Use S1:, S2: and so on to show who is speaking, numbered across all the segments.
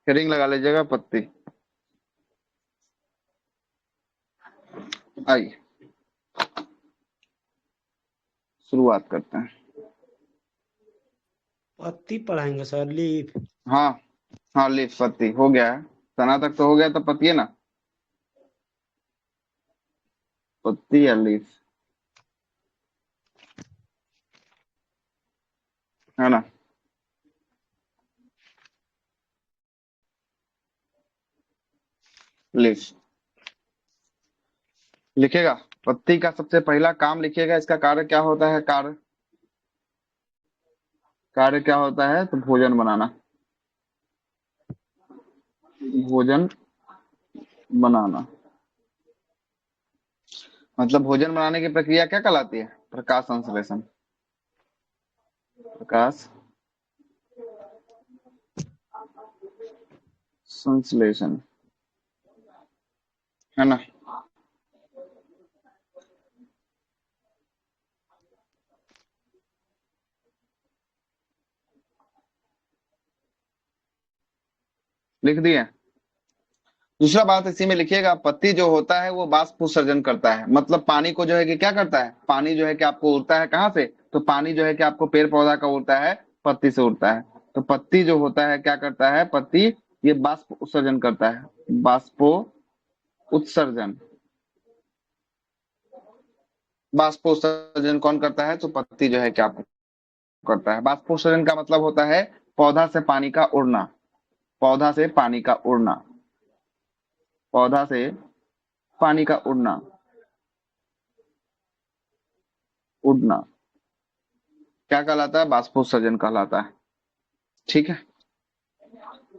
S1: Heading लगा लीजिएगा पत्ती। आइए शुरुआत करते हैं।
S2: पत्ती पढ़ाएंगे सर, लीफ।
S1: हाँ हाँ, लीफ पत्ती हो गया है। तना तक तो हो गया, तो पत्ती है ना, पत्ती या लीफ, है ना। लीफ लिखेगा। पत्ती का सबसे पहला काम लिखिएगा, इसका कार्य क्या होता है। कार्य कार्य क्या होता है, तो भोजन बनाना। भोजन बनाना मतलब भोजन बनाने की प्रक्रिया क्या कहलाती है, प्रकाश संश्लेषण। प्रकाश संश्लेषण, है ना। लिख दिए। दूसरा बात इसी में लिखिएगा, पत्ती जो होता है वो बाष्प उत्सर्जन करता है, मतलब पानी को जो है कि क्या करता है, पानी जो है कि आपको उड़ता है कहाँ से, तो पानी जो है कि आपको पेड़ पौधा का उड़ता है, पत्ती से उड़ता है। तो पत्ती जो होता है क्या करता है, पत्ती ये बाष्प उत्सर्जन करता है। बाष्पो उत्सर्जन, बाष्पोत्सर्जन कौन करता है, तो पत्ती जो है कि आपको करता है। बाष्पोत्सर्जन का मतलब होता है पौधा से पानी का उड़ना। पौधा से पानी का उड़ना, पौधा से पानी का उड़ना, उड़ना क्या कहलाता है, बाष्पोत्सर्जन कहलाता है। ठीक है।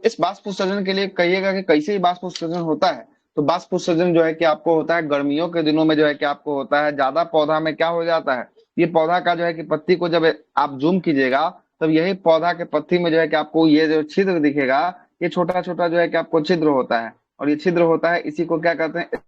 S1: इस बाष्प उत्सर्जन के लिए कहिएगा कि कैसे ही बाष्प उत्सर्जन होता है। तो बाष्प उत्सर्जन जो है कि आपको होता है गर्मियों के दिनों में, जो है कि आपको होता है ज्यादा पौधा में क्या हो जाता है, ये पौधा का जो है कि पत्ती को जब आप जूम कीजिएगा, तब यही पौधा के पत्ती में जो है कि आपको ये जो छिद्र दिखेगा, ये छोटा छोटा जो है कि आपको छिद्र होता है। और ये छिद्र होता है, इसी को क्या कहते हैं,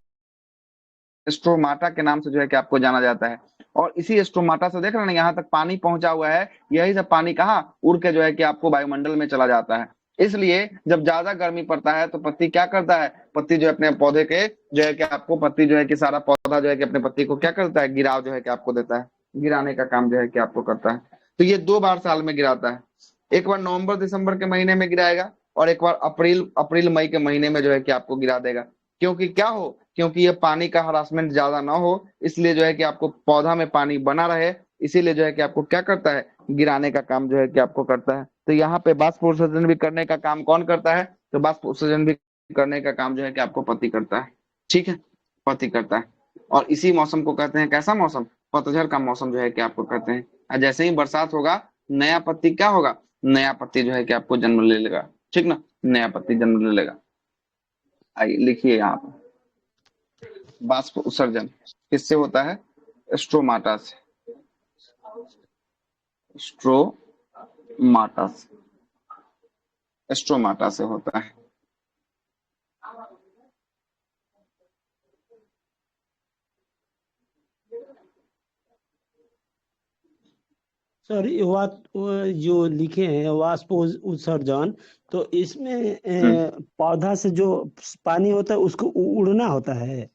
S1: स्ट्रोमाटा के नाम से जो है कि आपको जाना जाता है। और इसी स्ट्रोमाटा से देख रहे हैं ना, यहाँ तक पानी पहुंचा हुआ है, यही सब पानी कहाँ उड़ के जो है कि आपको वायुमंडल में चला जाता है। इसलिए जब ज्यादा गर्मी पड़ता है तो पत्ती क्या करता है, पत्ती जो है अपने पौधे के जो है कि आपको पत्ती जो है कि सारा पौधा जो है कि अपने पत्ती को क्या करता है, गिराव जो है कि आपको देता है, गिराने का काम जो है कि आपको करता है। तो ये दो बार साल में गिराता है, एक बार नवंबर दिसंबर के महीने में गिराएगा, और एक बार अप्रैल अप्रैल मई के महीने में जो है कि आपको गिरा देगा। क्योंकि क्या हो, क्योंकि ये पानी का हरासमेंट ज्यादा ना हो, इसलिए जो है कि आपको पौधा में पानी बना रहे, इसीलिए जो है कि आपको क्या करता है, गिराने का काम जो है कि आपको करता है। तो यहाँ पे बाष्प उत्सर्जन भी करने का काम कौन करता है, तो बाष्प उत्सर्जन भी करने का काम जो है कि आपको पति करता है। ठीक है, पति करता है। और इसी मौसम को कहते हैं कैसा मौसम, पतझड़ का मौसम जो है कि आपको कहते हैं। और जैसे ही बरसात होगा, नया पत्ती क्या होगा, नया पत्ती जो है कि आपको जन्म ले लेगा। ठीक ना, नया पत्ती जन्म ले लेगा। आइए लिखिए यहाँ पर, बाष्प उत्सर्जन किससे होता है, स्ट्रोमाटा से। स्ट्रोमाटा से, स्ट्रोमाटा से होता है।
S2: सर ये वो जो लिखे हैं वाष्प उत्सर्जन, तो इसमें
S1: हम्म।
S2: पौधा से जो पानी होता है उसको उड़ना होता है।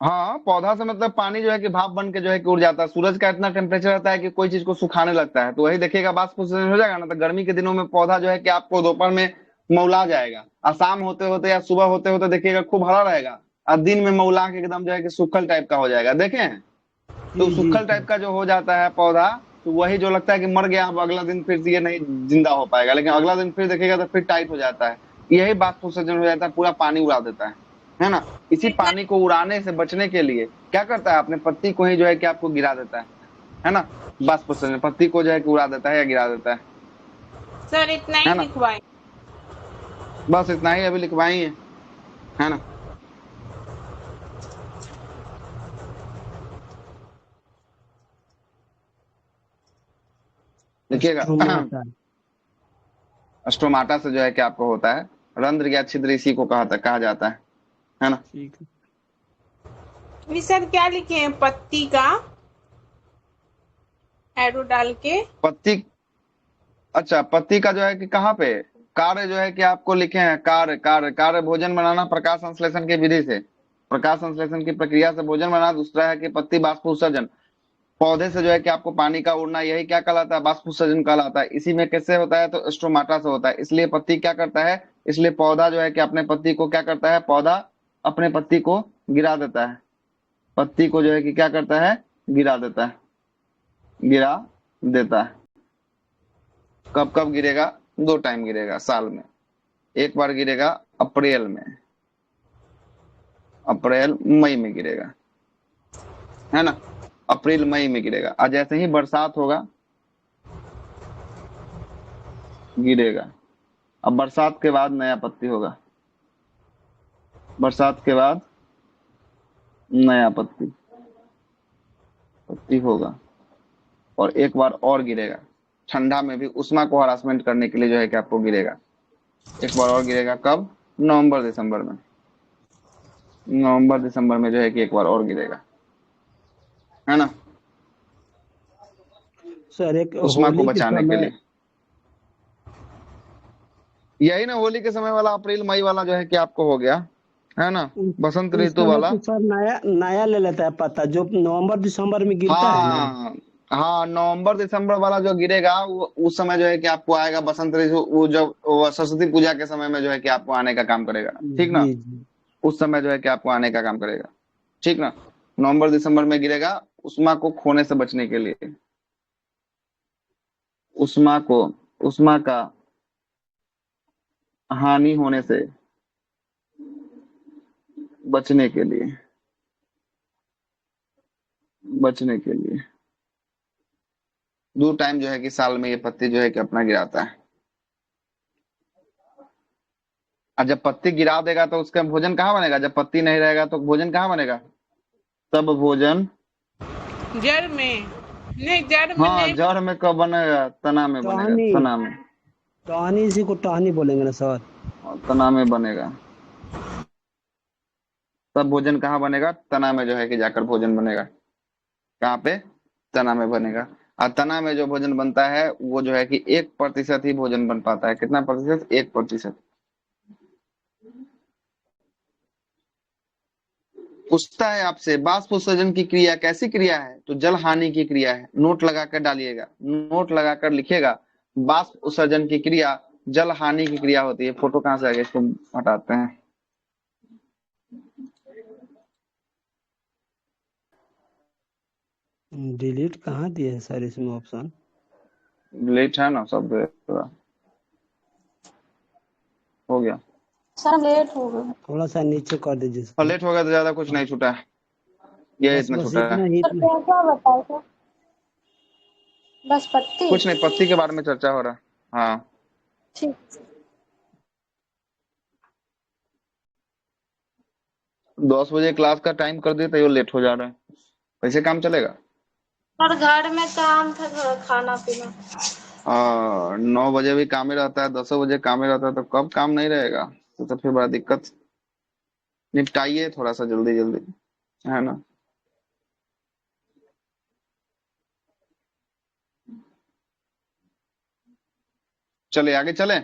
S1: हाँ, पौधा से मतलब पानी जो है कि भाप बन के जो है कि उड़ जाता है। सूरज का इतना टेम्परेचर रहता है कि कोई चीज को सुखाने लगता है, तो वही देखिएगा बाष्प उत्सर्जन हो जाएगा ना, तो गर्मी के दिनों में पौधा जो है कि आपको दोपहर में मौला जाएगा, और शाम होते होते या सुबह होते होते देखिएगा खूब हरा रहेगा, और दिन में मौला के एकदम जो है कि सूखल टाइप का हो जाएगा, देखे हैं। तो
S2: जी जी
S1: सूखल टाइप
S2: सर।
S1: का जो हो जाता है पौधा, तो वही जो लगता है कि मर गया, अब अगला दिन फिर ये नहीं जिंदा हो पाएगा, लेकिन अगला दिन फिर देखेगा तो फिर टाइट हो जाता है। यही बाष्प उत्सर्जन हो जाता है, पूरा पानी उड़ा देता है ना। इसी
S3: इतना
S1: पानी को उड़ाने से बचने के लिए क्या करता है, अपने पत्ती को ही जो है कि आपको गिरा देता है ना। बाष्प उत्सर्जन पत्ती को जो है कि उड़ा देता है या गिरा देता
S3: सर, इतना
S1: है
S3: ही
S1: ना।
S3: लिखवाए।
S1: बस इतना ही अभी लिखवाई है ना। लिखिएगा।
S2: स्ट्रोमाटा।
S1: स्टोमाटा से जो है कि आपको होता है रंध्र या छिद्र, इसी को कहा जाता है ना।
S2: ठीक है।
S3: ये सर क्या लिखे हैं, पत्ती का एरो डाल के।
S1: पत्ती, अच्छा पत्ती का जो है कि कहाँ पे, कार्य जो है कि आपको लिखे हैं, कार्य कार्य कार्य भोजन बनाना प्रकाश संश्लेषण की विधि से, प्रकाश संश्लेषण की प्रक्रिया से भोजन बनाना। दूसरा है कि पत्ती बाष्प उत्सर्जन, पौधे से जो है कि आपको पानी का उड़ना, यही क्या कहलाता है, बाष्प उत्सर्जन कहलाता है। इसी में कैसे होता है, तो स्टोमाटा से होता है। इसलिए पत्ती क्या करता है, इसलिए पौधा जो है कि अपने पत्ती को क्या करता है, पौधा अपने पत्ती को गिरा देता है, पत्ती को जो है कि क्या करता है, गिरा देता है, गिरा देता है। कब कब गिरेगा, 2 टाइम गिरेगा साल में। एक बार गिरेगा अप्रैल में, अप्रैल मई में गिरेगा, है ना, अप्रैल मई में गिरेगा। और जैसे ही बरसात होगा गिरेगा। अब बरसात के बाद नया पत्ती होगा, बरसात के बाद नया पत्ती पत्ती होगा, और एक बार और गिरेगा। ठंडा में भी उष्मा को हरासमेंट करने के लिए जो है कि आपको गिरेगा, एक बार और गिरेगा। कब, नवंबर दिसंबर में, नवंबर दिसंबर में जो है कि एक बार और गिरेगा, है ना,
S2: सर एक
S1: उष्मा को
S2: होली के
S1: बचाने के
S2: समय,
S1: लिए। यही ना होली के समय वाला अप्रैल मई वाला जो है कि आपको हो गया, है ना,
S2: उस
S1: बसंत
S2: उस
S1: ऋतु
S2: समय
S1: वाला।
S2: तो सर नया नया ले लेता है पत्ता, जो नवंबर दिसंबर में गिरता है ना।
S1: हाँ हाँ, नवंबर दिसंबर वाला जो गिरेगा वो उस समय जो है कि आपको आएगा बसंत ऋतु, वो जब वो सरस्वती पूजा के समय में जो है कि आपको आने का काम करेगा, ठीक ना।
S2: जी जी।
S1: उस समय जो है कि आपको आने का काम करेगा, ठीक ना। नवंबर दिसंबर में गिरेगा उष्मा को खोने से बचने के लिए, उष्मा को, उष्मा का हानि होने से बचने के लिए, बचने के लिए 2 टाइम जो है कि साल में ये पत्ती जो है कि अपना गिराता है। और जब पत्ती गिरा देगा तो उसका भोजन कहाँ बनेगा, जब पत्ती नहीं रहेगा तो भोजन कहाँ बनेगा, तब भोजन,
S3: जड़ में नहीं, जड़ में
S1: हाँ
S3: नहीं।
S1: जड़ में कब बनेगा, तना में बनेगा,
S2: टहनी,
S1: तना में,
S2: टहनी इसी को टहनी बोलेंगे ना सर।
S1: और तना में बनेगा। तब भोजन कहाँ बनेगा, तना में जो है कि जाकर भोजन बनेगा। कहाँ पे, तना में बनेगा। और तना में जो भोजन बनता है वो जो है कि 1% ही भोजन बन पाता है। कितना प्रतिशत, 1%। पूछता है आपसे बाष्प उत्सर्जन की क्रिया कैसी क्रिया है, तो जल हानि की क्रिया है। नोट लगाकर डालिएगा, नोट लगाकर लिखिएगा, बाष्प उत्सर्जन की क्रिया जल हानि की क्रिया होती है। फोटो कहाँ से आ गया, इसको हटाते हैं।
S2: डिलीट कहाँ दिए है सर इसमें ऑप्शन।
S1: लेट है ना सब, हो गया।
S4: सर लेट हो गए।
S2: थोड़ा सा नीचे कर दीजिए
S1: और
S2: सर।
S1: लेट हो गया तो ज्यादा कुछ नहीं छूटा है, ये
S2: बस
S1: इतना
S2: बस
S1: छूटा है।
S2: इतना ही,
S4: सर
S2: इतना।
S4: क्या क्या बताए थे, बस पत्ती।
S1: कुछ नहीं, पत्ती के बारे में चर्चा हो रहा है। हाँ,
S4: ठीक।
S1: 10 बजे क्लास का टाइम कर दिए तो ये लेट हो जा रहा है, कैसे काम चलेगा।
S4: सर घर में काम था, थोड़ा खाना पीना।
S1: 9 बजे भी काम ही रहता है, 10 बजे काम ही रहता है, तो कब काम नहीं रहेगा, तो फिर बड़ा दिक्कत। निपटाइए थोड़ा सा जल्दी जल्दी, है ना। चलिए आगे चले,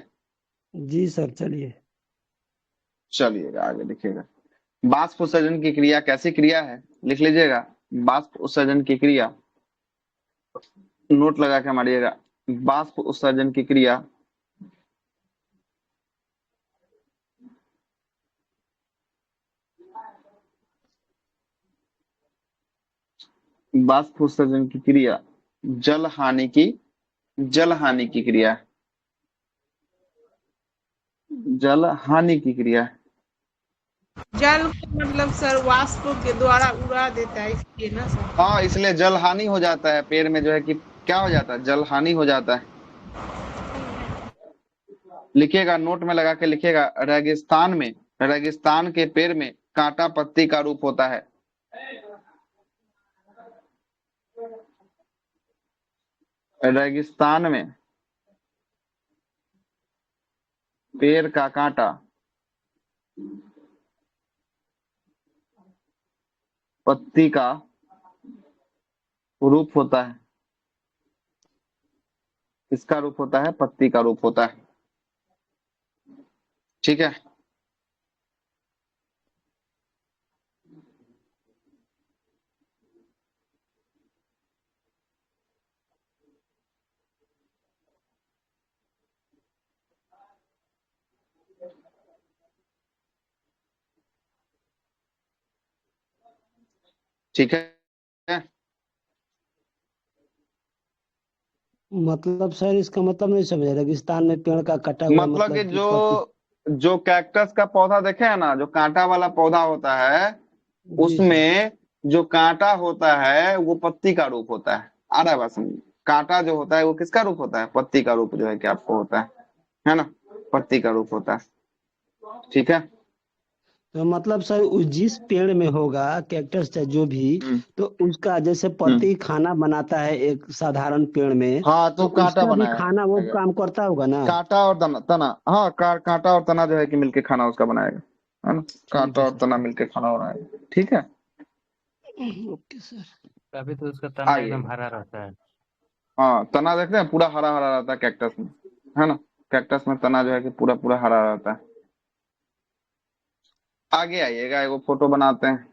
S2: जी सर चलिए।
S1: चलिएगा आगे लिखिएगा। बाष्प उत्सर्जन की क्रिया कैसी क्रिया है, लिख लीजिएगा। बाष्प उत्सर्जन की क्रिया, नोट लगा के मारिएगा। बाष्प उत्सर्जन की क्रिया बाष्प उत्सर्जन की क्रिया जल हानि की, जल हानि की क्रिया, जल हानि की क्रिया।
S3: जल को मतलब सर वाष्प के द्वारा उड़ा देता है, इसलिए ना सर।
S1: हाँ, इसलिए जल हानि हो जाता है, पेड़ में जो है कि क्या हो जाता है, जल हानि हो जाता है। लिखिएगा, नोट में लगा के लिखिएगा। रेगिस्तान में, रेगिस्तान के पेड़ में कांटा पत्ती का रूप होता है। रेगिस्तान में पेड़ का कांटा पत्ती का रूप होता है। इसका रूप होता है, पत्ती का रूप होता है। ठीक है। ठीक है।
S2: मतलब सर इसका मतलब नहीं समझ रेगिस्तान में पेड़ का कटा हुआ
S1: मतलब कि
S2: मतलब कि पत्ती।
S1: जो कैक्टस का पौधा देखे है ना, जो कांटा वाला पौधा होता है,
S2: जी सर।
S1: उसमें जो कांटा होता है वो पत्ती का रूप होता है। आ रहा है बात समझ? कांटा जो होता है वो किसका रूप होता है? पत्ती का रूप जो है कि आपको होता है ना? पत्ती का रूप होता है। ठीक है।
S2: तो मतलब सर जिस पेड़ में होगा कैक्टस चाहे जो भी,
S1: हम्म।
S2: तो उसका जैसे
S1: हम्म।
S2: पत्ती खाना बनाता है एक साधारण पेड़ में,
S1: हाँ,
S2: तो
S1: तो कांटा
S2: उसका भी
S1: बनाया
S2: खाना वो
S1: है।
S2: काम करता होगा ना।
S1: कांटा और तना तना, हाँ, कांटा और तना जो है कि मिलके खाना उसका बनाएगा, है ना?
S2: ठीक
S1: कांटा
S2: है
S1: और
S2: सर।
S1: तना मिलके खाना बनाएगा। ठीक है।
S2: Okay sir.
S5: तभी तो उसका तना
S1: आइए।
S5: एकदम हरा रहता है।
S1: हाँ, तना देखते हैं पूरा हरा हरा रहता है कैक्टस में, है ना? कैक्टस में तना जो है कि पूरा पूरा हरा रहता है। आगे आइएगा, एगो फोटो बनाते हैं।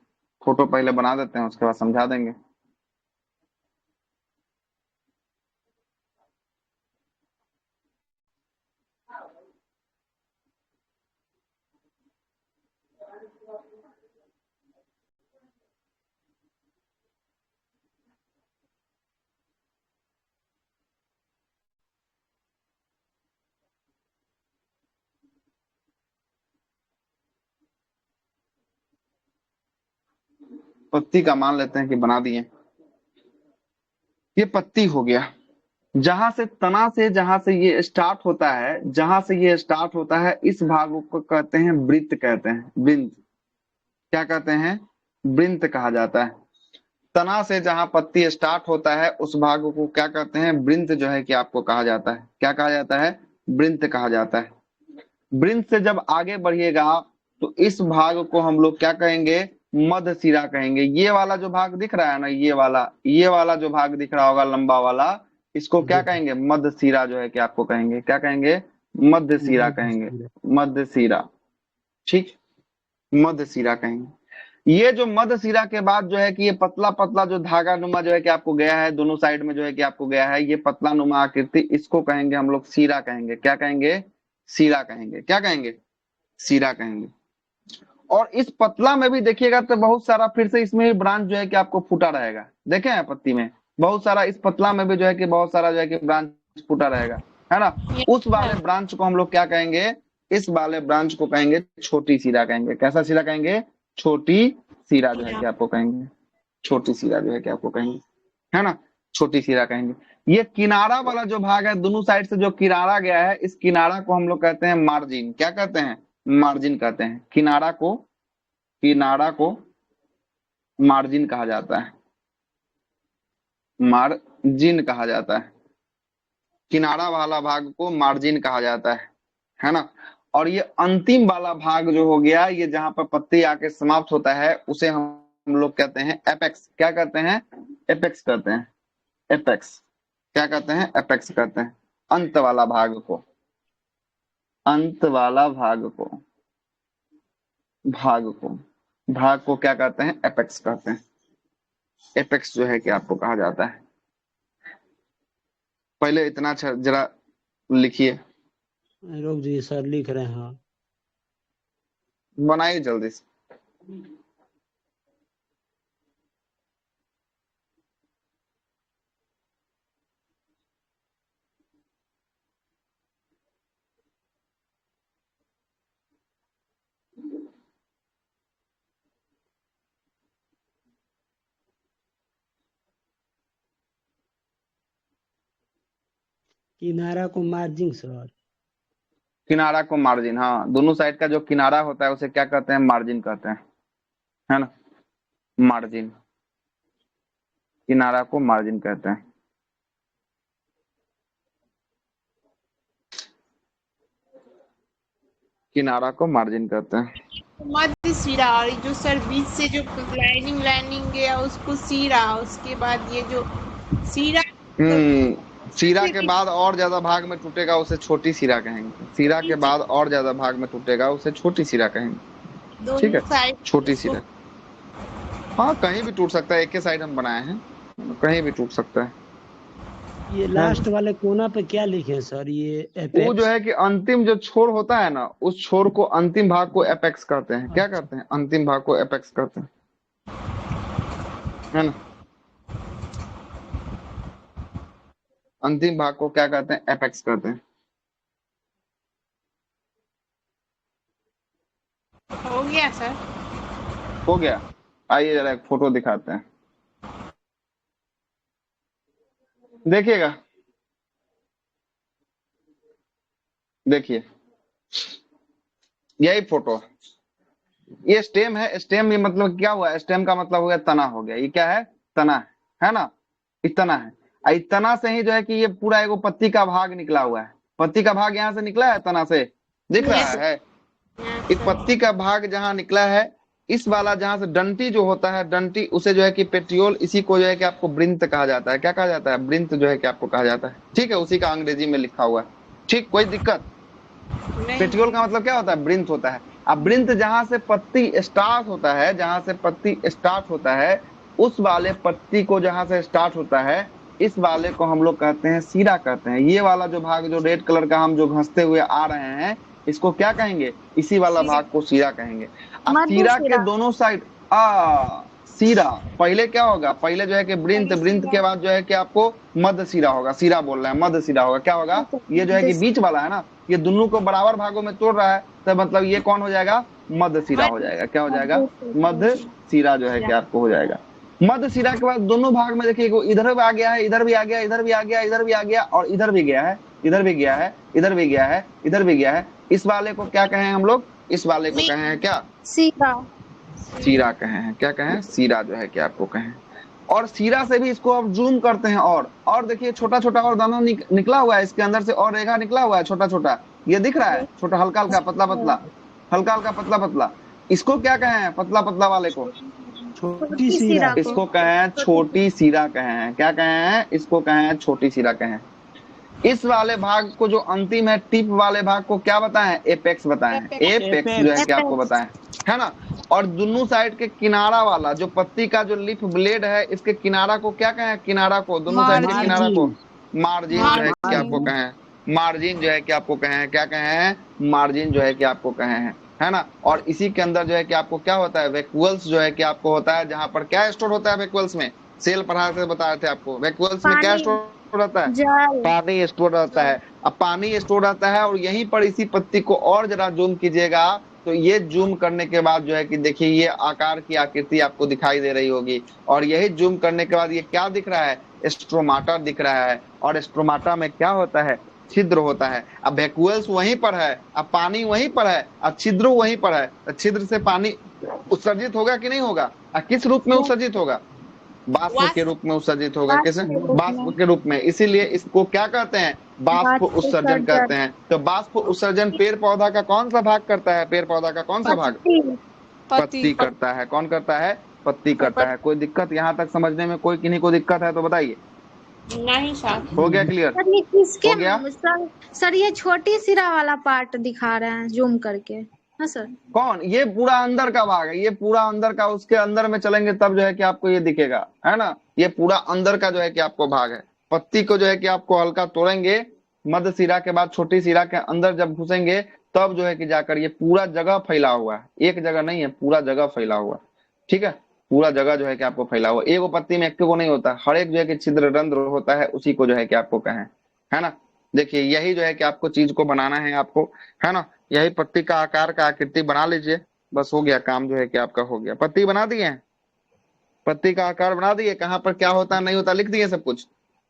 S1: फोटो पहले बना देते हैं, उसके बाद समझा देंगे। पत्ती का मान लेते हैं कि बना दिए। ये पत्ती हो गया। जहां से तना से जहां से ये स्टार्ट होता है, जहां से ये स्टार्ट होता है, इस भाग को कहते हैं वृत्त, कहते हैं वृंत। क्या कहते हैं? वृंत कहा जाता है। तना से जहां पत्ती स्टार्ट होता है उस भाग को क्या कहते हैं? वृंत जो है कि आपको कहा जाता है। क्या कहा जाता है? वृंत कहा जाता है। वृंत से जब आगे बढ़िएगा तो इस भाग को हम लोग क्या कहेंगे? मध्य सिरा कहेंगे। ये वाला जो भाग दिख रहा है ना, ये वाला जो भाग दिख रहा होगा लंबा वाला, इसको क्या
S2: जी सर।
S1: कहेंगे? मध्य सिरा जो है कि आपको कहेंगे। क्या कहेंगे? मध्य सिरा कहेंगे। मध्य सिरा। ठीक। मध्य सिरा कहेंगे। ये जो मध्य सिरा के बाद जो है कि ये पतला पतला जो धागा नुमा जो है कि आपको गया है, दोनों साइड में जो है कि आपको गया है, ये पतला नुमा आकृति, इसको कहेंगे हम लोग सिरा कहेंगे। क्या कहेंगे? सिरा कहेंगे। क्या कहेंगे? सिरा कहेंगे। और इस पतला में भी देखिएगा तो बहुत सारा फिर से इसमें भी ब्रांच जो है कि आपको फूटा रहेगा। देखे हैं पत्ती में बहुत सारा, इस पतला में भी जो है कि बहुत सारा जो है कि ब्रांच फूटा रहेगा, है ना? उस वाले ब्रांच को हम लोग क्या कहेंगे? इस वाले ब्रांच को कहेंगे छोटी सिरा कहेंगे। कैसा सिरा कहेंगे? छोटी सिरा जो है कि आपको कहेंगे। छोटी सिरा जो है कि आपको कहेंगे, है ना? छोटी सिरा कहेंगे। ये किनारा वाला जो भाग है, दोनों साइड से जो किनारा गया है, इस किनारा को हम लोग कहते हैं मार्जिन। क्या कहते हैं? मार्जिन कहते हैं। किनारा को मार्जिन कहा जाता है। मार्जिन कहा जाता है। किनारा वाला भाग को मार्जिन कहा जाता है ना? और ये अंतिम वाला भाग जो हो गया, ये जहां पर पत्ती आके समाप्त होता है, उसे हम लोग कहते हैं एपेक्स। क्या कहते हैं? एपेक्स कहते हैं। एपेक्स। क्या कहते हैं? एपेक्स कहते हैं। अंत वाला भाग को, अंत वाला भाग को क्या कहते हैं? एपेक्स कहते हैं। एपेक्स जो है कि आपको कहा जाता है। पहले इतना जरा लिखिए,
S2: रुक जी सर, लिख रहे हैं।
S1: बनाइए जल्दी से।
S2: किनारा को मार्जिन सर।
S1: किनारा को मार्जिन, हाँ, दोनों साइड का जो किनारा होता है उसे क्या कहते हैं? मार्जिन कहते हैं, है ना? मार्जिन। किनारा को मार्जिन कहते हैं। किनारा को मार्जिन कहते हैं।
S3: मध्य सिरा, और जो सर बीच से जो लाइनिंग गया उसको सिरा, उसके बाद ये जो सिरा
S1: सीरा के बाद और ज्यादा भाग में टूटेगा उसे छोटी सीरा कहेंगे। सीरा के बाद और ज्यादा भाग में टूटेगा उसे छोटी सीरा कहेंगे। ठीक
S3: दोनों
S1: है,
S3: साइड
S1: छोटी सीरा। हाँ, कहीं भी टूट सकता है, एक के साइड हम बनाए हैं, कहीं भी टूट सकता है।
S2: ये लास्ट वाले कोना पे क्या लिखे हैं सर, ये
S1: वो
S2: एपेक्स?
S1: जो है कि अंतिम जो छोर होता है ना, उस छोर को, अंतिम भाग को एपेक्स कहते हैं। क्या कहते हैं? अंतिम भाग को एपेक्स कहते हैं, है ना। अंतिम भाग को क्या कहते हैं? एपेक्स कहते हैं।
S3: हो गया सर।
S1: हो गया। आइए जरा एक फोटो दिखाते हैं, देखिएगा। देखिए, यही फोटो, ये स्टेम है। स्टेम में मतलब क्या हुआ? स्टेम का मतलब हो गया तना, हो गया। ये क्या है? तना है ना, ये तना है। इस तना से ही जो है कि ये पूरा एगो पत्ती का भाग निकला हुआ है। पत्ती का भाग यहाँ से निकला है, तना से दिख रहा है। इस पत्ती का भाग जहाँ निकला है, इस वाला जहाँ से डंटी जो होता है, डंटी, उसे जो है कि पेट्रियोल, इसी को जो है कि आपको वृंत कहा जाता है। क्या कहा जाता है? वृंत जो है कि आपको कहा जाता है। ठीक है, उसी का अंग्रेजी में लिखा हुआ है। ठीक, कोई दिक्कत?
S3: नहीं।
S1: पेट्रियोल का मतलब क्या होता है? वृंत होता है। अब वृंत जहां से पत्ती स्टार्ट होता है, जहां से पत्ती स्टार्ट होता है, उस वाले पत्ती को जहां से स्टार्ट होता है, इस वाले को हम लोग कहते हैं सीरा कहते हैं। ये वाला जो भाग, जो रेड कलर का हम जो घसते हुए आ रहे हैं, इसको क्या कहेंगे? इसी वाला भाग को सीरा कहेंगे। अब
S4: मध्य
S1: सीरा के
S4: सीरा।
S1: दोनों साइड सीरा, पहले क्या होगा? पहले जो है कि वृंत, वृंत के बाद जो है कि आपको मध्य सीरा होगा। सीरा बोल रहे हैं, मध्य सीरा होगा। क्या होगा? ये जो है कि बीच वाला है ना, ये दोनों को बराबर भागों में तोड़ रहा है, तो मतलब ये कौन हो जाएगा? मध्य सिरा हो जाएगा। क्या हो जाएगा? मध्य सिरा जो है कि आपको हो जाएगा। मध्य सिरा के बाद दोनों भाग में देखिए, इधर भी आ गया है, इधर भी आ गया, इधर भी आ गया, इधर भी आ गया, और इधर भी गया है, इधर भी गया है, इधर भी गया है, इधर भी गया है। इस वाले को क्या कहें हम लोग? इस वाले को कहे हैं क्या?
S4: सीरा।
S1: सीरा कहे हैं। क्या कहें? सीरा जो है कि आपको कहें। और सीरा से भी इसको अब जूम करते हैं, और देखिए छोटा छोटा और दाना निकला हुआ है इसके अंदर से, और रेखा निकला हुआ है छोटा छोटा, ये दिख रहा है, छोटा हल्का हल्का पतला पतला, हल्का हल्का पतला पतला। इसको क्या कहें? पतला पतला वाले को
S2: छोटी सीरा।
S1: इसको कहें छोटी सीरा कहें। क्या कहें? इसको कहें छोटी सीरा कहें। इस वाले भाग को जो अंतिम है, टिप वाले भाग को क्या बताएं? एपेक्स बताएं। एपेक्स जो है कि आपको बताएं, है ना। और दोनों साइड के किनारा वाला जो पत्ती का जो लीफ ब्लेड है, इसके किनारा को क्या कहें? किनारा को, दोनों साइड के किनारा को मार्जिन जो है कि आपको कहें। मार्जिन जो है कि आपको कहें। क्या कहें? मार्जिन जो है कि आपको कहें, है ना। और इसी के अंदर जो है कि आपको क्या होता है? वैक्यूल्स जो है कि आपको होता है, जहां पर क्या स्टोर होता है वैक्यूल्स में? सेल पढ़ा से बताए थे आपको, वैक्यूल्स में क्या स्टोर रहता है? पानी स्टोर रहता है। अब पानी स्टोर रहता है, और यहीं पर इसी पत्ती को और जरा जूम कीजिएगा, तो ये जूम करने के बाद जो है कि देखिए, ये आकार की आकृति आपको दिखाई दे रही होगी। और यही जूम करने के बाद ये क्या दिख रहा है? स्ट्रोमाटा दिख रहा है। और स्ट्रोमाटा में क्या होता है? छिद्र होता है। अब वैक्यूल्स वहीं पर है, अब पानी वहीं पर है, अब छिद्र वहीं पर है, तो छिद्र से पानी उत्सर्जित होगा कि नहीं होगा? किस रूप में उत्सर्जित होगा? बाष्प के रूप में उत्सर्जित होगा। कैसे? बाष्प के रूप में। इसीलिए इसको क्या कहते हैं? बाष्प उत्सर्जन कहते हैं। तो बाष्प उत्सर्जन पेड़ पौधा का कौन सा भाग करता है? पेड़ पौधा का कौन सा भाग? पत्ती करता है। कौन करता है? पत्ती करता है। कोई दिक्कत यहाँ तक समझने में? कोई किन्हीं को दिक्कत है तो बताइए।
S3: नहीं सर।
S1: हो गया क्लियर?
S4: सर ये किसके
S1: हो गया?
S4: सर ये छोटी सिरा वाला पार्ट दिखा रहे हैं जूम करके, हाँ सर।
S1: कौन? ये पूरा अंदर का भाग है, ये पूरा अंदर का। उसके अंदर में चलेंगे तब जो है कि आपको ये दिखेगा, है ना। ये पूरा अंदर का जो है कि आपको भाग है। पत्ती को जो है कि आपको हल्का तोड़ेंगे, मध्य सिरा के बाद छोटी सिरा के अंदर जब घुसेंगे, तब जो है कि जाकर ये पूरा जगह फैला हुआ है। एक जगह नहीं है, पूरा जगह फैला हुआ। ठीक है, पूरा जगह जो है कि आपको फैला हुआ। एगो पत्ती में एक को नहीं होता, हर एक जो है कि छिद्र रंध्र होता है, उसी को जो है कि आपको कहें, है ना। देखिए, यही जो है कि आपको चीज को बनाना है आपको, है ना। यही पत्ती का आकार का आकृति बना लीजिए, बस हो गया काम जो है कि आपका हो गया। पत्ती बना दिए, पत्ती का आकार बना दिए, कहाँ पर क्या होता है नहीं होता लिख दिए सब कुछ।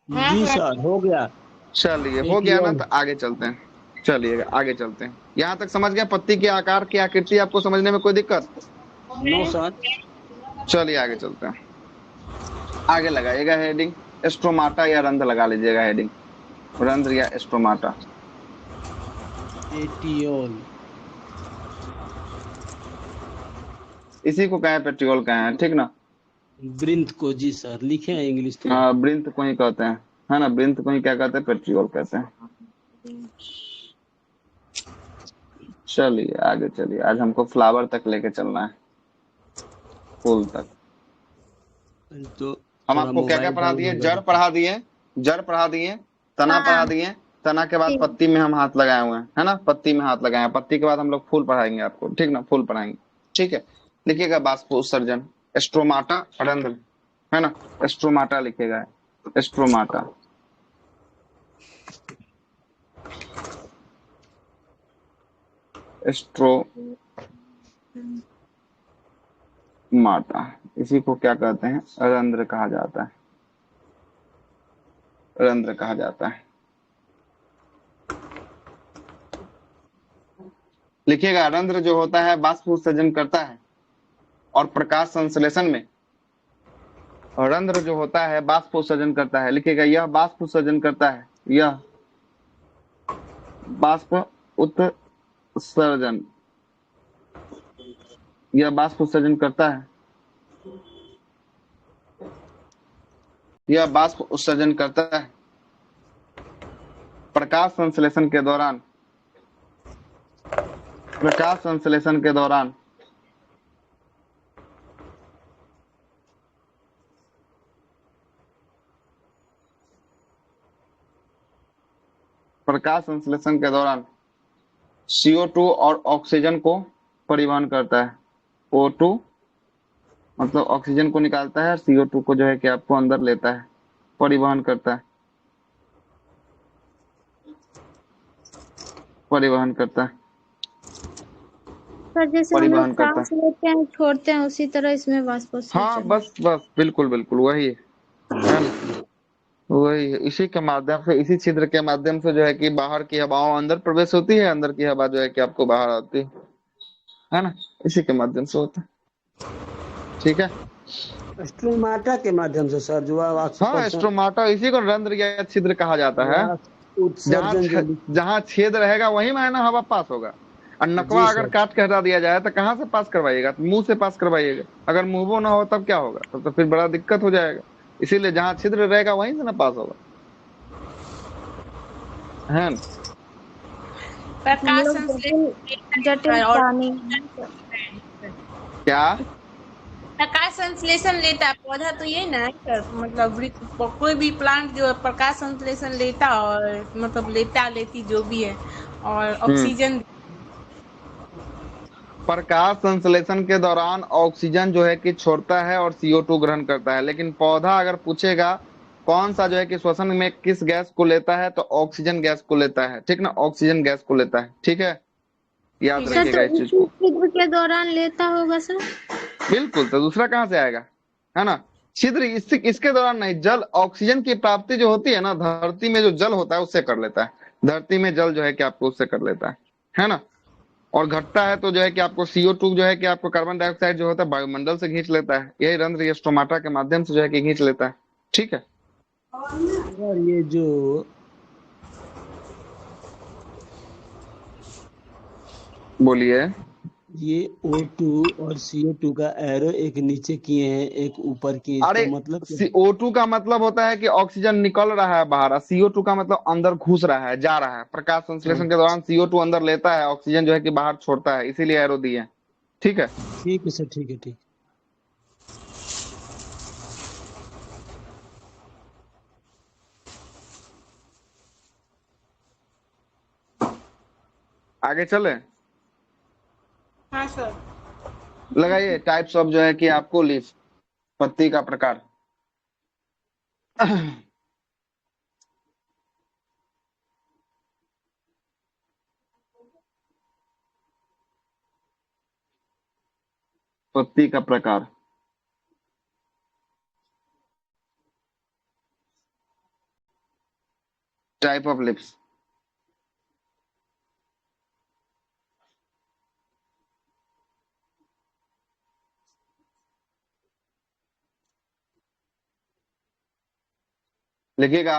S2: जी सर, हो गया।
S1: चलिए, हो गया ना, तो आगे चलते हैं। चलिए आगे चलते हैं। यहाँ तक समझ गया? पत्ती के आकार की आकृति आपको समझने में कोई दिक्कत?
S2: No sir.
S1: चलिए आगे चलते हैं। आगे लगाइएगा हेडिंग, स्ट्रोमाटा या रंध्र लगा लीजिएगा हेडिंग, रंध्र या स्ट्रोमाटा।
S2: पेटियोल,
S1: इसी को कहें पेट्रियोल कहें, ठीक ना।
S2: वृंत को, जी सर लिखे हैं इंग्लिश में।
S1: हाँ, वृंत को ही कहते हैं। है ना। वृंत को ही क्या कहते हैं, पेट्रियोल कहते हैं। चलिए आगे चलिए, आज हमको फ्लावर तक लेके चलना है, फूल तक।
S2: तो
S1: हम
S2: थोड़ा
S1: आपको क्या क्या
S2: मोबाइल
S1: पढ़ा
S2: डाउन
S1: दिए,
S2: होगा
S1: जड़
S2: तो।
S1: पढ़ा दिए, जड़ पढ़ा दिए, तना पढ़ा
S4: हाँ
S1: दिए, तना के बाद
S4: ठीक।
S1: पत्ती में हम हाथ लगाए हुए हैं, है ना, पत्ती में हाथ लगाए हैं, पत्ती के बाद हम लोग फूल पढ़ाएंगे आपको, ठीक ना, फूल पढ़ाएंगे। ठीक है, लिखिएगा बाष्पोत्सर्जन, एस्ट्रोमाटा रंध्र, है ना, एस्ट्रोमाटा लिखिएगा, एस्ट्रोमाटा। एस्ट्रोमाटा, इसी को क्या कहते हैं, रंध्र कहा जाता है, रंध्र कहा जाता है। लिखिएगा, रंध्र जो होता है बाष्प उत्सर्जन करता है और प्रकाश संश्लेषण में, रंध्र जो होता है बाष्प उत्सर्जन करता है। लिखिएगा, यह बाष्प उत्सर्जन करता है, यह बाष्प उत्सर्जन, यह बाष्प उत्सर्जन करता है, यह बाष्प उत्सर्जन करता है प्रकाश संश्लेषण के दौरान, प्रकाश संश्लेषण के दौरान प्रकाश संश्लेषण के दौरान CO2 और ऑक्सीजन को परिवहन करता है। O2 मतलब ऑक्सीजन को निकालता है और CO2 को जो है कि आपको अंदर लेता है, परिवहन करता है, परिवहन करता है,
S4: सर जैसे हम लोग
S1: परिवहन करता है।
S4: सांस लेते हैं छोड़ते हैं उसी तरह इसमें
S1: हाँ
S4: वाष्पोत्सर्जन।
S1: बस बस, बिल्कुल बिल्कुल वही है ना, वही है। इसी के माध्यम से, इसी छिद्र के माध्यम से जो है कि बाहर की हवाओं अंदर प्रवेश होती है, अंदर की हवा जो है कि आपको बाहर आती है ना, इसी के माध्यम से होता है। ठीक है,
S2: स्टोमाटा के माध्यम से सर, जो
S1: हाँ स्ट्रोमाटा, इसी को रंध्र या छिद्र कहा जाता है।
S2: उत्सर्जन जो
S1: जहाँ छेद रहेगा वहीं में है ना हवा पास होगा। और नकवा
S2: जी
S1: अगर
S2: सर।
S1: काट के हटा दिया जाए तो कहाँ से पास करवाइएगा, तो मुंह से पास करवाइएगा। अगर मुंह ना हो तब क्या होगा, तब तो फिर बड़ा दिक्कत हो जाएगा। इसीलिए जहाँ छिद्र रहेगा वहीं से ना पास होगा, है ना।
S4: हम
S3: प्रकाश
S4: लोग
S3: संश्लेषण
S4: जटिल जटिल
S3: और
S4: प्राणी हैं।
S1: क्या,
S3: प्रकाश संश्लेषण लेता है पौधा, तो ये ना है सर, मतलब कोई भी प्लांट जो है प्रकाश संश्लेषण लेता और मतलब लेता लेती जो भी है, और
S1: हम्म,
S3: ऑक्सीजन।
S1: प्रकाश संश्लेषण के दौरान ऑक्सीजन जो है कि छोड़ता है और CO2 ग्रहण करता है। लेकिन पौधा अगर पूछेगा कौन सा जो है कि श्वसन में किस गैस को लेता है, तो ऑक्सीजन गैस को लेता है, ठीक ना, ऑक्सीजन गैस को लेता है। ठीक है, याद
S4: सर तो
S1: रखिएगा इस चीज
S4: इसी
S1: को।
S4: छिद्र के दौरान लेता होगा सर।
S1: बिल्कुल, तो दूसरा कहाँ से आएगा, है ना। छिद्र इसके दौरान नहीं, जल ऑक्सीजन की प्राप्ति जो होती है ना, धरती में जो जल होता है उससे कर लेता है। धरती में जल जो है कि आपको उससे कर लेता है ना। और घटता है तो जो है कि आपको CO2 जो है कि आपको कार्बन डाइऑक्साइड जो होता है वायुमंडल से खींच लेता है। यही रंध्र ये स्टोमाटा के माध्यम से जो है कि खींच लेता है। ठीक है,
S2: सर ये जो
S1: बोलिए।
S2: ये O2 और CO2 का एरो एक नीचे किए हैं एक ऊपर किए,
S1: अरे,
S2: इसका मतलब क्या है?
S1: CO2 का मतलब होता है कि ऑक्सीजन निकल रहा है बाहर, और CO2 का मतलब अंदर घुस रहा है, जा रहा है। प्रकाश
S2: हाँ,
S1: संश्लेषण के दौरान CO2 अंदर लेता है, ऑक्सीजन जो है कि बाहर छोड़ता है, इसीलिए एरो दिए हैं। ठीक है,
S2: ठीक है सर, ठीक है, ठीक।
S1: आगे चले।
S3: हाँ सर।
S1: लगाइए टाइप्स ऑफ जो है कि आपको लीफ, पत्ती का प्रकार। पत्ती का प्रकार, टाइप ऑफ लिप्स। लिखिएगा,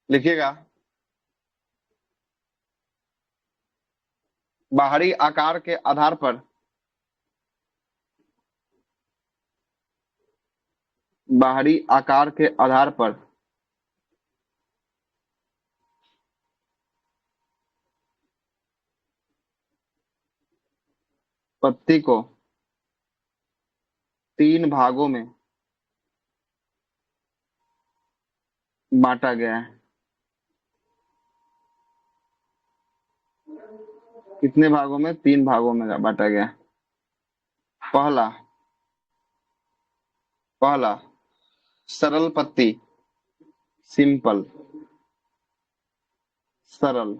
S1: लिखिएगा, बाहरी आकार के आधार पर, बाहरी आकार के आधार पर पत्ती को 3 भागों में बांटा गया है। कितने भागों में? 3 भागों में बांटा गया है। पहला पहला सरल पत्ती, सिंपल, सरल।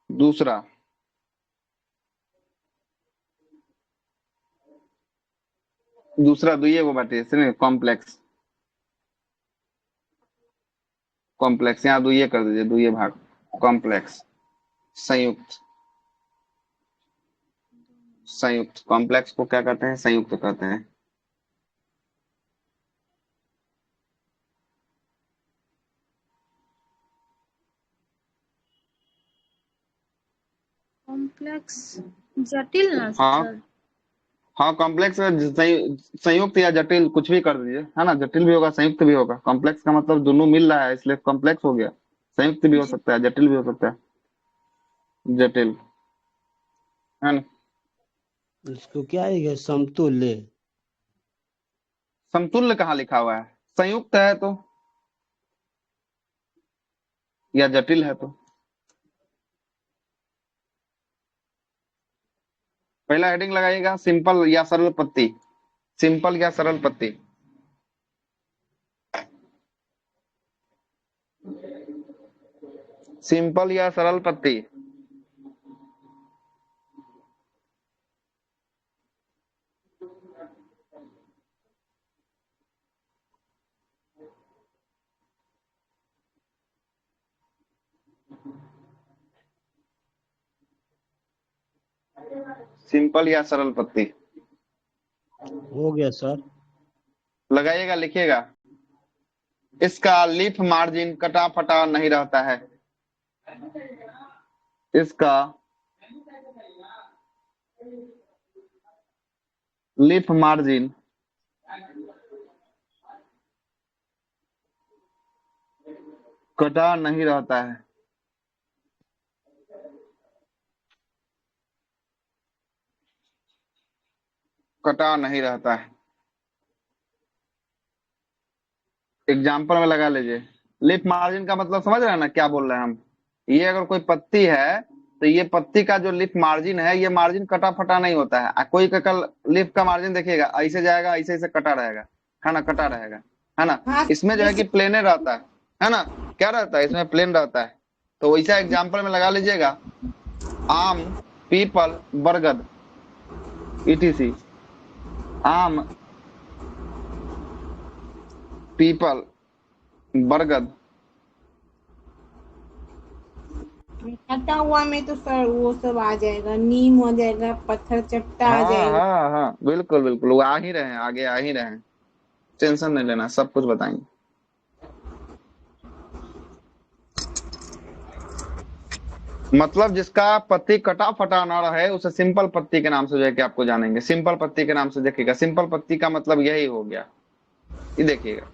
S1: दूसरा दुइये को बांटिए, सुनिए, कॉम्प्लेक्स। कॉम्प्लेक्स यहाँ दुइये कर दीजिए, दुइये भाग। कॉम्प्लेक्स, संयुक्त। संयुक्त कॉम्प्लेक्स को क्या कहते हैं? संयुक्त कहते हैं।
S4: कॉम्प्लेक्स जटिल ना
S1: हाँ
S4: सर?
S1: हाँ, कॉम्प्लेक्स संयुक्त या जटिल कुछ भी कर दीजिए, है ना। जटिल भी होगा, संयुक्त भी होगा। कॉम्प्लेक्स का मतलब दोनों मिल रहा है, इसलिए कॉम्प्लेक्स हो गया। संयुक्त भी हो
S4: जी
S1: सकता है, जटिल भी हो सकता है। जटिल, है ना।
S2: इसको क्या है, समतुल्य।
S1: समतुल्य कहाँ लिखा हुआ है? संयुक्त है तो, या जटिल है तो। पहला हेडिंग लगाइएगा, सिंपल या सरल पत्ती। सिंपल या सरल पत्ती। सिंपल या सरल पत्ती। सिंपल या सरल पत्ती
S2: हो गया सर।
S1: लगाइएगा, लिखिएगा। इसका लीफ मार्जिन कटा फटा नहीं रहता है। इसका लीफ मार्जिन कटा नहीं रहता है। कटा नहीं रहता है। एग्जाम्पल में लगा लीजिए। लीफ मार्जिन का मतलब समझ रहे हैं ना, क्या बोल रहे हैं हम। ये अगर कोई पत्ती है तो ये पत्ती का जो लीफ मार्जिन है, ये मार्जिन कटा फटा नहीं होता है। कोई का कल लीफ का मार्जिन देखिएगा, ऐसे जाएगा, ऐसे ऐसे कटा रहेगा, है ना, कटा रहेगा, है ना।
S3: हाँ
S1: इसमें जो है कि
S3: जैसे
S1: प्लेने रहता है ना। क्या रहता है इसमें? प्लेन रहता है। तो वैसा एग्जाम्पल में लगा लीजिएगा। आम, पीपल, बरगद, ईटीसी। आम, पीपल, बरगद।
S3: कटा हुआ में तो सर वो सब आ जाएगा, नीम हो जाएगा, पत्थर चट्टा आ
S1: हाँ
S3: जाएगा।
S1: हाँ हाँ, बिल्कुल बिल्कुल, वो आ ही रहे हैं, आगे आ ही रहे हैं। टेंशन नहीं लेना, सब कुछ बताएंगे। मतलब जिसका पत्ती कटा फटा ना रहे, उसे सिंपल पत्ती के नाम से जो है कि आपको जानेंगे। सिंपल पत्ती के नाम से देखिएगा। सिंपल पत्ती का मतलब यही हो गया। ये देखिएगा,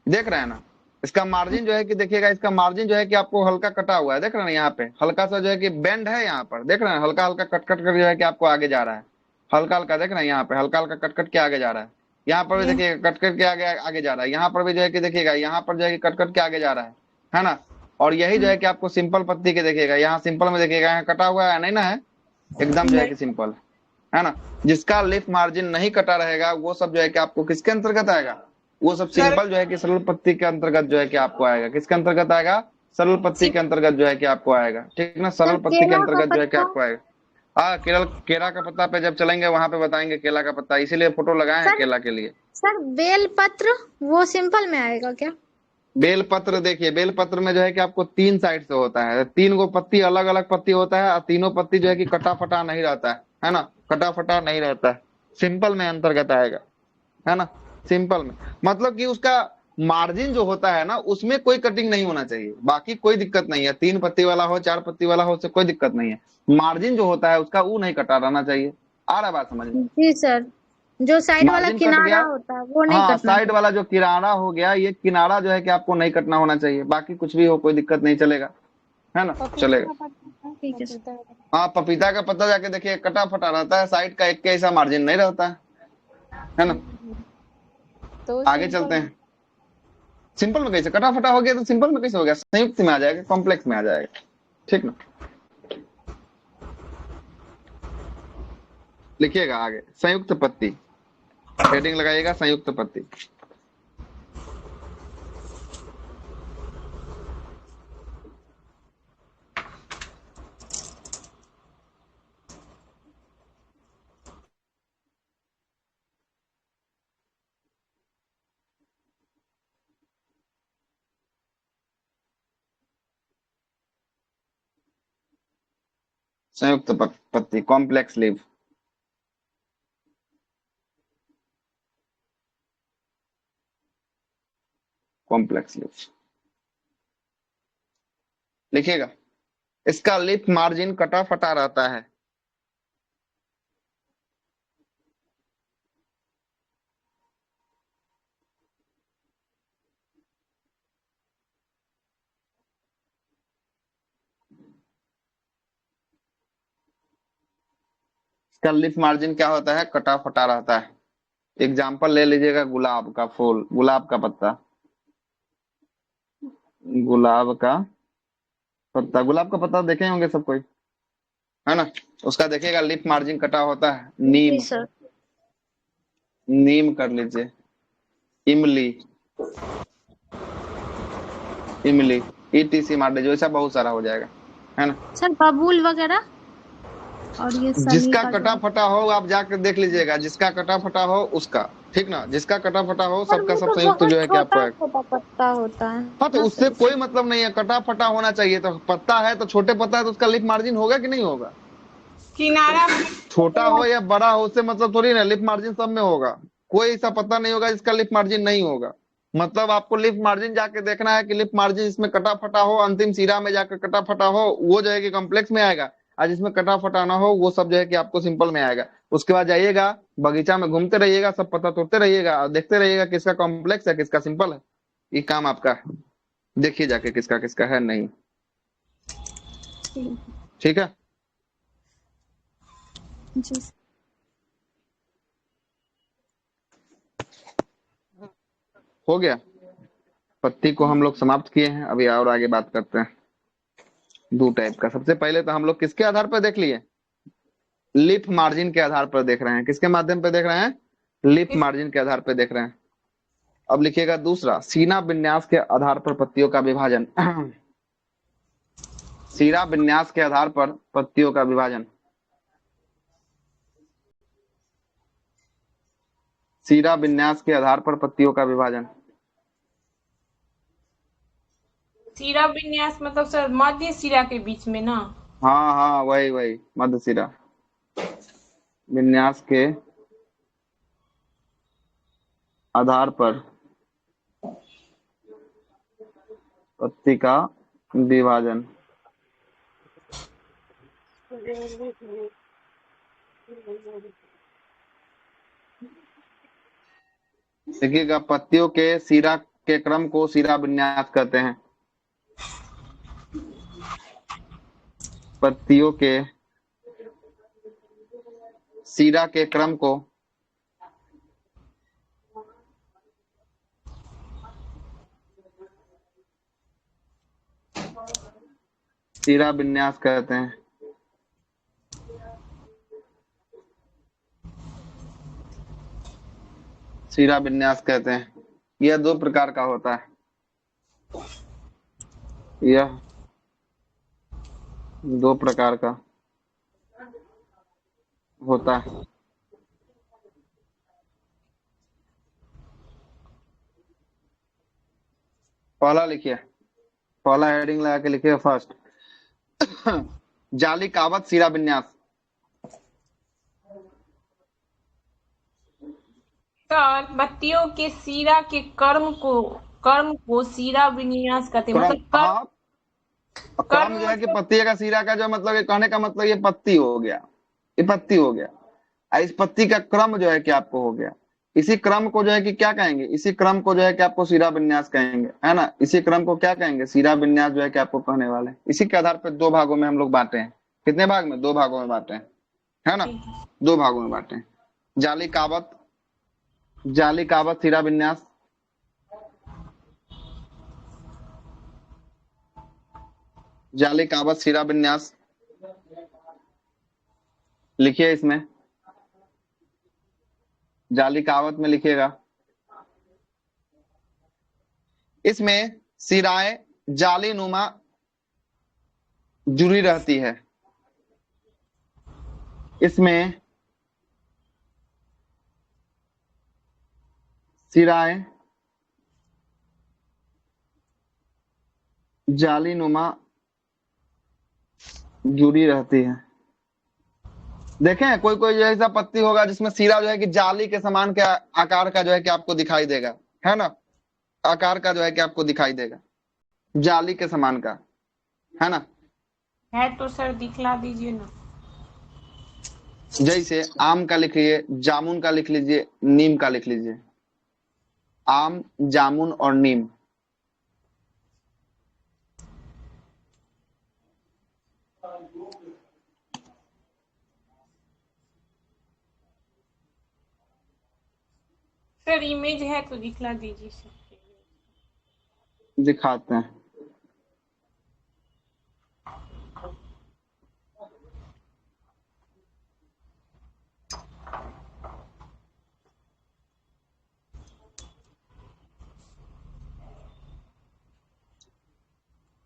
S1: देख रहे हैं ना। इसका मार्जिन जो है कि देखिएगा, इसका मार्जिन जो है कि आपको हल्का कटा हुआ है, देख रहे हैं ना। यहाँ पे हल्का सा जो है कि बेंड है, यहाँ पर देख रहे हैं, हल्का हल्का कट कट कर जो है कि आपको आगे जा रहा है। हल्का हल्का देख रहे हैं, यहाँ पे हल्का हल्का कट कट के आगे जा रहा है। यहाँ पर भी
S3: ये
S1: देखिएगा कट कट के आगे आगे जा रहा है। यहाँ पर भी जो है कि देखिएगा, यहाँ पर जो है कि कट कट के आगे जा रहा है ना। और यही जो है कि आपको सिंपल पत्ती के देखिएगा, यहाँ सिंपल में देखिएगा, यहाँ कटा हुआ है नहीं ना, है एकदम जो है कि सिंपल, है ना। जिसका लिफ मार्जिन नहीं कटा रहेगा, वो सब जो है कि आपको किसके अंतर्गत आएगा? वो सब
S3: सर
S1: सिंपल जो है कि सरल पत्ती के अंतर्गत जो है कि आपको आएगा। किसके अंतर्गत आएगा? सरल पत्ती के अंतर्गत जो है कि आपको आएगा, ठीक ना।
S4: सर
S1: सरल पत्ती के
S4: केला का
S1: अंतर्गत जो है कि
S4: पत्ता।
S1: आपको आएगा। हाँ, केरल केला का पत्ता पे जब चलेंगे वहां पे बताएंगे केला का पत्ता, इसीलिए फोटो लगाए हैं
S4: सर
S1: केला के लिए।
S4: सर बेल पत्र वो सिंपल में आएगा क्या?
S1: बेलपत्र देखिए, बेलपत्र में जो है कि आपको 3 साइड से होता है। 3 गो पत्ती, अलग अलग पत्ती होता है, और तीनों पत्ती जो है कि कटा फटा नहीं रहता है ना। कटा फटा नहीं रहता है। सिंपल में अंतर्गत आएगा, है ना। सिंपल में मतलब कि उसका मार्जिन जो होता है ना, उसमें कोई कटिंग नहीं होना चाहिए, बाकी कोई दिक्कत नहीं है। 3 पत्ती वाला हो, 4 पत्ती वाला हो, उससे कोई दिक्कत नहीं है। मार्जिन जो होता है उसका वो नहीं कटा रहना चाहिए। आ रहा है बात समझ में?
S4: जी सर। जो साइड वाला
S1: मार्जिन कट
S4: किनारा
S1: गया।
S4: होता है वो नहीं
S1: हाँ,
S4: कटना
S1: साइड वाला जो किनारा हो गया, ये किनारा जो है कि आपको नहीं कटना होना चाहिए, बाकी कुछ भी हो कोई दिक्कत नहीं, चलेगा, है ना, चलेगा।
S4: चाहिए। ठीक है सर।
S1: हाँ, पपीता का पत्ता जाके देखिए कटा फटा रहता है, साइड का एक के ऐसा मार्जिन नहीं रहता है ना।
S6: तो
S1: आगे चलते हैं। सिंपल में कैसे कटा फटा हो गया, तो सिंपल में कैसे हो गया, संयुक्त में आ जाएगा, कॉम्प्लेक्स में आ जाएगा, ठीक ना। लिखिएगा आगे, संयुक्त पत्ती, हेडिंग लगाइएगा संयुक्त पत्ती। संयुक्त पत्ती, कॉम्प्लेक्स लीव। कॉम्प्लेक्स लीव लिखिएगा। इसका लिप मार्जिन कटा फटा रहता है। इसका लिप मार्जिन क्या होता है, कटा फटा रहता है। एग्जाम्पल ले लीजिएगा, गुलाब का फूल, गुलाब का पत्ता, गुलाब का पत्ता, गुलाब का पत्ता देखे होंगे सब कोई, है ना। उसका देखिएगा लिप मार्जिन कटा होता है।
S4: जी
S1: नीम,
S4: सर।
S1: नीम कर लीजिए, इमली, इमली, ईटीसी मार लीजिए, ऐसा बहुत सारा हो जाएगा, है ना।
S4: सर बबूल वगैरह और ये सनी
S1: जिसका
S4: का
S1: कटा
S4: जो
S1: फटा हो आप जाकर देख लीजिएगा, जिसका कटा फटा हो उसका, ठीक ना, जिसका कटा फटा हो
S4: सर
S1: सबका
S4: वो
S1: सब
S4: तो
S1: संयुक्त
S4: बहुत
S1: जो है कि आपको
S4: छोटा
S1: है।
S4: छोटा पत्ता होता है
S1: हाँ, तो
S4: ना
S1: उससे
S4: सर।
S1: कोई मतलब नहीं है, कटा फटा होना चाहिए, तो पत्ता है तो छोटे पत्ता है तो उसका लिप मार्जिन होगा कि नहीं होगा।
S3: किनारा
S1: छोटा हो या बड़ा हो उससे मतलब थोड़ी ना, लिप मार्जिन सब में होगा। कोई ऐसा पत्ता नहीं होगा जिसका लिप मार्जिन नहीं होगा। मतलब आपको लिप मार्जिन जाके देखना है कि लिप मार्जिन इसमें कटा फटा हो, अंतिम सिरा में जाकर कटा फटा हो, वो जो है कि कॉम्प्लेक्स में आएगा, और जिसमें कटा फटा ना हो वो सब जो है कि आपको सिंपल में आएगा। उसके बाद जाइएगा बगीचा में घूमते रहिएगा, सब पत्ता तोड़ते रहिएगा और देखते रहिएगा किसका कॉम्प्लेक्स है किसका सिंपल है। ये काम आपका है, देखिए जाके किसका किसका है नहीं, ठीक है।
S4: जी
S1: हो गया, पत्ती को हम लोग समाप्त किए हैं। अभी और आगे बात करते हैं दो टाइप का। सबसे पहले तो हम लोग किसके आधार पर देख लिए, लिप मार्जिन के आधार पर देख रहे हैं। किसके माध्यम पे देख रहे हैं, लिप मार्जिन के आधार पर देख रहे हैं। अब लिखिएगा दूसरा, सीना विन्यास के आधार पर पत्तियों का विभाजन। सीरा विन्यास के आधार पर पत्तियों का विभाजन, सीरा विन्यास के आधार पर पत्तियों का विभाजन।
S3: सिरा विन्यास मतलब सर मध्य सिरा के बीच में ना।
S1: हाँ हाँ, वही वही, मध्य सिरा विन्यास के आधार पर पत्ती का विभाजन। देखिएगा, पत्तियों के सिरा के क्रम को सिरा विन्यास कहते हैं। पत्तियों के सिरा के क्रम को सिरा विन्यास कहते हैं। सिरा विन्यास कहते हैं। यह दो प्रकार का होता है, यह दो प्रकार का होता है। पहला लिखिए, पहला हेडिंग लगा के लिखिए फर्स्ट, जाली कावत सिरा विन्यास।
S3: सर पत्तियों के सिरा के कर्म को सिरा विन्यास कहते हैं।
S1: क्रम,
S3: मतलब कर्म
S1: हाँ, क्रम जो है कि पत्ती का सिरा का जो मतलब, ये कहने का मतलब ये पत्ती हो गया, ये पत्ती हो गया। इस पत्ती का क्रम जो है कि आपको हो गया। इसी क्रम को जो है कि क्या कहेंगे, इसी क्रम को जो है कि आपको शिरा विन्यास कहेंगे, है ना। इसी क्रम को क्या कहेंगे, शिरा विन्यास जो है कि आपको कहने वाले हैं। इसी के आधार पर दो भागों में हम लोग बांटे हैं। कितने भाग में, दो भागों में बांटे हैं, है ना।
S3: ठीक है।
S1: दो भागों में बांटे हैं, जाली कावत, जाली कावत शिरा विन्यास। जाली कावत शिरा विन्यास लिखिए इसमें, जाली कावत में लिखिएगा। इसमें सिराएं जाली नुमा जुड़ी रहती है। इसमें सिराएं जाली नुमा जुड़ी रहती है। देखें कोई कोई जो ऐसा पत्ती होगा जिसमें सिरा जो है कि जाली के समान के आकार का जो है कि आपको दिखाई देगा, है ना। आकार का जो है कि आपको दिखाई देगा, जाली के समान का, है ना।
S3: है तो सर दिखला दीजिए ना।
S1: जैसे आम का लिख लीजिए, जामुन का लिख लीजिए, नीम का लिख लीजिए। आम, जामुन और नीम।
S3: सर इमेज है तो दिखला दीजिए सर।
S1: दिखाते हैं।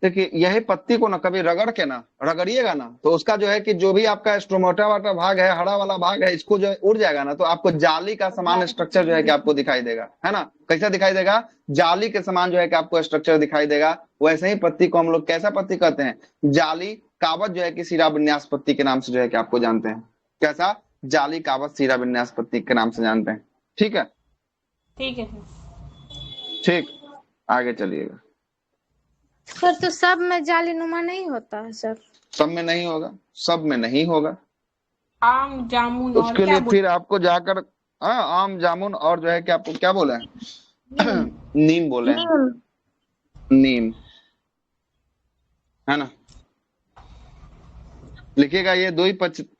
S1: देखिए यही पत्ती को ना कभी रगड़ के ना रगड़िएगा ना, तो उसका जो है कि जो भी आपका स्ट्रोमाटा वाला भाग है, हरा वाला भाग है, इसको जो है उड़ जाएगा ना, तो आपको जाली का समान स्ट्रक्चर जो है कि आपको दिखाई देगा, है ना। कैसा दिखाई देगा, जाली के समान जो है कि आपको स्ट्रक्चर दिखाई देगा। वैसे ही पत्ती को हम लोग कैसा पत्ती कहते हैं, जाली कावत जो है कि शिरा विन्यास पत्ती के नाम से जो है कि आपको जानते हैं। कैसा, जाली कावत शिरा विन्यास पत्ती के नाम से जानते हैं। ठीक है,
S3: ठीक है सर।
S1: ठीक, आगे चलिएगा।
S4: सर तो सब में जालीनुमा नहीं होता है सर।
S1: सब में नहीं होगा, सब में नहीं होगा।
S3: आम, जामुन और
S1: उसके
S3: क्या
S1: लिए
S3: बोल,
S1: फिर आपको जाकर, हाँ, आम, जामुन और जो है कि आपको क्या बोले हैं, नीम बोले हैं,
S4: नीम।
S1: नीम, है ना। लिखिएगा ये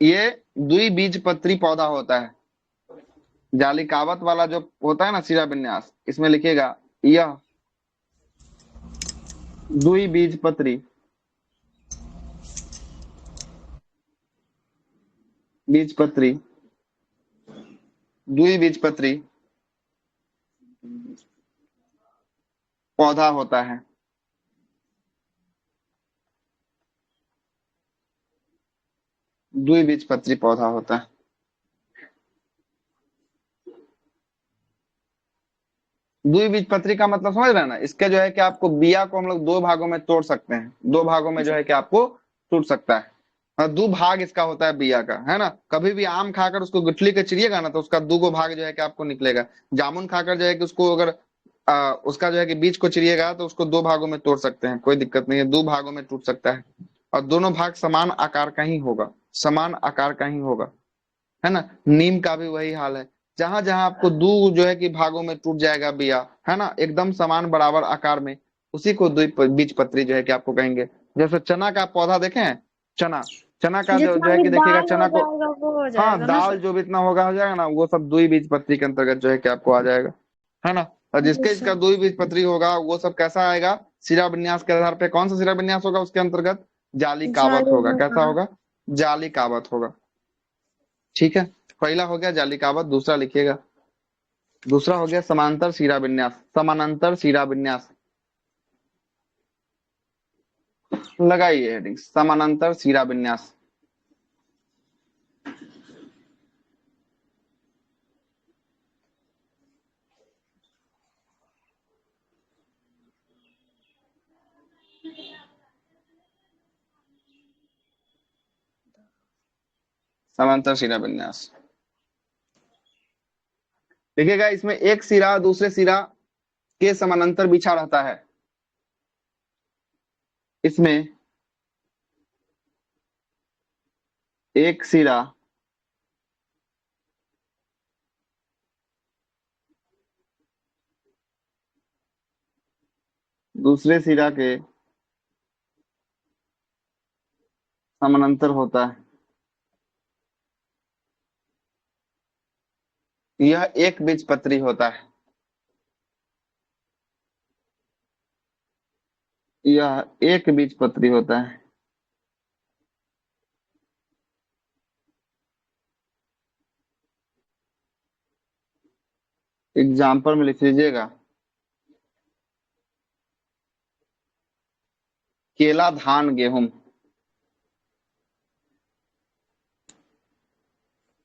S1: ये द्विबीजपत्री पौधा होता है। जालिकावत वाला जो होता है ना शिरा विन्यास, इसमें लिखिएगा यह द्विबीजपत्री, बीजपत्री, द्विबीजपत्री पौधा होता है। द्विबीजपत्री पौधा होता है। द्विबीजपत्री का मतलब समझ रहे हैं ना, इसके जो है कि आपको बिया को हम लोग दो भागों में तोड़ सकते हैं, दो भागों में जो है कि आपको टूट सकता है। हाँ, दो भाग इसका होता है बिया का, है ना। कभी भी आम खाकर उसको गुठली के चिरिएगा ना, तो उसका दो गो भाग जो है कि आपको निकलेगा। जामुन खाकर जो है कि उसको अगर उसका जो है कि बीज को चिरिएगा तो उसको दो भागों में तोड़ सकते हैं, कोई दिक्कत नहीं है, दो भागों में टूट सकता है। और दोनों भाग समान आकार का ही होगा, समान आकार का ही होगा, है ना। नीम का भी वही हाल है, जहां जहां आपको दो जो है कि भागों में टूट जाएगा बिया, है ना, एकदम समान बराबर आकार में, उसी को बीज पत्री जो है कि आपको कहेंगे। जैसे चना का पौधा देखे हैं, चना, चना का जो
S4: जितना
S1: है
S4: भी
S1: कि देखिएगा
S4: दाल हो
S1: चना को,
S4: जाएगा वो हो
S1: हाँ,
S4: जाएगा ना
S1: दाल
S4: सर।
S1: जो भी इतना होगा हो जाएगा ना, वो सब दुई बीज पत्री के अंतर्गत जो है कि आपको आ जाएगा, है ना। और
S4: जी
S1: जिसके इसका
S4: सर।
S1: दुई बीज पत्री होगा वो सब कैसा आएगा, शिरा विन्यास के आधार पे कौन सा शिरा विन्यास होगा उसके अंतर्गत, जाली कावत होगा। कैसा
S4: जालीनुमा।
S1: होगा, जाली कावत होगा। ठीक है, पहला हो गया जाली कावत, दूसरा लिखिएगा, दूसरा हो गया समांतर शिरा विन्यास, समानांतर शिरा विन्यास। लगाइए हेडिंग, समानांतर शिरा विन्यास। समांतर शिरा विन्यास देखिएगा, इसमें एक सिरा दूसरे सिरा के समानांतर बिछा रहता है। इसमें एक सिरा दूसरे सिरा के समानांतर होता है। यह एक बीजपत्री होता है। यह एक बीजपत्री होता है। एग्जाम्पल में लिख लीजिएगा, केला, धान, गेहूं।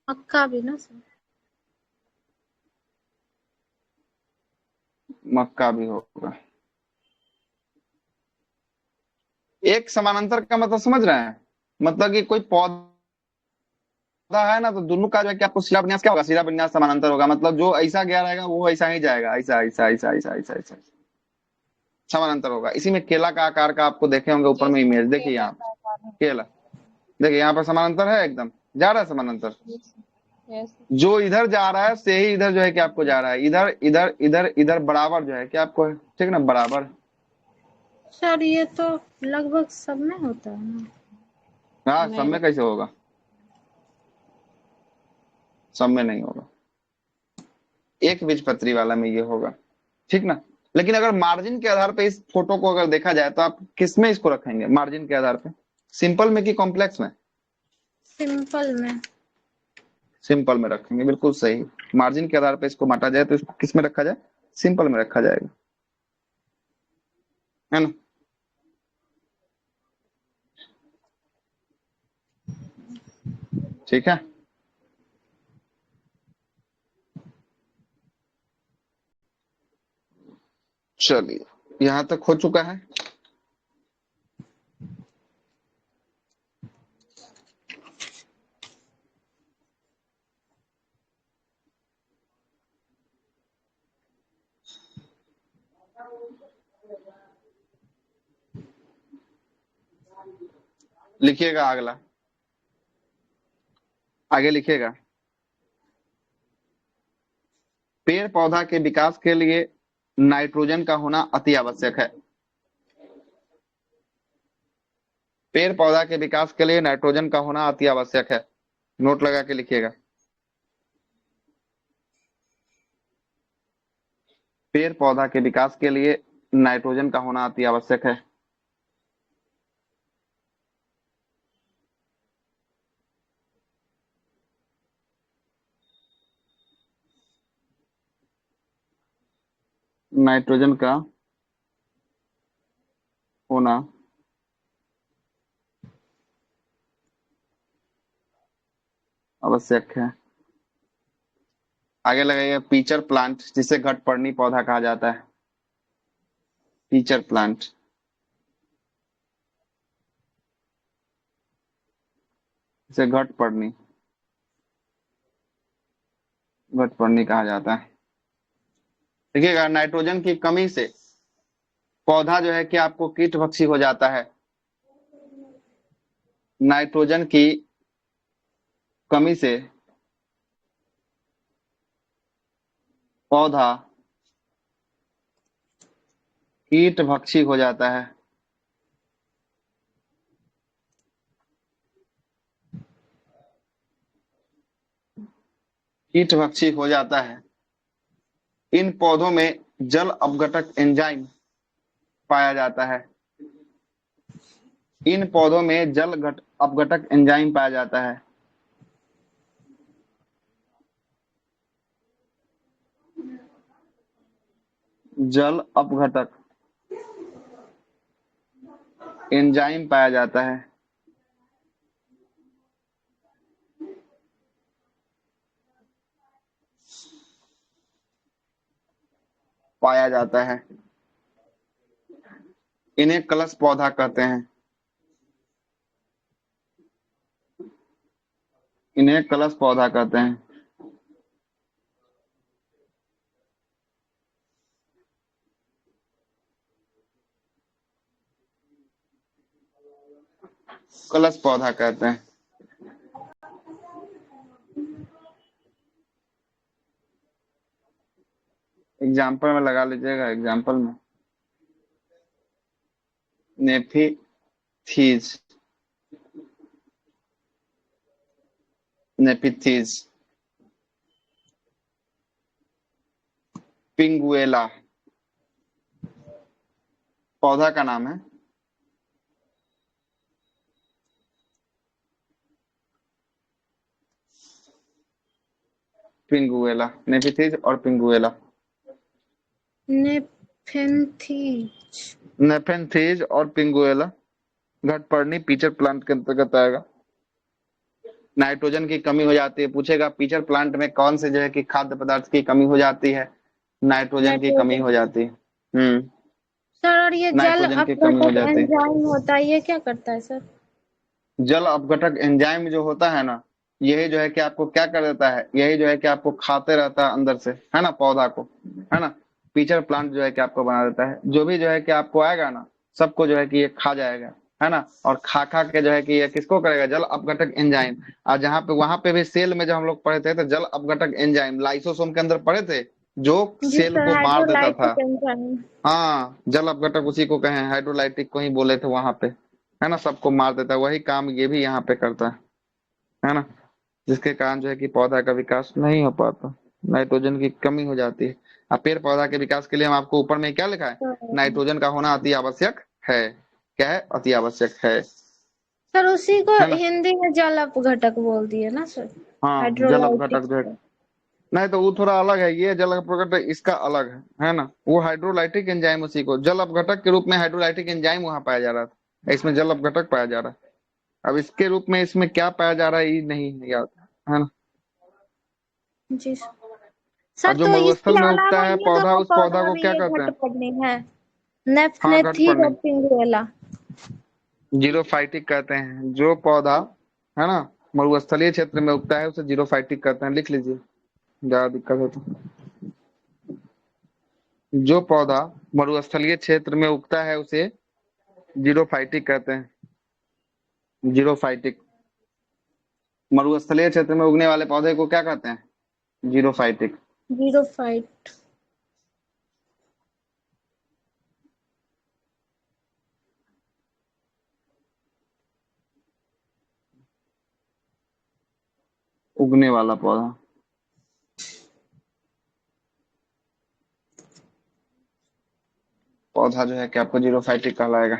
S4: मक्का भी ना सर?
S1: मक्का भी होगा। एक समानांतर का मतलब समझ रहे हैं? मतलब कि कोई पौधा है ना, तो दोनों का जो है कि आपको शिला विन्यास क्या होगा, शिला विन्यास समानांतर होगा। मतलब जो ऐसा गया रहेगा वो ऐसा ही जाएगा, ऐसा ऐसा ऐसा ऐसा ऐसा ऐसा समानांतर होगा। इसी में केला का आकार का आपको देखे होंगे ऊपर में इमेज, देखिए यहाँ केला, देखिए यहाँ पर समानांतर है, एकदम जा रहा है समानांतर।
S6: यस।
S1: जो इधर जा रहा है से ही इधर जो है कि आपको जा रहा है, इधर इधर इधर इधर बराबर जो है कि आपको है, ठीक ना, बराबर।
S4: सर ये तो लगभग सब में होता है ना?
S1: हाँ, सब
S6: नहीं
S1: में कैसे होगा? सब में नहीं होगा, एक बीजपत्री वाला में ये होगा, ठीक ना। लेकिन अगर मार्जिन के आधार पे इस फोटो को अगर देखा जाए तो आप किस में इसको रखेंगे मार्जिन के आधार पे? सिंपल में कि कॉम्प्लेक्स में?
S4: सिंपल में।
S1: सिंपल में रखेंगे, बिल्कुल सही। मार्जिन के आधार पे इसको बांटा जाए तो इसको किस में रखा जाए? सिंपल में रखा जाएगा, है ना। ठीक है, चलिए यहां तक हो चुका है। लिखिएगा अगला, आगे लिखिएगा, पेड़ पौधा के विकास के लिए नाइट्रोजन का होना अति आवश्यक है। पेड़ पौधा के विकास के लिए नाइट्रोजन का होना अति आवश्यक है। नोट लगा के लिखिएगा, पेड़ पौधा के विकास के लिए नाइट्रोजन का होना अति आवश्यक है। नाइट्रोजन का होना आवश्यक है। आगे लगाइए, पीचर प्लांट, जिसे घटपर्णी पौधा कहा जाता है। पीचर प्लांट, जिसे घटपर्णी घटपर्णी कहा जाता है। देखिएगा, नाइट्रोजन की कमी से पौधा जो है कि आपको कीटभक्षी हो जाता है। नाइट्रोजन की कमी से पौधा कीटभक्षी हो जाता है। कीटभक्षी हो जाता है। इन पौधों में जल अपघटक एंजाइम पाया जाता है। इन पौधों में अपघटक एंजाइम पाया जाता है। जल अपघटक एंजाइम पाया जाता है। पाया जाता है। इन्हें कलश पौधा कहते हैं। इन्हें कलश पौधा कहते हैं। कलश पौधा कहते हैं। एग्जाम्पल में लगा लीजिएगा, एग्जाम्पल में नेफिथीज, नेफिथीज, पिंगुएला पौधा का नाम है। पिंगुएला, नेफिथीज और पिंगुएला।
S4: नेफेंथीज।
S1: नेफेंथीज और पिंगुएला घटपर्णी पीचर प्लांट के अंतर्गत आएगा। नाइट्रोजन की कमी हो जाती है, पूछेगा पीचर प्लांट में कौन से जो है कि खाद्य पदार्थ की कमी हो जाती है, नाइट्रोजन की कमी हो
S4: नाइट्रोजन।
S1: जाती है। हम्म,
S4: सर और ये जल
S1: नाइट्रोजन की कमी हो
S4: अपघटक
S1: जाती है।
S4: एंजाइम होता है, ये क्या करता है सर?
S1: जल अपघटक एंजाइम जो होता है ना, यही जो है कि आपको क्या कर देता है, यही जो है कि आपको खाते रहता है अंदर से, है ना, पौधा को, है ना। पीचर प्लांट जो है कि आपको बना देता है, जो भी जो है कि आपको आएगा ना, सबको जो है कि ये खा जाएगा, है ना। और खा खा के जो है कि ये किसको करेगा, जल अपघटक एंजाइम। और जहाँ पे वहां पे भी सेल में जब हम लोग पढ़े थे तो जल अपघटक एंजाइम लाइसोसोम के अंदर पढ़े थे, जो
S4: जी
S1: सेल
S4: सर,
S1: को मार देता था।
S4: Hydrolytic enzyme.
S1: हाँ, जल अपघटक उसी को कहें, हाइड्रोलाइटिक को ही बोले थे वहां पे, है ना, सबको मार देता है। वही काम ये भी यहाँ पे करता है ना। जिसके कारण जो है कि पौधा का विकास नहीं हो पाता, नाइट्रोजन की कमी हो जाती है। अब पेड़ पौधा के विकास के लिए हम आपको ऊपर में क्या लिखा है, नाइट्रोजन का होना अति आवश्यक है। क्या है, अति आवश्यक है।
S4: सर उसी को
S1: है ना।
S4: हिंदी में जल अपघटक बोल दिए ना सर,
S1: हाँ, जल
S4: हाइड्रोलाइटिक
S1: अपघटक जो है,
S4: को।
S1: नहीं तो वो थोड़ा अलग है, ये जल अपघटक इसका अलग है ना। वो हाइड्रोलाइटिक एंजाइम, उसी को जल अपघटक के रूप में हाइड्रोलाइटिक एंजाइम वहां पाया जा रहा था, इसमें जल अपघटक पाया जा रहा है। अब इसके रूप में इसमें क्या पाया जा रहा है ये नहीं याद, है ना।
S4: जी सर।
S1: और
S4: सर
S1: जो
S4: तो
S1: मरुस्थल
S4: इसके
S1: में उगता
S4: अलावा
S1: है
S4: ये
S1: पौधा,
S4: दोनों
S1: उस पौधा
S4: पौधा
S1: को
S4: भी
S1: क्या
S4: ये
S1: कहते हैं।
S4: घटपर्णी है,
S1: हाँ,
S4: नेफनेथीज और
S1: घटपर्णी,
S4: पिंगुएला।
S1: जीरोफाइटिक कहते हैं जो पौधा, है ना, मरुस्थलीय क्षेत्र में उगता है उसे जीरोफाइटिक कहते हैं, लिख लीजिए ज्यादा दिक्कत हो तो। जो पौधा मरुस्थलीय क्षेत्र में उगता है उसे जीरोफाइटिक कहते हैं, जीरोफाइटिक। मरुस्थलीय क्षेत्र में उगने वाले पौधे को क्या कहते हैं, जीरोफाइटिक।
S4: जीरोफाइट।
S1: उगने वाला पौधा, पौधा जो है कि आपको जीरोफाइटिक कहलाएगा।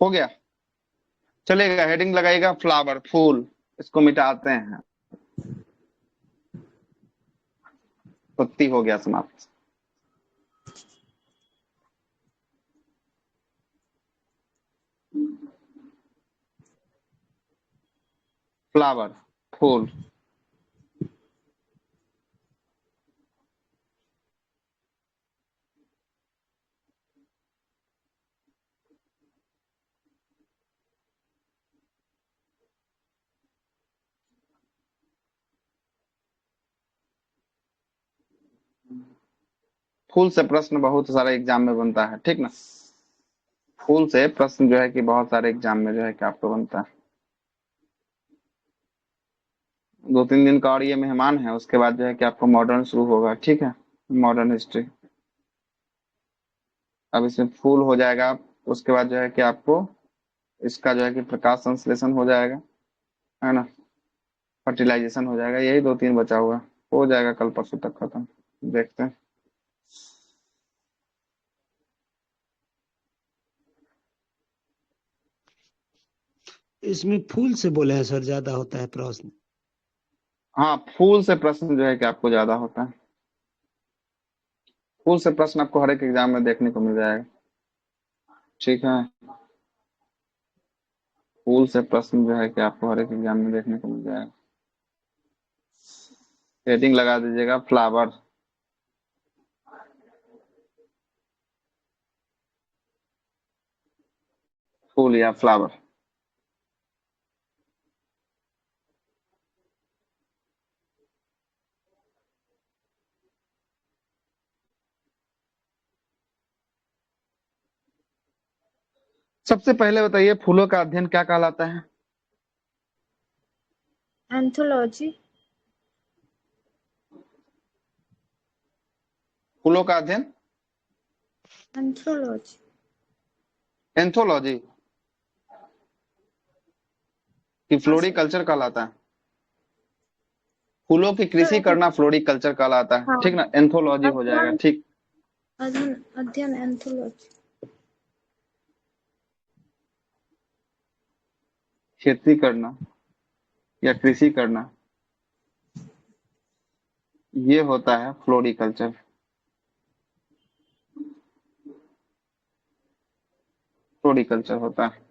S1: हो गया, चलेगा, हेडिंग लगाएगा फ्लावर, फूल, इसको मिटाते हैं। पत्ती हो गया समाप्त। फ्लावर, फूल। फूल से प्रश्न बहुत सारे एग्जाम में बनता है, ठीक ना। फूल से प्रश्न जो है कि बहुत सारे एग्जाम में जो है कि आपको बनता है। 2-3 दिन का और ये मेहमान है, उसके बाद जो है कि आपको मॉडर्न शुरू होगा, ठीक है, मॉडर्न हिस्ट्री। अब इसमें फूल हो जाएगा, उसके बाद जो है कि आपको इसका जो है कि प्रकाश संश्लेषण हो जाएगा, है ना, फर्टिलाइजेशन हो जाएगा, यही 2-3 बचा हुआ है। हो जाएगा कल परसों तक खत्म, देखते हैं।
S2: इसमें फूल से बोले हैं सर, ज्यादा होता है प्रश्न।
S1: हाँ, फूल से प्रश्न जो है कि आपको ज्यादा होता है। फूल से प्रश्न आपको हर एक एग्जाम में देखने को मिल जाएगा, ठीक है। फूल से प्रश्न जो है कि आपको हर एक एग्जाम में देखने को मिल जाएगा। हेडिंग लगा दीजिएगा फ्लावर। फूल या फ्लावर। सबसे पहले बताइए फूलों का अध्ययन क्या कहलाता है?
S4: एंथोलॉजी।
S1: फूलों का अध्ययन
S4: एंथोलॉजी।
S1: एंथोलॉजी कि फ्लोरिकल्चर कहलाता है? फूलों की कृषि करना फ्लोरिकल्चर कहलाता है,
S4: हाँ।
S1: ठीक ना? एंथोलॉजी हो जाएगा,
S4: अध्ययन
S1: ठीक।
S4: अध्ययन अध्ययन एंथोलॉजी।
S1: खेती करना या कृषि करना ये होता है फ्लोरिकल्चर। फ्लोरिकल्चर होता है।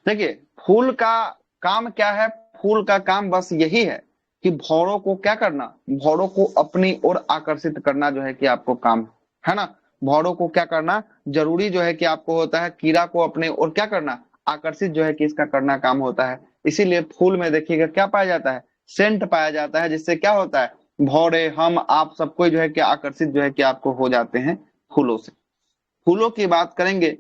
S1: देखिए फूल का काम क्या है? फूल का काम बस यही है कि भौरों को क्या करना, भौरों को अपनी ओर आकर्षित करना जो है कि आपको काम है ना। भौरों को क्या करना जरूरी जो है कि आपको होता है, कीड़ा को अपने ओर क्या करना, आकर्षित जो है कि इसका करना काम होता है। इसीलिए फूल में देखिएगा क्या पाया जाता है, सेंट पाया जाता है, जिससे क्या होता है भौरे हम आप सबको जो है कि आकर्षित जो है कि आपको हो जाते हैं फूलों से। फूलों की बात करेंगे,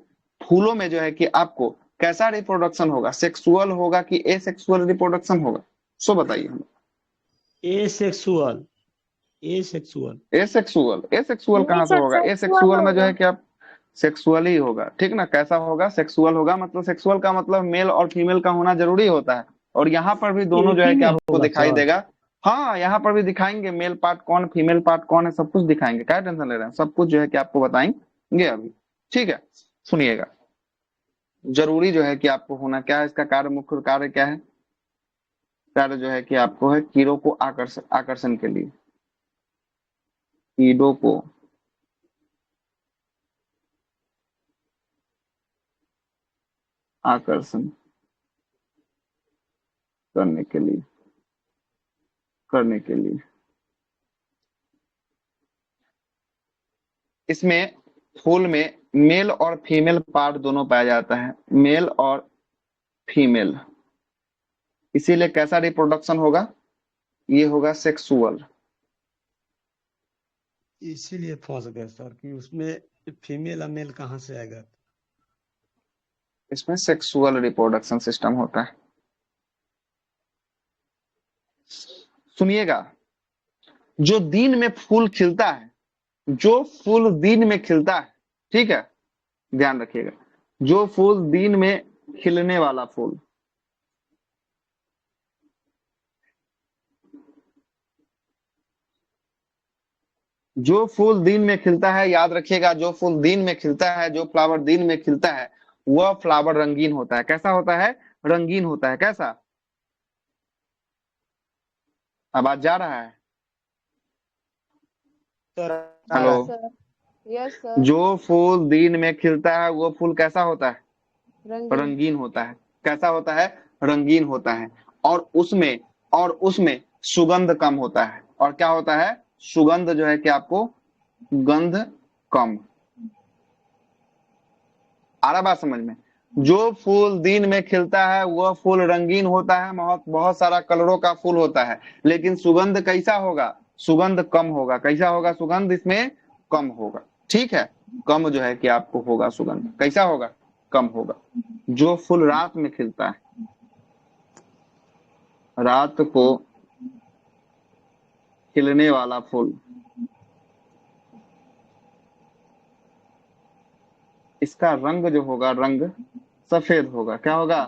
S1: फूलों में जो है कि आपको कैसा रिप्रोडक्शन होगा, सेक्सुअल होगा कि एसेक्सुअल रिप्रोडक्शन होगा? सो बताइए हमें।
S2: एसेक्सुअल। एसेक्सुअल।
S1: एसेक्सुअल, एसेक्सुअल कहाँ से होगा? एसेक्सुअल में जो है कि आप सेक्सुअल ही होगा, ठीक ना। कैसा होगा? सेक्सुअल होगा। मतलब सेक्सुअल का मतलब मेल और फीमेल का होना जरूरी होता है। और यहाँ पर भी दोनों जो
S2: एक
S1: है
S2: ही
S1: कि
S2: में
S1: आपको
S2: होगा
S1: दिखाई
S2: सर।
S1: देगा। हाँ यहाँ पर भी दिखाएंगे, मेल पार्ट कौन फीमेल पार्ट कौन है सब कुछ दिखाएंगे, क्या टेंशन ले रहे हैं, सब कुछ जो है कि आपको बताएंगे अभी, ठीक है। सुनिएगा, जरूरी जो है कि आपको होना क्या है, इसका कार्य, मुख्य कार्य क्या है? कार्य जो है कि आपको है कीड़ों को आकर्षण के लिए, कीड़ों को आकर्षण करने के लिए, इसमें फूल में मेल और फीमेल पार्ट दोनों पाया जाता है, मेल और फीमेल। इसीलिए कैसा रिप्रोडक्शन होगा? ये होगा सेक्सुअल।
S2: इसीलिए फंस गए सर कि उसमें फीमेल और मेल कहाँ से आएगा।
S1: इसमें सेक्सुअल रिप्रोडक्शन सिस्टम होता है। सुनिएगा, जो दिन में फूल खिलता है, जो फूल दिन में खिलता है, ठीक है, ध्यान रखिएगा, जो फूल दिन में खिलने वाला फूल, जो फूल दिन में खिलता है, याद रखिएगा, जो फूल दिन में खिलता है, जो फ्लावर दिन में खिलता है, वह फ्लावर रंगीन होता है। कैसा होता है? रंगीन होता है। कैसा? आवाज जा रहा है?
S2: Sir
S1: hello.
S6: Yes sir. Yes sir.
S1: जो फूल दिन में खिलता है वो फूल कैसा होता है?
S6: रंगीन।
S1: रंगीन होता है। कैसा होता है? रंगीन होता है। और उसमें सुगंध कम होता है। और क्या होता है? सुगंध जो है कि आपको गंध कम। आ रहा बात समझ में? जो फूल दिन में खिलता है वह फूल रंगीन होता है, बहुत बहुत सारा कलरों का फूल होता है, लेकिन सुगंध कैसा होगा? सुगंध कम होगा। कैसा होगा? सुगंध इसमें कम होगा, ठीक है। कम जो है कि आपको होगा सुगंध। कैसा होगा? कम होगा। जो फूल रात में खिलता है, रात को खिलने वाला फूल, इसका रंग जो होगा, रंग सफेद होगा। क्या होगा?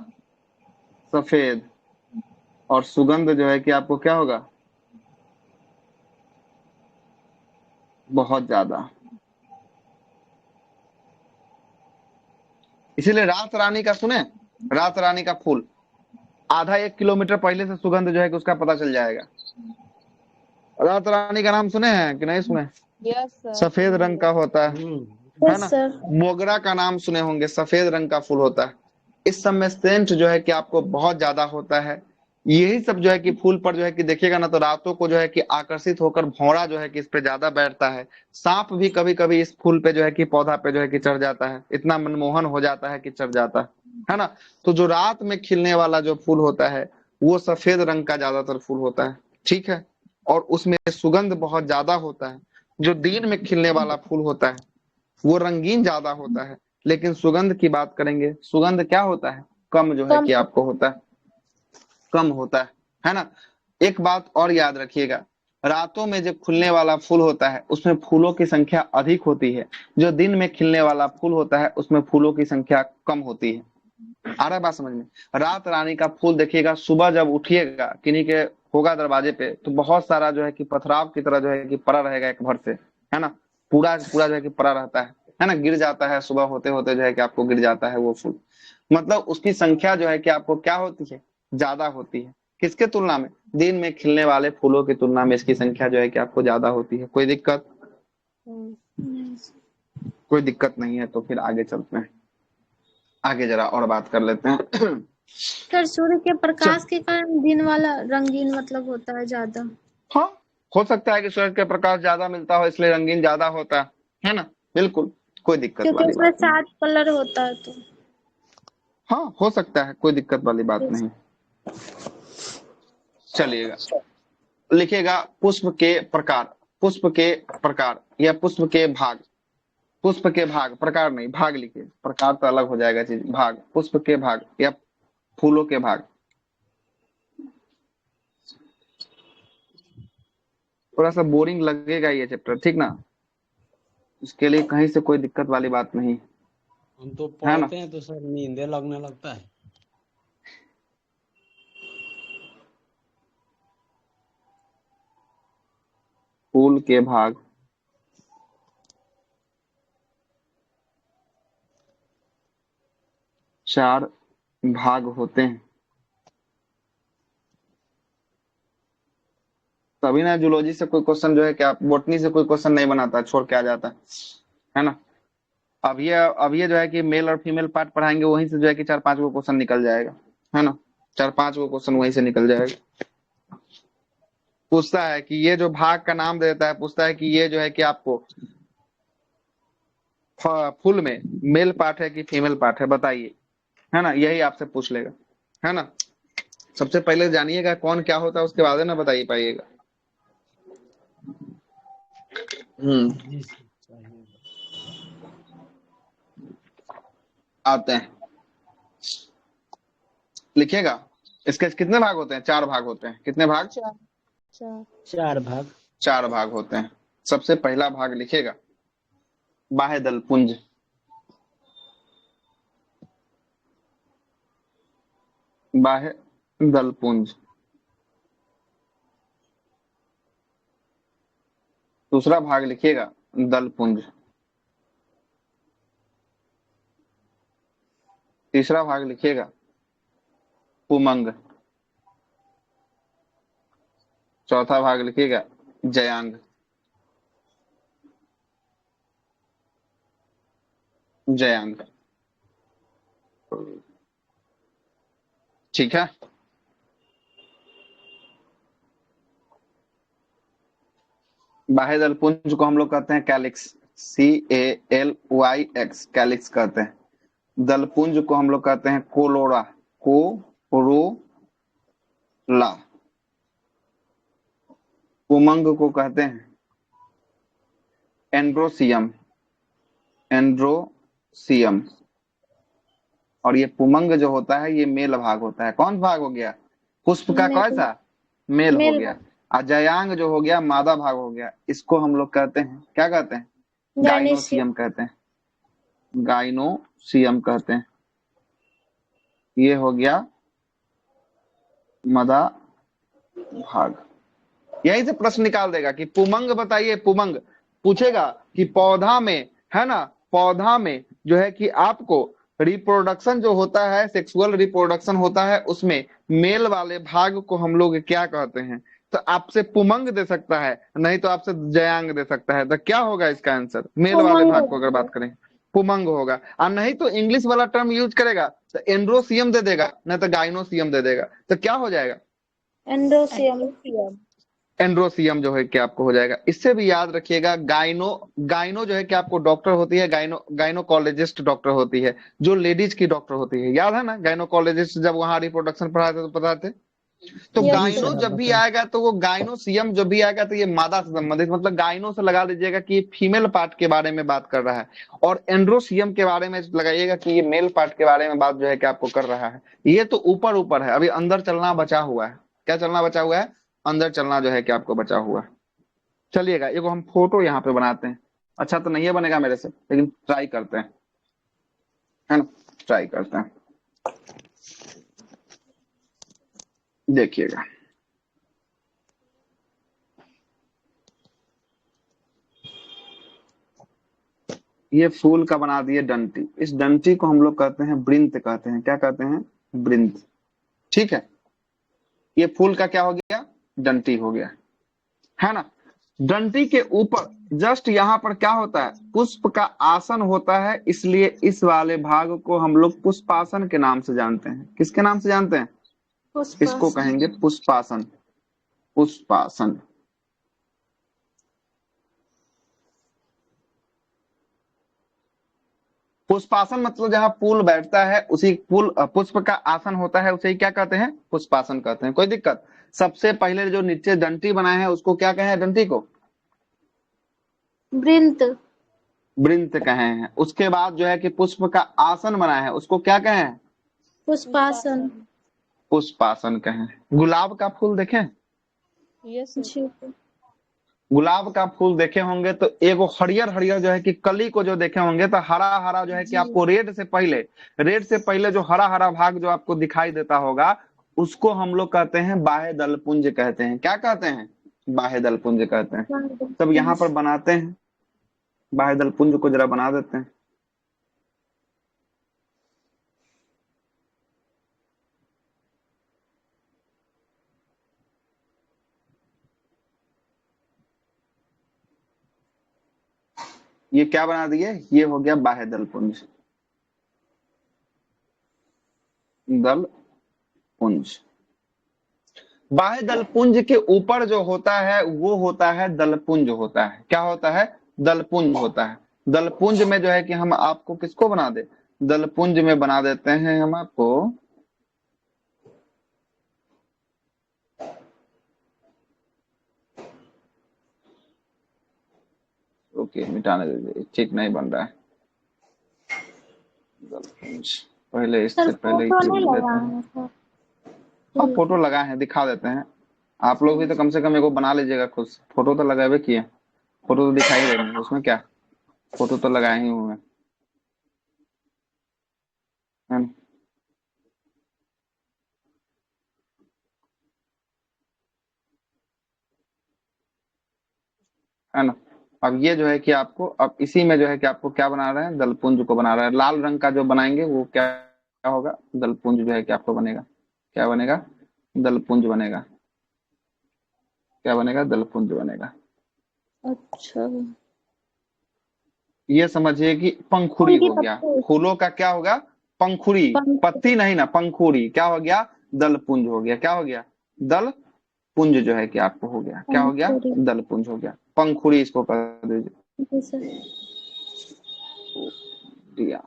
S1: सफेद। और सुगंध जो है कि आपको क्या होगा? बहुत ज्यादा। इसीलिए रात रानी का सुने, रात रानी का फूल आधा 1 किलोमीटर पहले से सुगंध जो है कि उसका पता चल जाएगा। रात रानी का नाम सुने हैं कि नहीं सुने?
S6: Yes sir.
S1: सफेद रंग का होता है
S4: यस
S1: ना।
S4: सर।
S1: मोगरा का नाम सुने होंगे, सफेद रंग का फूल होता है। इस सब में सेंट जो है कि आपको बहुत ज्यादा होता है। यही सब जो है कि फूल पर जो है कि देखिएगा ना तो रातों को जो है कि आकर्षित होकर भौरा जो है कि इस पे ज्यादा बैठता है। सांप भी कभी कभी इस फूल पे जो है कि पौधा पे जो है कि चढ़ जाता है, इतना मनमोहन हो जाता है कि चढ़ जाता है ना। तो जो रात में खिलने वाला जो फूल होता है वो सफेद रंग का ज्यादातर फूल होता है, ठीक है, और उसमें सुगंध बहुत ज्यादा होता है। जो दिन में खिलने वाला फूल होता है वो रंगीन ज्यादा होता है, लेकिन सुगंध की बात करेंगे, सुगंध क्या होता है, कम जो है
S4: कम
S1: कि आपको होता है, कम होता है ना। एक बात और याद रखिएगा, रातों में जब खुलने वाला फूल होता है उसमें फूलों की संख्या अधिक होती है, जो दिन में खिलने वाला फूल होता है उसमें फूलों की संख्या कम होती है। आ रहा है बात समझ में। रात रानी का फूल देखिएगा, सुबह जब उठिएगा किन्हीं के होगा दरवाजे पे तो बहुत सारा जो है कि पथराव की तरह जो है कि पड़ा रहेगा एक भर से, है ना, पूरा पूरा जो है कि पड़ा रहता है ना, गिर जाता है सुबह होते होते जो है कि आपको गिर जाता है वो फूल। मतलब उसकी संख्या जो है कि आपको क्या होती है, ज्यादा होती है। किसके तुलना में, दिन में खिलने वाले फूलों की तुलना में इसकी संख्या जो है कि आपको ज्यादा होती है। कोई दिक्कत, कोई दिक्कत नहीं है तो फिर आगे चलते हैं, आगे जरा और बात कर लेते हैं।
S4: सर सूर्य के प्रकाश के कारण दिन वाला रंगीन मतलब होता है ज्यादा।
S1: हाँ, हो सकता है कि सूरज का प्रकाश ज्यादा मिलता हो इसलिए रंगीन ज्यादा होता है ना, बिल्कुल कोई दिक्कत
S4: क्योंकि
S1: वाली
S4: उसमें
S1: बात नहीं।
S4: 7 कलर होता है तो।
S1: हाँ हो सकता है, कोई दिक्कत वाली बात नहीं। चलिएगा, लिखिएगा पुष्प के प्रकार, पुष्प के प्रकार या पुष्प के भाग, पुष्प के भाग, प्रकार नहीं भाग लिखिए, प्रकार तो अलग हो जाएगा चीज, भाग, पुष्प के भाग या फूलों के भाग। थोड़ा सा बोरिंग लगेगा ये चैप्टर, ठीक ना, इसके लिए कहीं से कोई दिक्कत वाली बात नहीं
S2: हम तो
S1: है ना।
S2: पढ़ते हैं तो सर नींदे लगने लगता है।
S1: फूल के भाग, चार भाग होते हैं। तभी ना जूलॉजी से कोई क्वेश्चन जो है कि आप बोटनी से कोई क्वेश्चन नहीं बनाता, छोड़ के आ जाता है ना। अब ये जो है कि मेल और फीमेल पार्ट पढ़ाएंगे, वहीं से जो है कि 4-5 गो क्वेश्चन निकल जाएगा, है ना, 4-5 गो क्वेश्चन वहीं से निकल जाएगा। पूछता है कि ये जो भाग का नाम देता है, पूछता है कि ये जो है कि आपको फुल में मेल पार्ट है कि फीमेल पार्ट है बताइए, है ना, यही आपसे पूछ लेगा, है ना। सबसे पहले जानिएगा कौन क्या होता है, उसके बाद है ना बताइए पाइएगा।
S2: जी सर, चाहिए।
S1: आते हैं, लिखिएगा, इसके कितने भाग होते हैं, 4 भाग होते हैं। कितने भाग,
S6: 4 4
S2: 4 भाग।
S1: 4 भाग होते हैं। सबसे पहला भाग लिखिएगा बाह्य दल पुंज, बाह्य दल पुंज। दूसरा भाग लिखिएगा दल पुंज। तीसरा भाग लिखिएगा पुमंग। चौथा भाग लिखिएगा जयांग। जयांग, ठीक है। बाह्य दल पुंज को हम लोग कहते हैं कैलिक्स, CALYX, कैलिक्स कहते हैं। दलपुंज को हम लोग कहते हैं कोलोरा, कोरोला। पुमंग को कहते हैं एंड्रोसियम, एंड्रोसियम। और ये पुमंग जो होता है ये मेल भाग होता है। कौन भाग हो गया, पुष्प का
S4: मेल।
S1: कैसा, मेल हो
S4: मेल
S1: गया।
S4: भाग।
S1: और जयांग जो हो गया मादा भाग हो गया। इसको हम लोग कहते हैं, क्या कहते हैं, गाइनोसियम कहते हैं, गाइनोसियम कहते हैं। ये हो गया मदा भाग। यहीं से प्रश्न निकाल देगा कि पुमंग बताइए, पुमंग पूछेगा कि पौधा में, है ना, पौधा में जो है कि आपको रिप्रोडक्शन जो होता है, सेक्सुअल रिप्रोडक्शन होता है, उसमें मेल वाले भाग को हम लोग क्या कहते हैं। तो आपसे पुमंग दे सकता है, नहीं तो आपसे जयांग दे सकता है। तो क्या होगा इसका आंसर, मेल वाले भाग को अगर बात करें पुमंग होगा। और नहीं तो इंग्लिश वाला टर्म यूज करेगा तो एंड्रोसियम दे देगा, नहीं तो गाइनोसियम दे देगा। तो क्या हो जाएगा,
S4: एंड्रोसियम।
S1: एंड्रोसियम जो है कि आपको हो जाएगा। इससे भी याद रखिएगा, गायनो गायनो जो है कि आपको डॉक्टर होती है, गायनोकोलॉजिस्ट डॉक्टर होती है, जो लेडीज की डॉक्टर होती है। याद है ना, गायनोकोलॉजिस्ट जब वहां रिप्रोडक्शन पढ़ाते तो पढ़ाते। तो
S4: यस
S2: जी
S1: गायनो
S2: सर, आप
S1: जब भी
S2: बताएं।
S1: आएगा तो वो गायनोसियम जब भी आएगा तो ये मादा से संबंधित, मतलब गायनो से लगा दीजिएगा कि ये फीमेल पार्ट के बारे में बात कर रहा है, और एंड्रोसियम के बारे में लगाइएगा कि ये मेल पार्ट के बारे में बात जो है कि आपको कर रहा है। ये तो ऊपर ऊपर है, अभी अंदर चलना बचा हुआ है। क्या चलना बचा हुआ है? अंदर चलना जो है कि आपको बचा हुआ है। चलिएगा, एगो हम फोटो यहाँ पे बनाते हैं। अच्छा तो नहीं बनेगा मेरे से, लेकिन ट्राई करते हैं, है ना, ट्राई करते हैं। देखिएगा, ये फूल का बना दिए डंटी। इस डंटी को हम लोग कहते हैं वृंत, कहते हैं। क्या कहते हैं? वृंत। ठीक है, ये फूल का क्या हो गया? डंटी हो गया, है ना। डंटी के ऊपर जस्ट यहाँ पर क्या होता है? पुष्प का आसन होता है, इसलिए इस वाले भाग को हम लोग पुष्पासन के नाम से जानते हैं। किसके नाम से जानते हैं? इसको कहेंगे पुष्पासन। पुष्पासन। पुष्पासन मतलब जहां फूल बैठता है उसी फूल पुष्प का आसन होता है, उसे ही क्या कहते हैं? पुष्पासन कहते हैं। कोई दिक्कत? सबसे पहले जो नीचे डंटी बनाए हैं उसको क्या कहे हैं? डंटी को
S4: वृंत।
S1: वृंत कहे हैं। उसके बाद जो है कि पुष्प का आसन बनाए हैं उसको क्या कहे हैं?
S4: पुष्पासन।
S1: पुष्पासन कहे हैं। गुलाब का फूल देखें?
S6: Yes sir.
S4: जी।
S1: गुलाब का फूल देखे होंगे तो एगो हरियर हरियर जो है कि कली को जो देखे होंगे तो हरा हरा जो है कि आपको रेड से पहले जो हरा हरा भाग जो आपको दिखाई देता होगा उसको हम लोग कहते हैं बाह्य दलपुंज कहते हैं। क्या कहते हैं? बाह्य दलपुंज कहते हैं। तब यहाँ पर बनाते हैं, बाह्य दलपुंज को जरा बना देते हैं। ये क्या बना दिए? ये हो गया बाह्य दलपुंज। दलपुंज। बाह्य दलपुंज के ऊपर जो होता है वो होता है दलपुंज होता है। क्या होता है? दलपुंज होता है। दलपुंज में जो है कि हम आपको किसको बना दे? दलपुंज में बना देते हैं हम आपको ओके, मिटाने दीजिए, ठीक नहीं बन रहा है दलपुंज। पहले
S4: सर
S1: इससे पहले
S4: फोटो
S1: ये
S4: नहीं
S1: बना
S4: लगा
S1: देते हैं।
S4: है सर।
S1: हाँ फोटो लगा है, दिखा देते हैं। आप लोग भी तो कम से कम एगो बना लीजिएगा खुद से। फोटो तो लगाए किए, फोटो तो दिखाई देंगे, उसमें क्या, फोटो तो लगाए ही हूँ मैं, है ना। है ना। अब ये जो है कि आपको अब इसी में जो है कि आपको क्या बना रहे हैं? दलपुंज को बना रहे हैं। लाल रंग का जो बनाएंगे वो क्या क्या होगा? दलपुंज जो है कि आपको बनेगा। क्या बनेगा? दलपुंज बनेगा। क्या बनेगा? दलपुंज बनेगा।
S4: अच्छा।
S1: ये समझिए कि पंखुड़ी
S4: फूल की
S1: हो गया।
S4: पत्ते।
S1: फूलों का क्या होगा? पंखुड़ी।
S4: पंख।
S1: पत्ती नहीं ना, पंखुड़ी। क्या हो गया? दलपुंज हो गया। क्या हो गया? दल पुंज जो है कि आपको हो गया। क्या हो गया?
S4: पंखुड़ी।
S1: दलपुंज हो गया। पंखुड़ी इसको कर दीजिए।
S4: जी सर।
S1: दिया।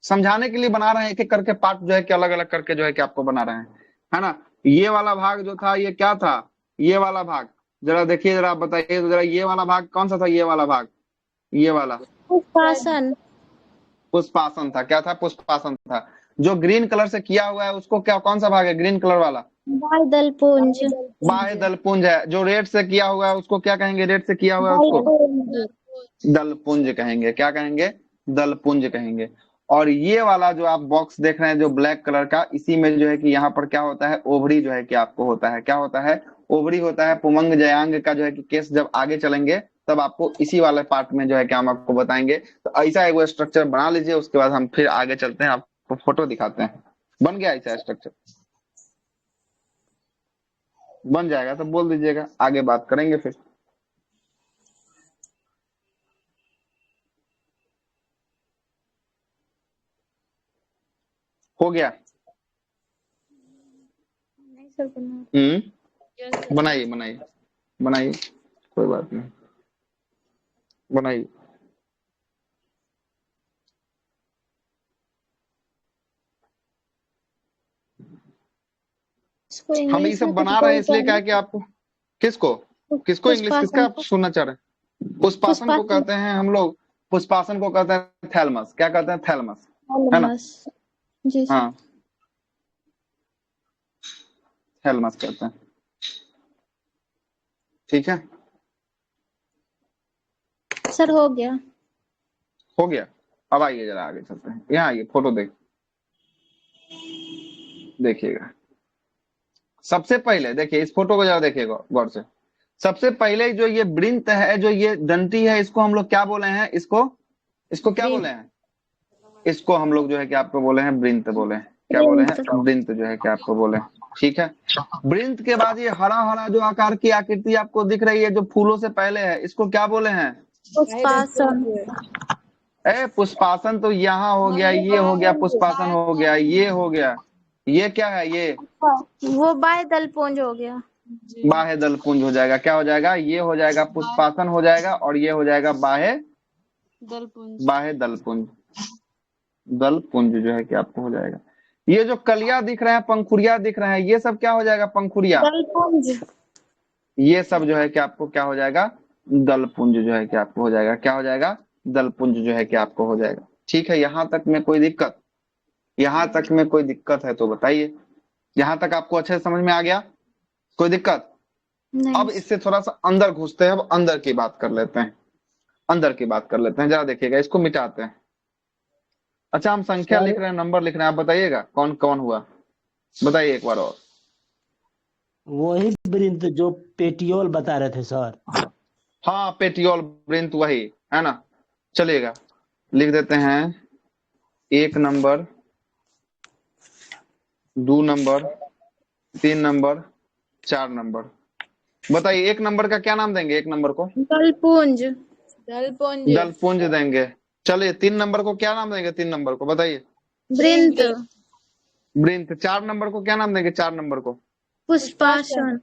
S1: समझाने के लिए बना रहे हैं, एक एक करके पार्ट जो है कि अलग अलग करके जो है कि आपको बना रहे हैं, है ना। ये वाला भाग जो था ये क्या था? ये वाला भाग जरा देखिए, जरा आप बताइए तो जरा, ये वाला भाग कौन सा था? ये वाला भाग, ये वाला
S4: पुष्पासन।
S1: पुष्पासन था। क्या था? पुष्पासन था। जो ग्रीन कलर से किया हुआ है उसको क्या, कौन सा भाग है ग्रीन कलर वाला?
S4: बाह्य दलपुंज।
S1: बाह्य दलपुंज है। जो रेड से किया हुआ है उसको क्या कहेंगे? रेड से किया हुआ है उसको
S4: दलपुंज।
S1: दलपुंज कहेंगे। क्या कहेंगे? दलपुंज कहेंगे। और ये वाला जो आप बॉक्स देख रहे हैं जो ब्लैक कलर का, इसी में जो है कि यहाँ पर क्या होता है? ओवरी जो है कि आपको होता है। क्या होता है? ओवरी होता है। पुमंग जयांग का जो है कि केस जब आगे चलेंगे तब आपको इसी वाले पार्ट में जो है कि हम आपको बताएंगे। तो ऐसा एक स्ट्रक्चर बना लीजिए, उसके बाद हम फिर आगे चलते हैं, आपको फोटो दिखाते हैं। बन गया ऐसा स्ट्रक्चर? बन जाएगा तो बोल दीजिएगा, आगे बात करेंगे फिर। हो गया?
S4: सर बना
S6: यस सर।
S1: बनाइए बनाइए बनाइए, कोई बात नहीं, बनाइए।
S4: इसको
S1: हम ये
S4: इंग्लिश
S1: सब
S4: में कुछ
S1: बना रहे हैं
S4: बोलते
S1: इसलिए क्या
S4: हैं
S1: है कि आपको, किसको किसको इंग्लिश, किसका
S4: पुष्पासन
S1: आप सुनना चाह रहे हैं? पुष्पासन को
S4: पुष्पासन
S1: कहते हैं हम लोग, पुष्पासन को कहते हैं थैलमस। क्या कहते हैं? थैलमस, है ना?
S4: थैलेमस। जी सर।
S1: हाँ, थैलमस कहते हैं। ठीक है,
S4: सर हो गया।
S1: हो गया। अब आइए जरा आगे चलते हैं, यहाँ आइए, फोटो देखिएगा। सबसे पहले देखिए इस फोटो को जरा देखिएगा गौर से। सबसे पहले जो ये वृंत है, जो ये दंती है, इसको हम लोग क्या बोले हैं? इसको क्या बोले हैं? इसको हम लोग जो है कि आपको बोले हैं वृंत बोले हैं। क्या बोले हैं?
S4: वृंत।
S1: वृंत जो है कि आपको बोले हैं। ठीक है, वृंत के बाद ये हरा हरा जो आकार की आकृति आपको दिख रही है, जो फूलों से पहले है, इसको क्या बोले हैं?
S4: पुष्पासन।
S1: पुष्पासन तो यहाँ हो गया, ये हो गया, पुष्पासन हो गया, ये हो गया। ये क्या है? ये
S4: वो बाय दलपुंज हो गया।
S1: बाह्य दलपुंज हो जाएगा। क्या हो जाएगा? ये हो जाएगा पुष्पासन हो जाएगा, और ये हो जाएगा बाह्य दलपुंज। दलपुंज जो है कि आपको हो जाएगा। ये जो कलियां दिख रहे हैं, पंखुड़िया दिख रहे हैं, ये सब क्या हो जाएगा? पंखुड़िया।
S4: दलपुंज।
S1: ये सब जो है कि आपको क्या हो जाएगा? दलपुंज जो है कि आपको हो जाएगा। क्या हो जाएगा? दलपुंज जो है कि आपको हो जाएगा। ठीक है, यहाँ तक में कोई दिक्कत? यहाँ तक में कोई दिक्कत है तो बताइए। यहाँ तक आपको अच्छे से समझ में आ गया? कोई दिक्कत?
S4: नहीं
S1: अब इससे थोड़ा सा अंदर घुसते हैं, अब अंदर की बात कर लेते हैं। अंदर की बात कर लेते हैं, जरा देखिएगा, इसको मिटाते हैं। अच्छा, हम संख्या लिख रहे हैं, नंबर लिख रहे हैं, आप बताइएगा कौन कौन हुआ? बताइए एक बार और।
S2: वही वृंत जो पेटियोल बता रहे थे सर।
S1: हाँ, पेटियोल वृंत वही है ना। चलिएगा, लिख देते हैं 1 नंबर, 2 नंबर, 3 नंबर, 4 नंबर। बताइए 1 नंबर का क्या नाम देंगे? 1 नंबर को
S4: दलपुंज।
S1: दलपुंज देंगे। चलिए 3 नंबर को क्या नाम देंगे? 3 नंबर को बताइए।
S4: वृंत।
S1: वृंत। 4 नंबर को क्या नाम देंगे? 4 नंबर को
S4: पुष्पासन।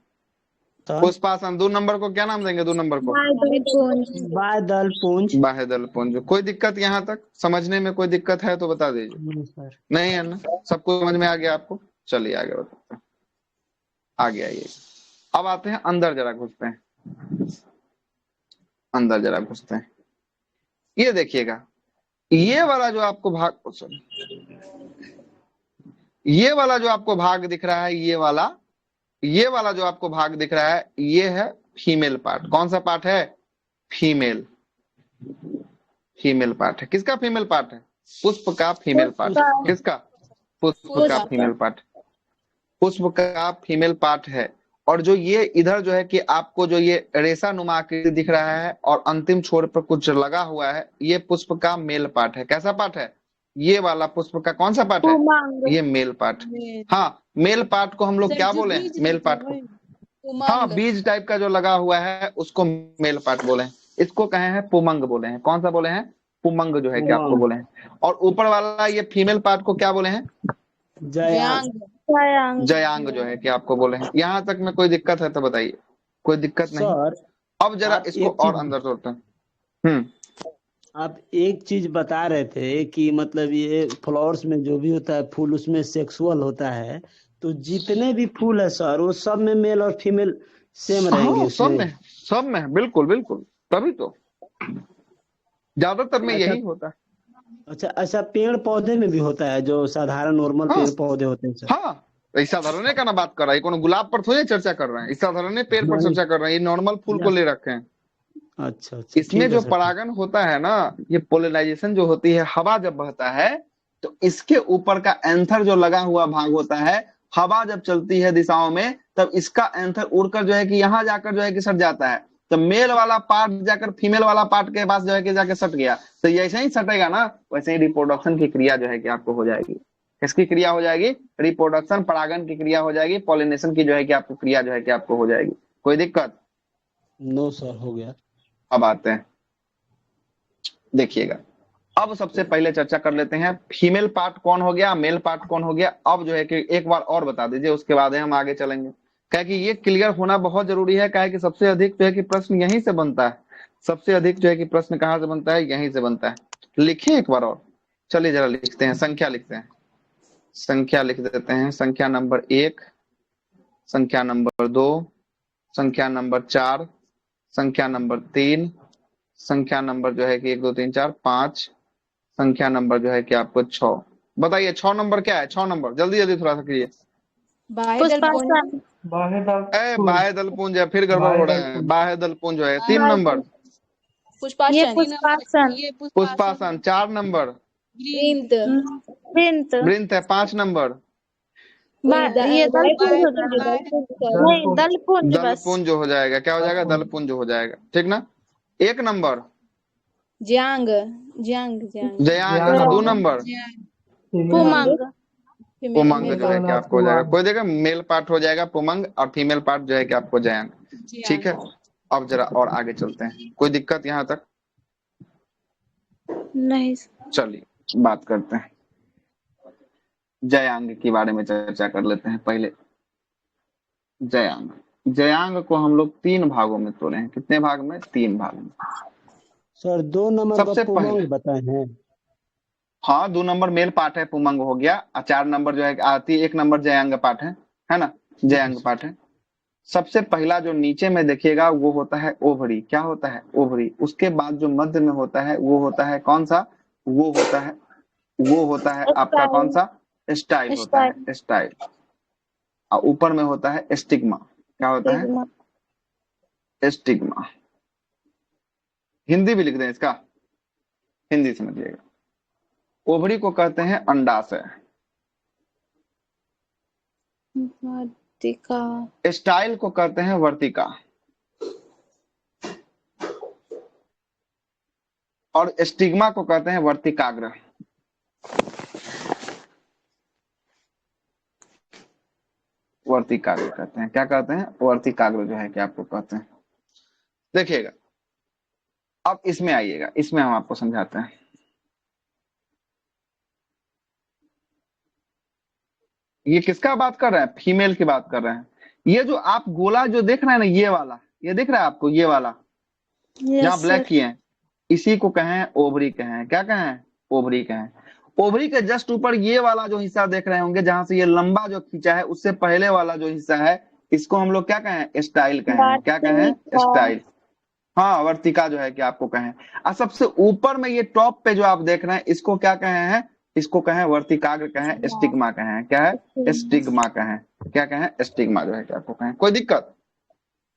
S2: सर
S1: पुष्पासन। 2 नंबर को क्या नाम देंगे? 2 नंबर को
S4: बाय दलपुंज।
S2: बाय दलपुंज।
S1: बाह्य दलपुंज। कोई दिक्कत यहाँ तक समझने में? कोई दिक्कत है तो बता दीजिए।
S2: नहीं सर।
S1: नहीं है ना? सबको समझ में आ गया आपको? चलिए आगे बताते हैं, आगे आइए। अब आते हैं अंदर, जरा घुसते हैं अंदर, जरा घुसते हैं। ये देखिएगा, ये वाला जो आपको भाग, ये वाला जो आपको भाग दिख रहा है, ये वाला जो आपको भाग दिख रहा है, ये है फीमेल पार्ट। कौन सा पार्ट है? फीमेल पार्ट है। किसका फीमेल पार्ट है? पुष्प का फीमेल पार्ट। किसका? पुष्प का फीमेल पार्ट। पुष्प का फीमेल पार्ट है। और जो ये इधर जो है कि आपको जो ये रेशा नुमा आकृति दिख रहा है और अंतिम छोर पर कुछ लगा हुआ है, ये पुष्प का मेल पार्ट है। कैसा पार्ट है? ये वाला पुष्प का कौन सा पार्ट है?
S4: पुमांग।
S1: ये मेल पार्ट। हाँ, मेल पार्ट को हम लोग क्या बोले हैं? मेल पार्ट को, हाँ, बीज टाइप का जो लगा हुआ है उसको मेल पार्ट बोले हैं। इसको कहे हैं पुमंग बोले हैं। कौन सा बोले हैं? पुमंग जो है कि आपको बोले हैं। और ऊपर वाला ये फीमेल पार्ट को क्या बोले हैं?
S4: जयांग।
S1: जयांग जो है कि आपको बोले हैं। यहाँ तक में कोई दिक्कत है तो बताइए। कोई दिक्कत नहीं?
S2: सर
S1: अब जरा
S2: आप
S1: इसको
S2: एक
S1: और
S2: चीज
S1: अंदर जोड़ते हैं।
S2: आप एक चीज बता रहे थे कि मतलब ये फ्लावर्स में जो भी होता है फूल, उसमें सेक्सुअल होता है, तो जितने भी फूल है सर वो सब में मेल और फीमेल सेम रहेंगे
S1: हाँ,
S2: उसमें?
S1: सब में बिल्कुल बिल्कुल, तभी तो ज्यादातर में
S2: अच्छा
S1: यही होता है।
S2: अच्छा अच्छा, पेड़ पौधे में भी होता है जो साधारण नॉर्मल
S1: हाँ
S2: पेड़ पौधे होते हैं सर?
S1: हाँ, इस साधारण का ना बात कर रहा है, कोनो गुलाब पर थोड़ी चर्चा कर रहे हैं, इस साधारण पेड़ पर
S2: नहीं।
S1: चर्चा कर रहे हैं। ये नॉर्मल फूल को ले रखे हैं।
S2: अच्छा अच्छा,
S1: इसमें
S2: ठीक है
S1: जो
S2: सर।
S1: परागन होता है ना, ये पोलिनाइजेशन जो होती है, हवा जब बहता है तो इसके ऊपर का एंथर जो लगा हुआ भाग होता है, हवा जब चलती है दिशाओं में, तब इसका एंथर उड़कर जो है कि यहाँ जाकर जो है कि सट जाता है। तो मेल वाला पार्ट जाकर फीमेल वाला पार्ट के पास जो है कि जाके सट गया, तो ऐसे ही सटेगा ना, वैसे ही रिप्रोडक्शन की क्रिया जो है कि आपको हो जाएगी। किसकी क्रिया हो जाएगी? रिप्रोडक्शन, परागन की क्रिया हो जाएगी, पॉलिनेशन की जो है कि आपको क्रिया जो है कि आपको हो जाएगी। कोई दिक्कत?
S2: नो सर, हो गया।
S1: अब आते हैं, देखिएगा, अब सबसे पहले चर्चा कर लेते हैं फीमेल पार्ट कौन हो गया, मेल पार्ट कौन हो गया। अब जो है कि एक बार और बता दीजिए, उसके बाद हम आगे चलेंगे। क्या कि ये क्लियर होना बहुत जरूरी है, क्या है कि सबसे अधिक जो है कि प्रश्न यहीं से बनता है। सबसे अधिक जो है कि प्रश्न कहाँ से बनता है, यहीं से बनता है। लिखिए एक बार और, चलिए जरा लिखते हैं, संख्या लिखते हैं। संख्या लिख देते हैं, संख्या नंबर 1, संख्या नंबर 2, संख्या नंबर 4, संख्या नंबर 3, संख्या नंबर जो है कि 1 2 3 4 5, संख्या नंबर जो है कि आपको 6। बताइए 6 नंबर क्या है, 6 नंबर जल्दी जल्दी थोड़ा सा करिए।
S6: बाह्य दल पुंज।
S4: पुष्पासन।
S1: बाह्य दल पुंज है, फिर गड़बड़ हो रहा है। बाह्य दल पुंज है 3 नंबर।
S4: ये
S6: पुष्पासन।
S4: पुष्पासन।
S6: ये
S1: पुष्पासन 4 नंबर।
S6: वृंत।
S4: वृंत।
S1: वृंत है 5 नंबर।
S4: ये दलपुंज हो जाएगा। नहीं, दलपुंज
S1: दल
S4: बस।
S1: पुंज हो जाएगा, क्या हो जाएगा, दल पुंज हो जाएगा, ठीक ना। 1 नंबर
S6: ज्यांग। ज्यांग ज्यांग।
S1: जयांग, 2 नंबर
S4: पुमंग।
S1: पुमंग
S6: मेल
S1: जो है कि
S6: पार्ट।
S1: आपको हो जाएगा, कोई देगा मेल पार्ट हो जाएगा पुमंग, और फीमेल पार्ट जो है कि आपको जयांग। ठीक है, अब जरा और आगे चलते हैं, कोई दिक्कत यहाँ तक।
S4: नहीं।
S1: चलिए बात करते हैं, जयांग के बारे में चर्चा कर लेते हैं पहले। जयांग, जयांग को हम लोग 3 भागों में तोड़े हैं। कितने भाग में, 3 भाग में।
S2: सर 2 नंबर का
S1: सबसे पहले,
S2: पुमंग बताए हैं।
S1: हाँ 2 नंबर मेल पार्ट है, पुमंग हो गया, और 4 नंबर जो है आती, 1 नंबर जयांग पार्ट है ना, जयांग पार्ट है। सबसे पहला जो नीचे में देखिएगा वो होता है ओवरी। क्या होता है, ओवरी। उसके बाद जो मध्य में होता है वो होता है कौन सा, वो होता है आपका कौन सा, स्टाइल होता है, स्टाइल। और ऊपर में होता है स्टिग्मा। क्या होता है, स्टिग्मा। हिंदी भी लिख दें इसका, हिंदी समझिएगा। ओवरी को कहते हैं अंडाशय,
S4: वर्तिका।
S1: स्टाइल को कहते हैं वर्तिका, और स्टिग्मा को कहते हैं वर्तिकाग्र। वर्तिकाग्र कहते हैं, क्या कहते हैं, वर्तिकाग्र जो है कि आपको कहते हैं। देखिएगा, अब इसमें आइएगा, इसमें हम आपको समझाते हैं। ये किसका बात कर रहे हैं, फीमेल की बात कर रहे हैं। ये जो आप गोला जो देख रहे हैं ना, ये वाला, ये दिख रहा है आपको, ये वाला जहाँ ब्लैक किए हैं, इसी को कहें ओवरी कहें। क्या कहें, ओवरी कहें। ओवरी के जस्ट ऊपर ये वाला जो हिस्सा देख रहे होंगे, जहां से ये लंबा जो खींचा है, उससे पहले वाला जो हिस्सा है, इसको हम लोग क्या कहें, स्टाइल कहें। क्या कहें, स्टाइल। हाँ, वर्तिका जो है कि आपको कहें। और सबसे ऊपर में ये टॉप पे जो आप देख रहे हैं, इसको क्या कहे हैं, इसको कहें वर्तिकाग्र कहें, स्टिग्मा कहें। क्या है, स्टिग्मा कहें। क्या कहें, स्टिग्मा जो है कि आपको कहें। कोई दिक्कत,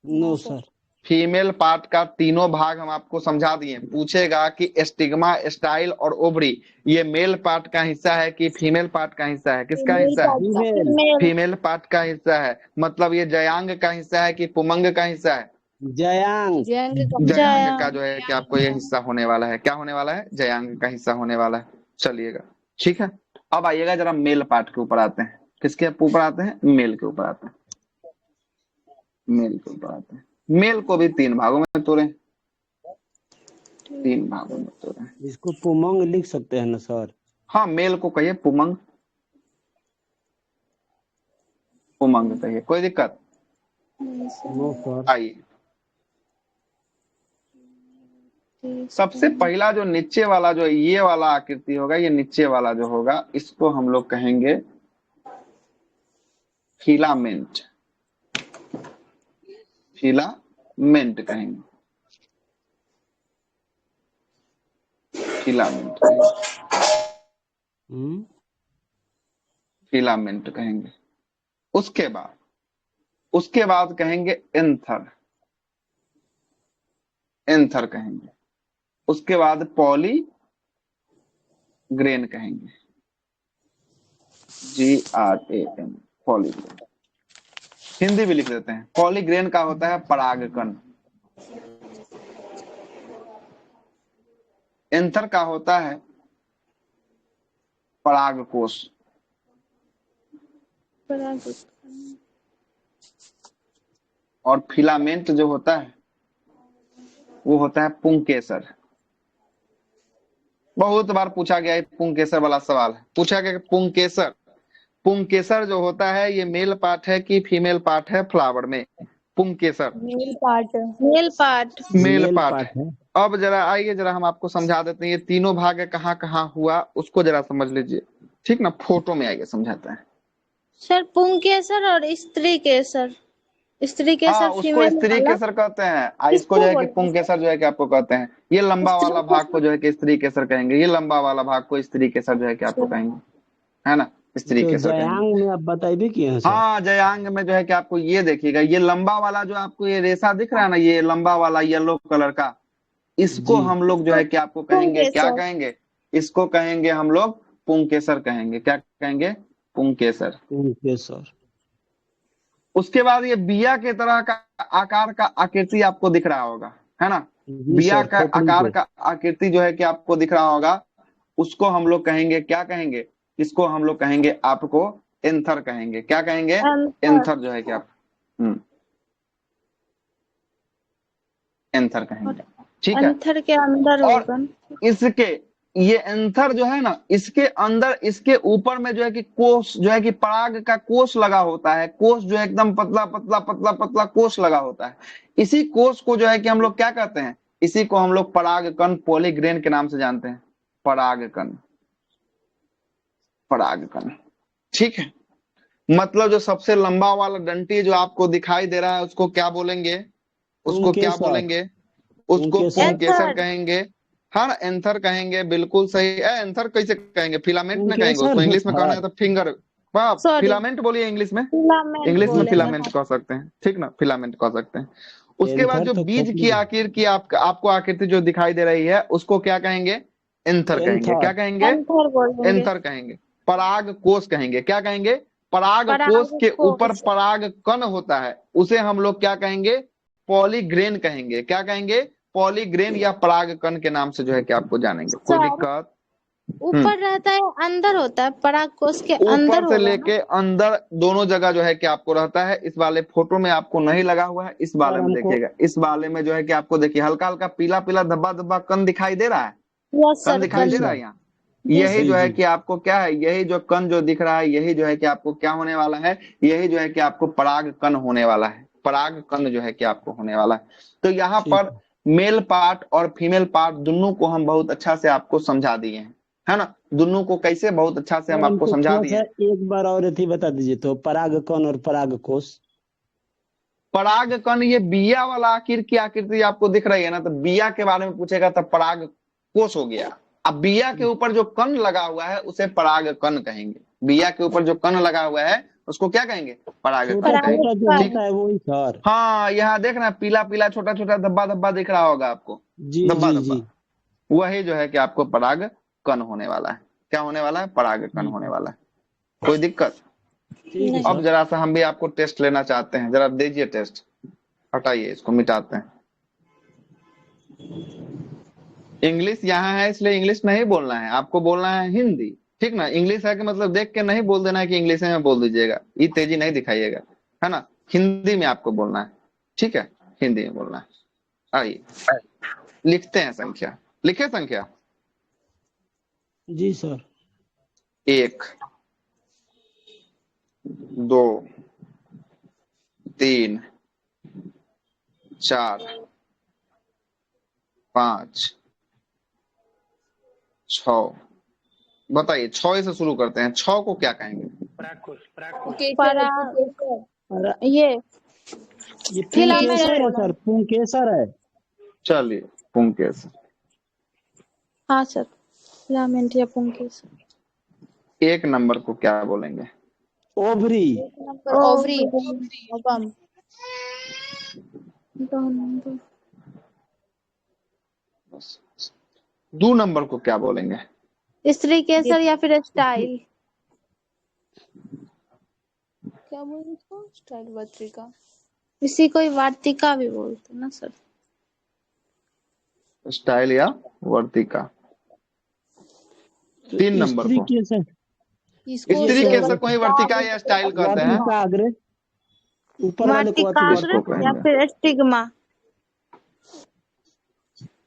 S2: नो सर।
S1: फीमेल पार्ट का तीनों भाग हम आपको समझा दिए। पूछेगा कि स्टिग्मा, स्टाइल और ओवरी ये मेल पार्ट का हिस्सा है कि फीमेल पार्ट का हिस्सा है, किसका हिस्सा है,
S2: फीमेल।
S1: फीमेल पार्ट का हिस्सा है। मतलब ये जयांग का हिस्सा है कि पुमंग का हिस्सा है,
S2: जयांग।
S1: जयांग का जो है कि आपको ये हिस्सा होने वाला है। क्या होने वाला है, जयांग का हिस्सा होने वाला है। चलिएगा, ठीक है। अब आइएगा जरा मेल पार्ट के ऊपर आते हैं। किसके ऊपर आते हैं, मेल के ऊपर आते हैं। मेल के ऊपर आते हैं। मेल को भी 3 भागों में तोड़े, 3 भागों में तोड़े।
S2: इसको पुमंग लिख सकते हैं ना सर।
S1: हाँ, मेल को कहिए पुमंग, पुमंग कहिए, कोई दिक्कत।
S2: No sir.
S1: आइए, सबसे पहला जो नीचे वाला जो ये वाला आकृति होगा, ये नीचे वाला जो होगा, इसको हम लोग कहेंगे फिलामेंट। फिलामेंट कहेंगे, फिलामेंट कहेंगे, फिलामेंट कहेंगे। उसके बाद कहेंगे एंथर, एंथर कहेंगे। उसके बाद पॉली ग्रेन कहेंगे, GRAN, पॉलीग्रेन। हिंदी भी लिख देते हैं। पॉलीग्रेन का होता है परागकण, एंथर का होता है परागकोश, और फिलामेंट जो होता है वो होता है पुंकेसर, बहुत बार पूछा गया है, पुंकेसर वाला सवाल है। पूछा गया कि पुंकेसर, पुंकेसर जो होता है ये मेल पार्ट है कि फीमेल पार्ट है फ्लावर में? पुंकेसर
S6: male part.
S4: Male part.
S1: Male
S2: male
S1: part
S2: part
S1: है।
S2: है।
S1: अब जरा आइए, जरा हम आपको समझा देते हैं ये तीनों भाग कहाँ कहाँ हुआ, उसको जरा समझ लीजिए, ठीक ना? फोटो में आइए समझाते हैं।
S4: सर पुंकेसर और स्त्री केसर, स्त्री
S1: हाँ,
S4: केसर
S1: उसको
S4: फीमेल
S1: स्त्री
S4: वाला
S1: केसर कहते हैं, इसको
S4: किसको
S1: जो है कि
S4: बोलते हैं सर?
S1: पुंकेसर जो है कि आपको कहते हैं। ये लंबा
S4: स्त्री
S1: वाला भाग को
S4: केसर।
S1: जो है कि स्त्री केसर कहेंगे, ये लंबा वाला भाग को स्त्री केसर जो है कि आपको
S4: अच्छा।
S1: कहेंगे, है ना? स्त्री
S2: तो
S1: केसर कहेंगे।
S2: जयांग में आप बताइए कि हैं सर?
S1: हाँ, जयांग में जो है कि आपको ये देखिएगा, ये लंबा वाला जो आपको ये रेशा दिख रहा है ना, ये लंबा वाला येलो कलर का, इसको
S2: जी।
S1: हम लोग जो
S4: इसको
S1: है कि आपको कहेंगे, क्या
S4: पुंकेसर।
S1: कहेंगे? इसको कहेंगे हम लोग पुंकेसर कहेंगे। क्या कहेंगे? पुंकेसर।
S2: Okay sir.
S1: उसके बाद ये बिया के तरह का आकार का आकृति आपको दिख रहा होगा, है ना?
S2: जी
S1: बिया
S2: सर,
S1: का
S2: खोपड़ी
S1: आकार
S2: पे।
S1: का आकृति जो है कि आपको दिख रहा होगा, उसको हम लोग कहेंगे, क्या कहेंगे? इसको हम लोग कहेंगे आपको एंथर कहेंगे। क्या कहेंगे?
S4: अंतर।
S1: एंथर जो है कि आप एंथर कहेंगे, ठीक है?
S4: अंतर के अंदर
S1: और
S4: होगा ना?
S1: इसके, ये एंथर जो है ना, इसके अंदर, इसके ऊपर में जो है कि कोष जो है कि पराग का कोष लगा होता है। कोष जो है एकदम पतला पतला पतला पतला कोष लगा होता है। इसी कोष को जो है कि हम लोग क्या कहते हैं? इसी को हम लोग परागकण, पॉलीग्रेन के नाम से जानते हैं। परागकण, परागकण, ठीक है? मतलब जो सबसे लंबा वाला डंटी जो आपको दिखाई दे रहा है, उसको क्या बोलेंगे? उसको क्या
S2: पुंकेसर।
S1: बोलेंगे? उसको
S2: पुंकेसर।
S1: पुंकेसर
S4: एंथर।
S1: कहेंगे। हाँ ना, एंथर कहेंगे, बिल्कुल सही है। एंथर कैसे कहेंगे? फिलामेंट ना कहेंगे उसको,
S2: पुंकेसर है
S1: इंग्लिश में कहना है
S2: सर।
S1: तो फिंगर। वाह,
S4: सॉरी,
S1: फिलामेंट बोलिए इंग्लिश में।
S4: फिलामेंट
S1: इंग्लिश में
S4: बोलेंगे
S1: फिलामेंट
S4: हाँ।
S1: कह सकते हैं, ठीक ना? फिलामेंट कह सकते हैं। उसके बाद
S2: एंथर
S1: जो
S2: तो
S1: बीज
S2: खोपड़ी
S1: की
S2: में।
S1: आखिर की आपको आकृति जो दिखाई दे रही है, उसको क्या कहेंगे? एंथर कहेंगे।
S2: एंथर।
S1: क्या कहेंगे?
S4: एंथर बोलेंगे।
S1: एंथर कहेंगे। पराग कोष कहेंगे। क्या कहेंगे? पराग कोष
S4: पराग
S1: के ऊपर
S4: कोष।
S1: पराग कण होता है, उसे हम लोग क्या कहेंगे? पॉलीग्रेन कहेंगे। क्या कहेंगे? पॉलीग्रेन या पराग कण के नाम से जो है कि आपको जानेंगे। कोई
S4: सर
S1: दिक्कत? हम्म।
S4: ऊपर रहता है अंदर होता है, पराग कोष के अंदर
S1: ऊपर से
S4: होगा ना?
S1: लेके अंदर दोनों जगह जो है कि आपको रहता है। इस वाले फोटो में आपको नहीं लगा हुआ है, इस वाले
S2: सर
S1: में
S2: हमको।
S1: देखिएगा। इस वाले में जो है कि आपको देखिए हल्का हल्का पीला पीला धब्बा धब्बा कण दिखाई दे रहा है।
S4: यस
S1: कण
S4: सर,
S1: दिखाई
S2: जी
S1: दे
S4: कन।
S1: रहा है
S2: सर।
S1: यहाँ।
S4: जी
S1: यही
S4: सर।
S1: जो
S2: जी
S1: है
S2: जी।
S1: कि आपको क्या है, यही जो कण जो दिख रहा है, यही जो है कि आपको क्या होने वाला है? यही जो है कि आपको पराग कण होने वाला है। पराग कण जो है कि आपको होने वाला है। तो यहाँ
S2: ठीक
S1: पर
S2: है।
S1: मेल पार्ट और फीमेल पार्ट दोनों को हम बहुत अच्छा से आपको समझा दिए हैं, है ना? दोनों को कैसे बहुत अच्छा से हम
S2: सर
S1: आपको
S2: हमको
S1: समझा
S2: थोड़ा
S1: दिए
S2: सा
S1: हैं।
S2: एक बार और अथी बता दीजिए तो, परागकण और परागकोश।
S1: पराग कण, ये बिया वाला आखिर की आकृति आपको दिख रही है ना, तो बिया के बारे में पूछेगा तब पराग कोष हो गया। अब बिया के ऊपर जो कण लगा हुआ है उसे पराग कण कहेंगे। बिया के ऊपर जो कण लगा हुआ है उसको क्या कहेंगे? पराग
S2: छोटा
S1: कण
S4: पराग
S2: छोटा
S1: कहेंगे,
S2: जो
S1: ठीक
S4: कण।
S1: है?
S2: होता है वही सर।
S1: हाँ, यहाँ देखना पीला पीला छोटा छोटा धब्बा धब्बा दिख रहा होगा आपको,
S2: जी
S1: धब्बा
S2: जी जी।
S1: धब्बा, वही जो है कि आपको पराग कण होने वाला है। क्या होने वाला है? पराग कण
S2: ठीक
S1: होने
S2: है।
S1: वाला है। कोई दिक्कत?
S2: ठीक है
S4: नहीं।
S1: अब
S2: सर।
S1: जरा सा हम भी आपको टेस्ट लेना चाहते हैं, जरा दीजिए टेस्ट। हटाइए इसको, मिटाते हैं। इंग्लिश यहाँ है इसलिए इंग्लिश नहीं बोलना है, आपको बोलना है हिंदी, ठीक ना? इंग्लिश है कि मतलब देख के नहीं बोल देना है कि इंग्लिश में बोल दीजिएगा, ये तेजी नहीं दिखाइएगा, है ना? हिंदी में आपको बोलना है, ठीक है? हिंदी में बोलना है। आइए लिखते हैं संख्या। लिखे संख्या?
S2: जी सर।
S1: 1 2 3 4 5 6। बताइए, 6 से शुरू करते हैं। 6 को क्या कहेंगे?
S5: परागकोश परागकोश
S6: केसर
S4: पराग,
S6: केसर
S2: अरे
S4: ये
S2: ये
S4: फिलामेंट
S2: पुंकेसर है
S4: होगा।
S2: सर, पुंकेसर है।
S1: चलिए, पुंकेश।
S4: हाँ सर, फिलामेंट या पुंकेसर।
S1: 1 नंबर को क्या बोलेंगे?
S2: Ovary.
S6: Number ovary ovum.
S1: 2 number को क्या बोलेंगे?
S4: स्त्री केसर या फिर स्टाइल।
S6: क्या बोले इसको? स्टाइल वर्तिका।
S4: इसी को ही वार्तिका भी बोलते हैं ना सर?
S1: स्टाइल या वर्तिका।
S2: तो
S1: 3 नंबर
S2: स्त्री
S1: को,
S2: केसर।
S6: इसको
S1: स्त्री
S2: ये
S1: केसर को ही वर्तिका या स्टाइल कहते हैं।
S2: वार्तिका अग्र। ऊपर वाले को अथी
S4: वार्तिकाग्र
S1: इसको
S4: या
S1: कहेंगे
S4: फिर स्टिग्मा।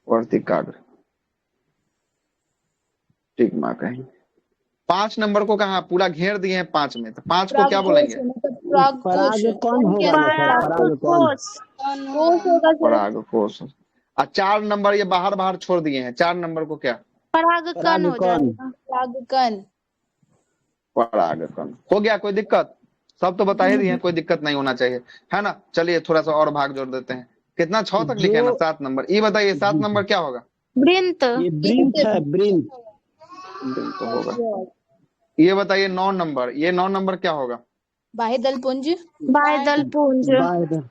S1: वर्तिकाग्र। टिक मार्क है। 5 नंबर को कहा पूरा घेर दिए हैं 5 में, तो 5 को क्या
S6: प्राग
S1: बोलेंगे?
S6: कोश मतलब प्राग कोश
S2: पराग कौन
S6: क्या
S2: होगा ना सर,
S6: प्राग
S2: पराग कौन?
S4: परागकोश।
S6: कोश होगा सर।
S1: पराग कोश। 4 नंबर ये बाहर बाहर छोड़ दिए हैं, 4 नंबर को क्या?
S4: परागकण
S2: पराग
S4: हो
S2: कौन?
S4: जाएगा।
S6: प्रागकन।
S1: परागकण हो गया। कोई दिक्कत? सब तो बता ही दिए हैं, कोई दिक्कत नहीं होना चाहिए, है ना। चलिए थोड़ा सा और भाग जोड़ देते हैं। कितना 6 तक लिखे हैं ना,
S2: जो
S1: 7 नंबर। ये बताइए 7 नंबर क्या होगा?
S4: वृंत।
S2: ये ब्रिंथ है, ब्रिंथ।
S1: तो होगा। ये बताइए 9 नंबर, ये 9 नंबर क्या होगा?
S6: बाह्यदल पुंज।
S4: बाह्यदल पुंज।
S2: बाद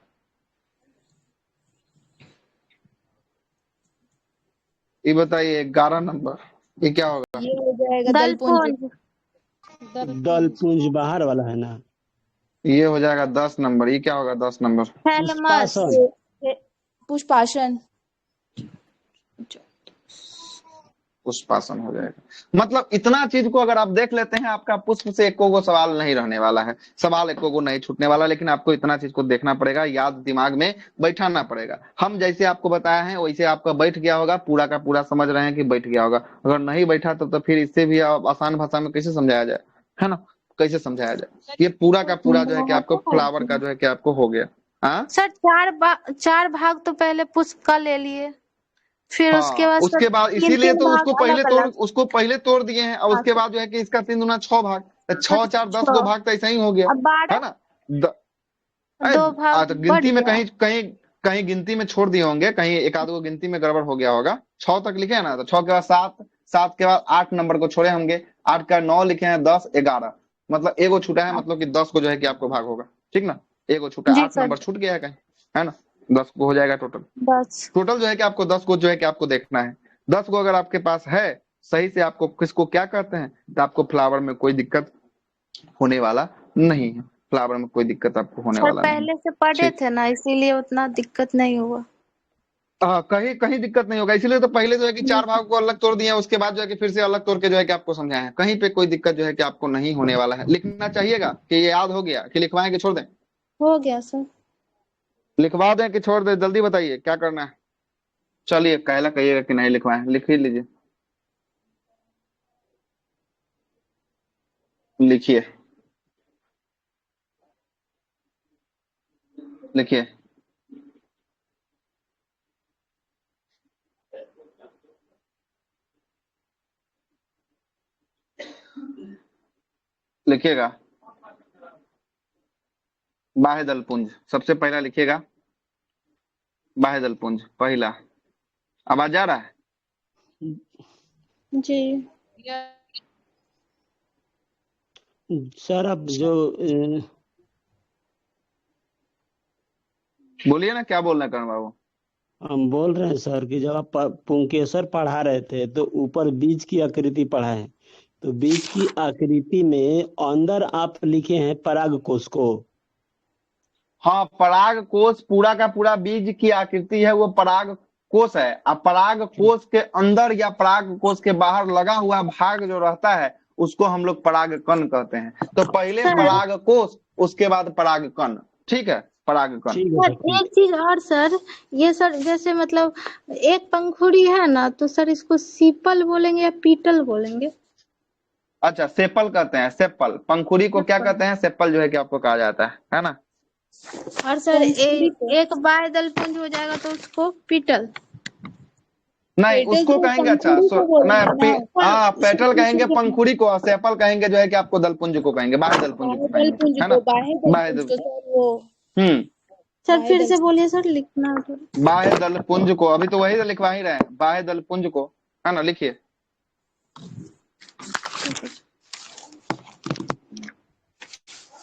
S1: ये बताइए 11 नंबर, ये क्या होगा?
S6: ये हो जाएगा
S4: दल
S6: दलपुंज।
S4: पुंज।
S2: दल पुंज बाहर वाला है ना।
S1: ये हो जाएगा 10 नंबर, ये क्या होगा 10 नंबर?
S4: थैलमस।
S2: पुष्पासन।
S6: पुष्पासन।
S1: पुष्पासन हो जाएगा। मतलब इतना चीज को अगर आप देख लेते हैं, आपका पुष्प से एको को सवाल नहीं रहने वाला है, सवाल एको को नहीं छूटने वाला। लेकिन आपको इतना चीज को देखना पड़ेगा, याद दिमाग में बैठाना पड़ेगा। हम जैसे आपको बताया है वैसे आपका बैठ गया होगा, पूरा का पूरा समझ रहे हैं कि बैठ गया होगा। अगर नहीं बैठा तो फिर इससे भी आप आसान भाषा में कैसे समझाया जाए, है ना, कैसे समझाया जाए। ये पूरा का पूरा जो है कि आपको फ्लावर का जो है कि आपको हो गया। हाँ
S4: सर चार भाग तो पहले पुष्प का ले लिए, फिर उसके
S1: हाँ,
S4: बाद सर
S1: उसके बाद
S4: तीन
S1: इसीलिए
S4: तीन
S1: तो
S4: भाग अलग अलग।
S1: उसको पहले तोड़ दिए हैं, और उसके बाद जो है कि इसका 3 दूना 6 भाग, तो 6 4 10
S4: छह।
S1: दो भाग तो ऐसा ही हो गया,
S4: अब 12
S1: है ना। अरे,
S4: 2 भाग
S1: तो
S4: बढ़
S1: गिनती में
S4: गया।
S1: कहीं कहीं कहीं गिनती में छोड़ दिए होंगे, कहीं एक आध को गिनती में गड़बड़ हो गया होगा। 6 तक लिखे हैं ना, तो 6 के बाद 7, 7 के बाद 8 नंबर को छोड़े होंगे, 8 का 9 लिखे हैं, 10 11, मतलब एगो छूटा है, मतलब कि 10 को जो है कि आपको भाग होगा, ठीक ना। एगो छूटा,
S4: जी
S1: 8
S4: सर।
S1: नंबर छूट गया है कहीं, है ना। 10 को हो जाएगा टोटल।
S4: 10।
S1: टोटल जो है कि आपको 10 को जो है कि आपको देखना है। 10 को अगर आपके पास है सही से, आपको किसको क्या कहते हैं, तो आपको फ्लावर में कोई दिक्कत होने वाला नहीं है। फ्लावर में कोई दिक्कत आपको होने
S4: सर
S1: वाला नहीं।
S4: पहले से पढ़े
S1: ठीक।
S4: थे ना, इसीलिए उतना दिक्कत नहीं हुआ।
S1: हाँ, कहीं कहीं दिक्कत नहीं होगा, इसीलिए तो पहले जो है कि 4 भाग को अलग तोड़ दिया, उसके बाद जो है कि फिर से अलग तोड़ के जो है कि आपको समझाया है। कहीं पे कोई दिक्कत जो है कि आपको नहीं होने वाला है। लिखना चाहिएगा कि ये याद हो गया, कि लिखवाएं कि छोड़ दें?
S4: हो गया सर।
S1: लिखवा दें कि छोड़ दें, जल्दी बताइए क्या करना है। चलिए कहला कहिएगा कि नहीं लिखवाएं, लिख ही लीजिए। लिखिए, लिखिए। लिखिएगा बाह्यदल पुंज, सबसे पहला लिखिएगा बाह्यदल पुंज पहला। आवाज आ रहा है?
S4: जी
S2: सर अब जो
S1: बोलिए ना, क्या बोलना है करण बाबू?
S2: हम बोल रहे हैं सर कि जब आप पुंकेसर पढ़ा रहे थे तो ऊपर बीज की आकृति पढ़ाए, तो बीज की आकृति में अंदर आप लिखे हैं पराग कोश को।
S1: हाँ, पराग कोश पूरा का पूरा बीज की आकृति है, वो पराग कोश है। अब पराग कोश के अंदर या पराग कोश के बाहर लगा हुआ भाग जो रहता है, उसको हम लोग परागकण कहते हैं। तो पहले
S4: सर।
S1: पराग कोश, उसके बाद परागकण, ठीक है, परागकण।
S2: ठीक है
S4: सर
S2: सर, ठीक।
S4: एक चीज और सर, ये सर जैसे मतलब एक पंखुड़ी है ना, तो सर इसको सीपल बोलेंगे या पीटल बोलेंगे?
S1: अच्छा, सेपल कहते हैं, सेपल। पंखुड़ी को क्या कहते हैं? सेपल जो है कि आपको कहा जाता है ना।
S4: और सर
S6: पंखुड़ी को
S4: एक बाह्यदल पुंज हो जाएगा तो उसको पीटल।
S1: नहीं,
S6: पेटल
S1: उसको
S6: तो
S1: कहेंगे, अच्छा
S6: पंखुड़ी को बोलेंगे ना।
S1: पेटल कहेंगे पंखुड़ी को, और सेपल कहेंगे जो है कि आपको दलपुंज को कहेंगे, बाह्य दलपुंज को
S6: बाह्यदल
S1: कहेंगे,
S6: पुंज
S1: है
S6: को,
S1: ना।
S6: बाह्यदल
S1: बाह्य
S6: पुंज
S1: दल
S6: को सर वो
S1: हम्म
S4: सर फिर
S6: बाह्यदल।
S4: से बोलिए सर, लिखना थोड़ा।
S1: बाह्य दलपुंज को, अभी तो वही तो लिखवा ही रहे हैं, बाह्य दलपुंज को, है ना। लिखिए,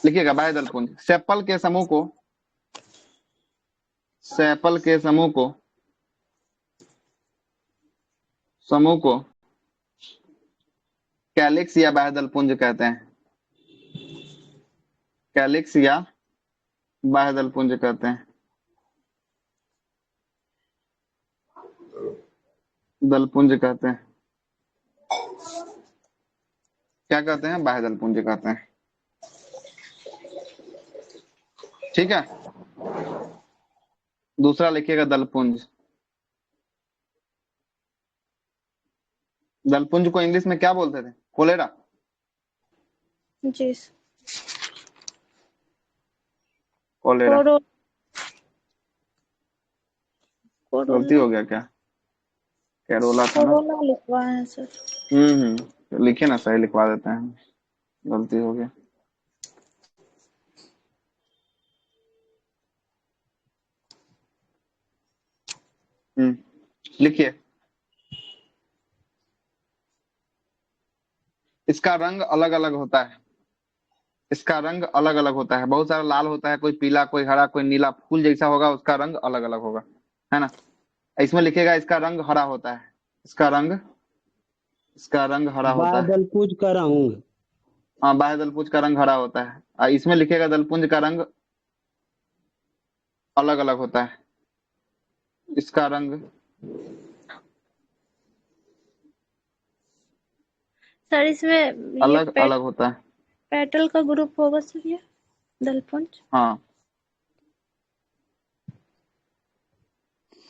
S1: लिखिएगा बाह्य दलपुंज। सेपल के समूह को, सेपल के समूह को कैलिक्स या बाह्य दलपुंज कहते हैं। कैलिक्स या बाह्य दलपुंज कहते हैं। दलपुंज कहते हैं, क्या कहते हैं? बाह्य दलपुंज कहते हैं, ठीक है। दूसरा लिखिएगा दलपुंज। दलपुंज को इंग्लिश में क्या बोलते थे? कोलेरा।
S4: जी।
S1: कोलेरा।
S4: कोरो
S1: गलती
S4: कोरोला
S1: हो गया क्या? कैरोला था ना।
S4: कोरोला लिखवाए हैं सर।
S1: तो लिखे ना, सही लिखवा देते हैं। गलती हो गया। लिखिए। इसका रंग अलग अलग होता है। इसका रंग अलग अलग होता है, बहुत सारा लाल होता है, कोई पीला, कोई हरा, कोई नीला, फूल जैसा होगा, उसका रंग अलग अलग होगा, है ना। इसमें लिखेगा इसका रंग हरा होता है। इसका रंग इसका रंग हरा होता है।
S2: बादल पूज कर रंग।
S1: हाँ, बाह्य दलपुंज का रंग हरा होता है। इसमें लिखेगा दलपुंज का रंग अलग अलग होता है। इसका रंग
S4: सर इसमें ये
S1: अलग अलग होता है।
S4: पेटल का ग्रुप होगा सर, ये दलपुंज।
S1: हाँ,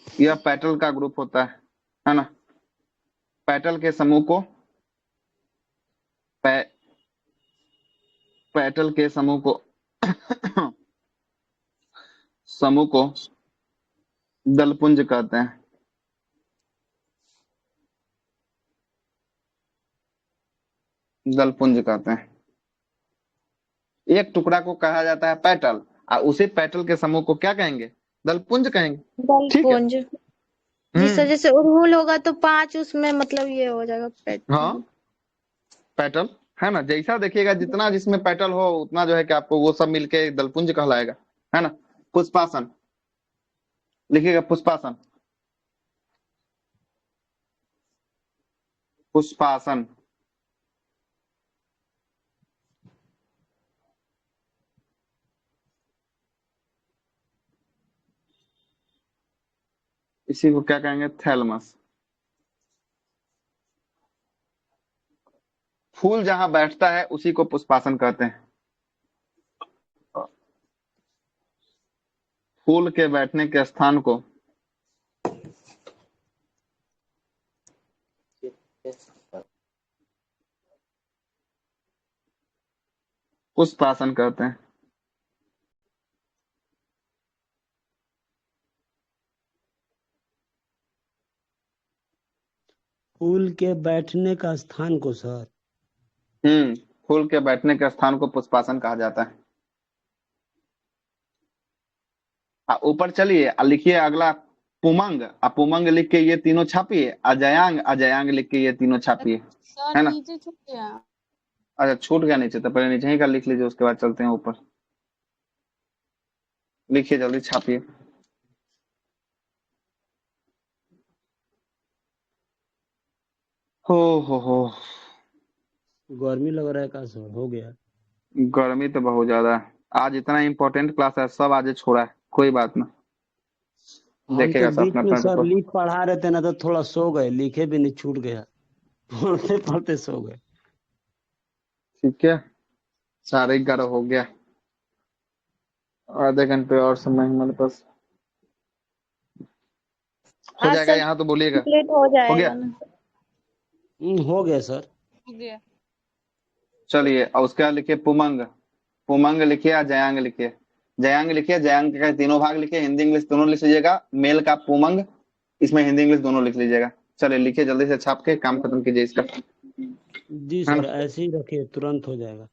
S1: यह पेटल का ग्रुप होता है ना। पेटल के समूह को पे, पेटल के समूह को दलपुंज कहते हैं। दलपुंज कहते हैं। एक टुकड़ा को कहा जाता है पेटल, और उसी पेटल के समूह को क्या कहेंगे? दलपुंज कहेंगे। ठीक है।
S4: दलपुंज। जी सर, जैसे उड़हुल होगा तो 5 उसमें मतलब ये हो जाएगा
S1: हाँ, पेटल है ना। जैसा देखिएगा, जितना जिसमें पेटल हो उतना जो है कि आपको वो सब मिलके दलपुंज कहलाएगा, है ना। पुष्पासन। लिखिएगा पुष्पासन। पुष्पासन। इसी को क्या कहेंगे? थैलमस। फूल जहां बैठता है उसी को पुष्पासन कहते हैं। फूल के बैठने के स्थान को पुष्पासन कहते हैं।
S2: फूल के बैठने का स्थान को सर।
S1: फूल के बैठने के स्थान को पुष्पासन कहा जाता है। ऊपर चलिए, लिखिए अगला पुमंग। पुमंग लिख के ये तीनों छापिए। अजयांग, अजयांग लिख के ये तीनों छापिए,
S6: सर
S1: है ना।
S6: नीचे छूट गया।
S1: अच्छा, छूट गया नीचे, तो पहले नीचे ही का लिख लीजिए, उसके बाद चलते हैं ऊपर। लिखिए, जल्दी छापिए। हो।
S2: गर्मी लग रहा है का सर? हो गया।
S1: गर्मी तो बहुत ज्यादा है। आज इतना इंपॉर्टेंट क्लास है, सब आज छोड़ा है। कोई बात ना,
S2: हम तो
S1: देखेगा सब
S2: बीच
S1: अपना
S2: में
S1: अपना
S2: सर
S1: पेपर।
S2: लिख पढ़ा रहे थे ना, तो थोड़ा सो गए, लिखे भी नहीं, छूट गया। पढ़ते पढ़ते सो गए।
S1: ठीक है, 11:30 हो गया। आधे घंटे और समय हमारे पास। हो
S4: आज
S1: जाएगा
S4: सर
S1: यहाँ तो बोलिएगा।
S4: कंप्लीट हो
S1: हो
S4: जाएगा
S1: गया।
S4: ना।
S2: हो गया सर।
S6: हो गया।
S1: चलिए, और उसके बाद लिखिए पुमंग। पुमंग लिखिए या जयांग लिखिए। जयांग लिखिए, जयांग के तीनों भाग लिखिए, हिंदी इंग्लिश दोनों लिख लीजिएगा। मेल का पुमंग, इसमें हिंदी इंग्लिश दोनों लिख लीजिएगा। चलिए लिखिए, जल्दी से छाप के काम खत्म कीजिए इसका,
S2: जी
S1: है
S2: सर,
S1: ना।
S2: ऐसे ही रखिए, तुरंत हो जाएगा।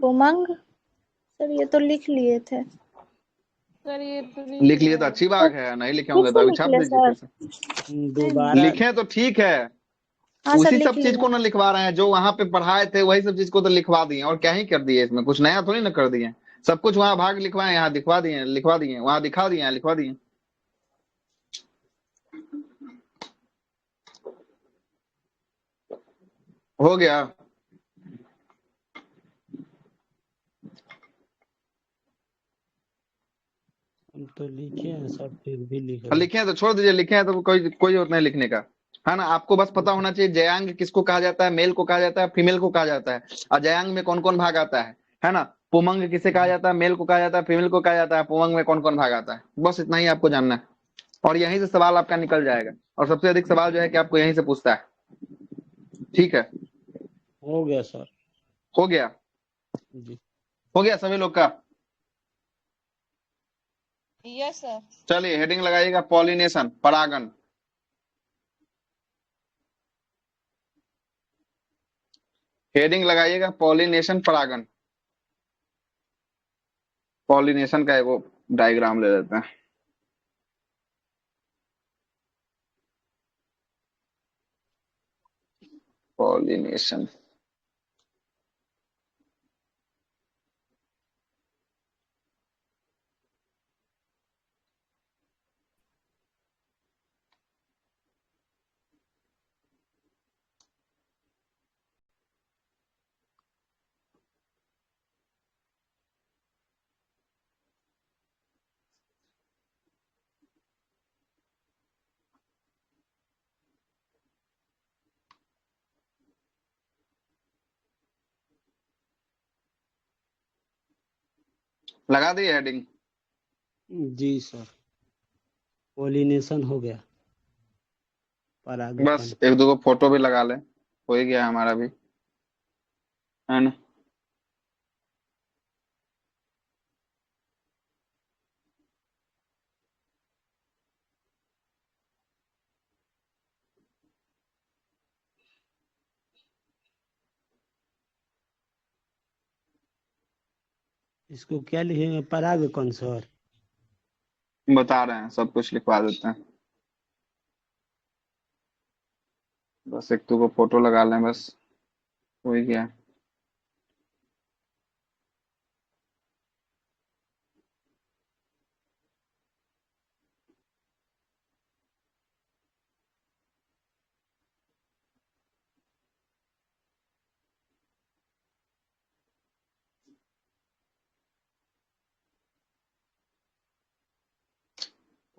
S4: उमंग सर, ये तो लिख लिए थे।
S6: सर ये तो
S1: लिख लिए तो अच्छी बात है, नहीं लिखे होंगे तो अभी
S4: लिख
S1: छाप
S4: ले
S1: दीजिए
S4: सर।
S1: फिर से।
S2: दोबारा।
S1: लिखे तो ठीक है,
S4: हाँ सर,
S1: उसी
S4: लिख
S1: सब चीज
S4: लिया।
S1: को ना लिखवा रहे हैं जो वहां पे पढ़ाए थे, वही सब चीज को तो लिखवा दिए। और क्या ही कर दिए, इसमें कुछ नया थोड़ी ना कर दिए। सब कुछ वहां भाग लिखवाए, यहाँ दिखवा दिए, लिखवा दिए, वहां दिखा दिए, यहाँ लिखवा दिए। हो गया।
S2: हम तो लिखे हैं सर, फिर भी लिख रहे हैं।
S1: लिखे हैं तो छोड़ दीजिए, लिखे हैं तो कोई कोई जरूरत नहीं लिखने का, है ना। आपको बस पता होना चाहिए जयांग किसको कहा जाता है, मेल को कहा जाता है, फीमेल को कहा जाता है, और जयांग में कौन कौन भाग आता है ना। पुमंग किसे कहा जाता है, मेल को कहा जाता है, फीमेल को कहा जाता है, पुमंग में कौन कौन भाग आता है, बस इतना ही आपको जानना है। और यहीं से सवाल आपका निकल जाएगा। और सबसे अधिक सवाल जो है कि आपको यहीं से पूछता है। ठीक है,
S2: हो गया सर।
S1: हो गया,
S2: जी
S1: हो गया सभी लोग का।
S6: Yes sir.
S1: चलिए हेडिंग लगाइएगा, पॉलिनेशन, परागन। हेडिंग लगाइएगा पॉलिनेशन, परागन। पॉलिनेशन का एगो डायग्राम ले लेते हैं। पॉलिनेशन, लगा दिए हेडिंग?
S2: जी सर, पोलिनेशन हो गया,
S1: बस
S2: परागकण।
S1: एक दो फोटो भी लगा ले, हो ही गया हमारा भी, है ना।
S2: इसको क्या लिखेंगे, परागकण सर?
S1: बता रहे हैं, सब कुछ लिखवा देते हैं। बस एक दो फोटो लगा लें, बस हो ही गया।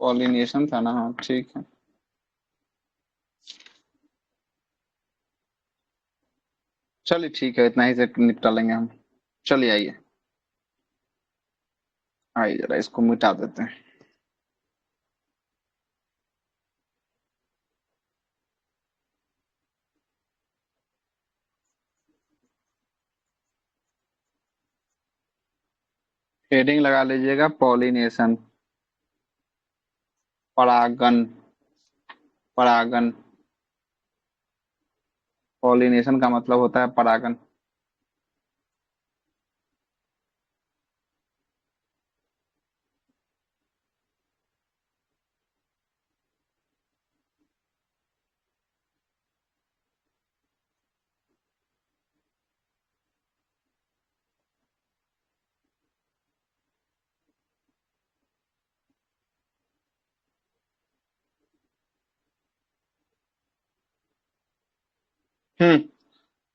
S1: पॉलिनेशन था ना, हाँ ठीक है। चलिए ठीक है, इतना ही से निपटा लेंगे हम। चलिए आइए, आइए जरा इसको मिटा देते हैं। हेडिंग लगा लीजिएगा, पॉलिनेशन, परागन, परागन। पॉलिनेशन का मतलब होता है परागन।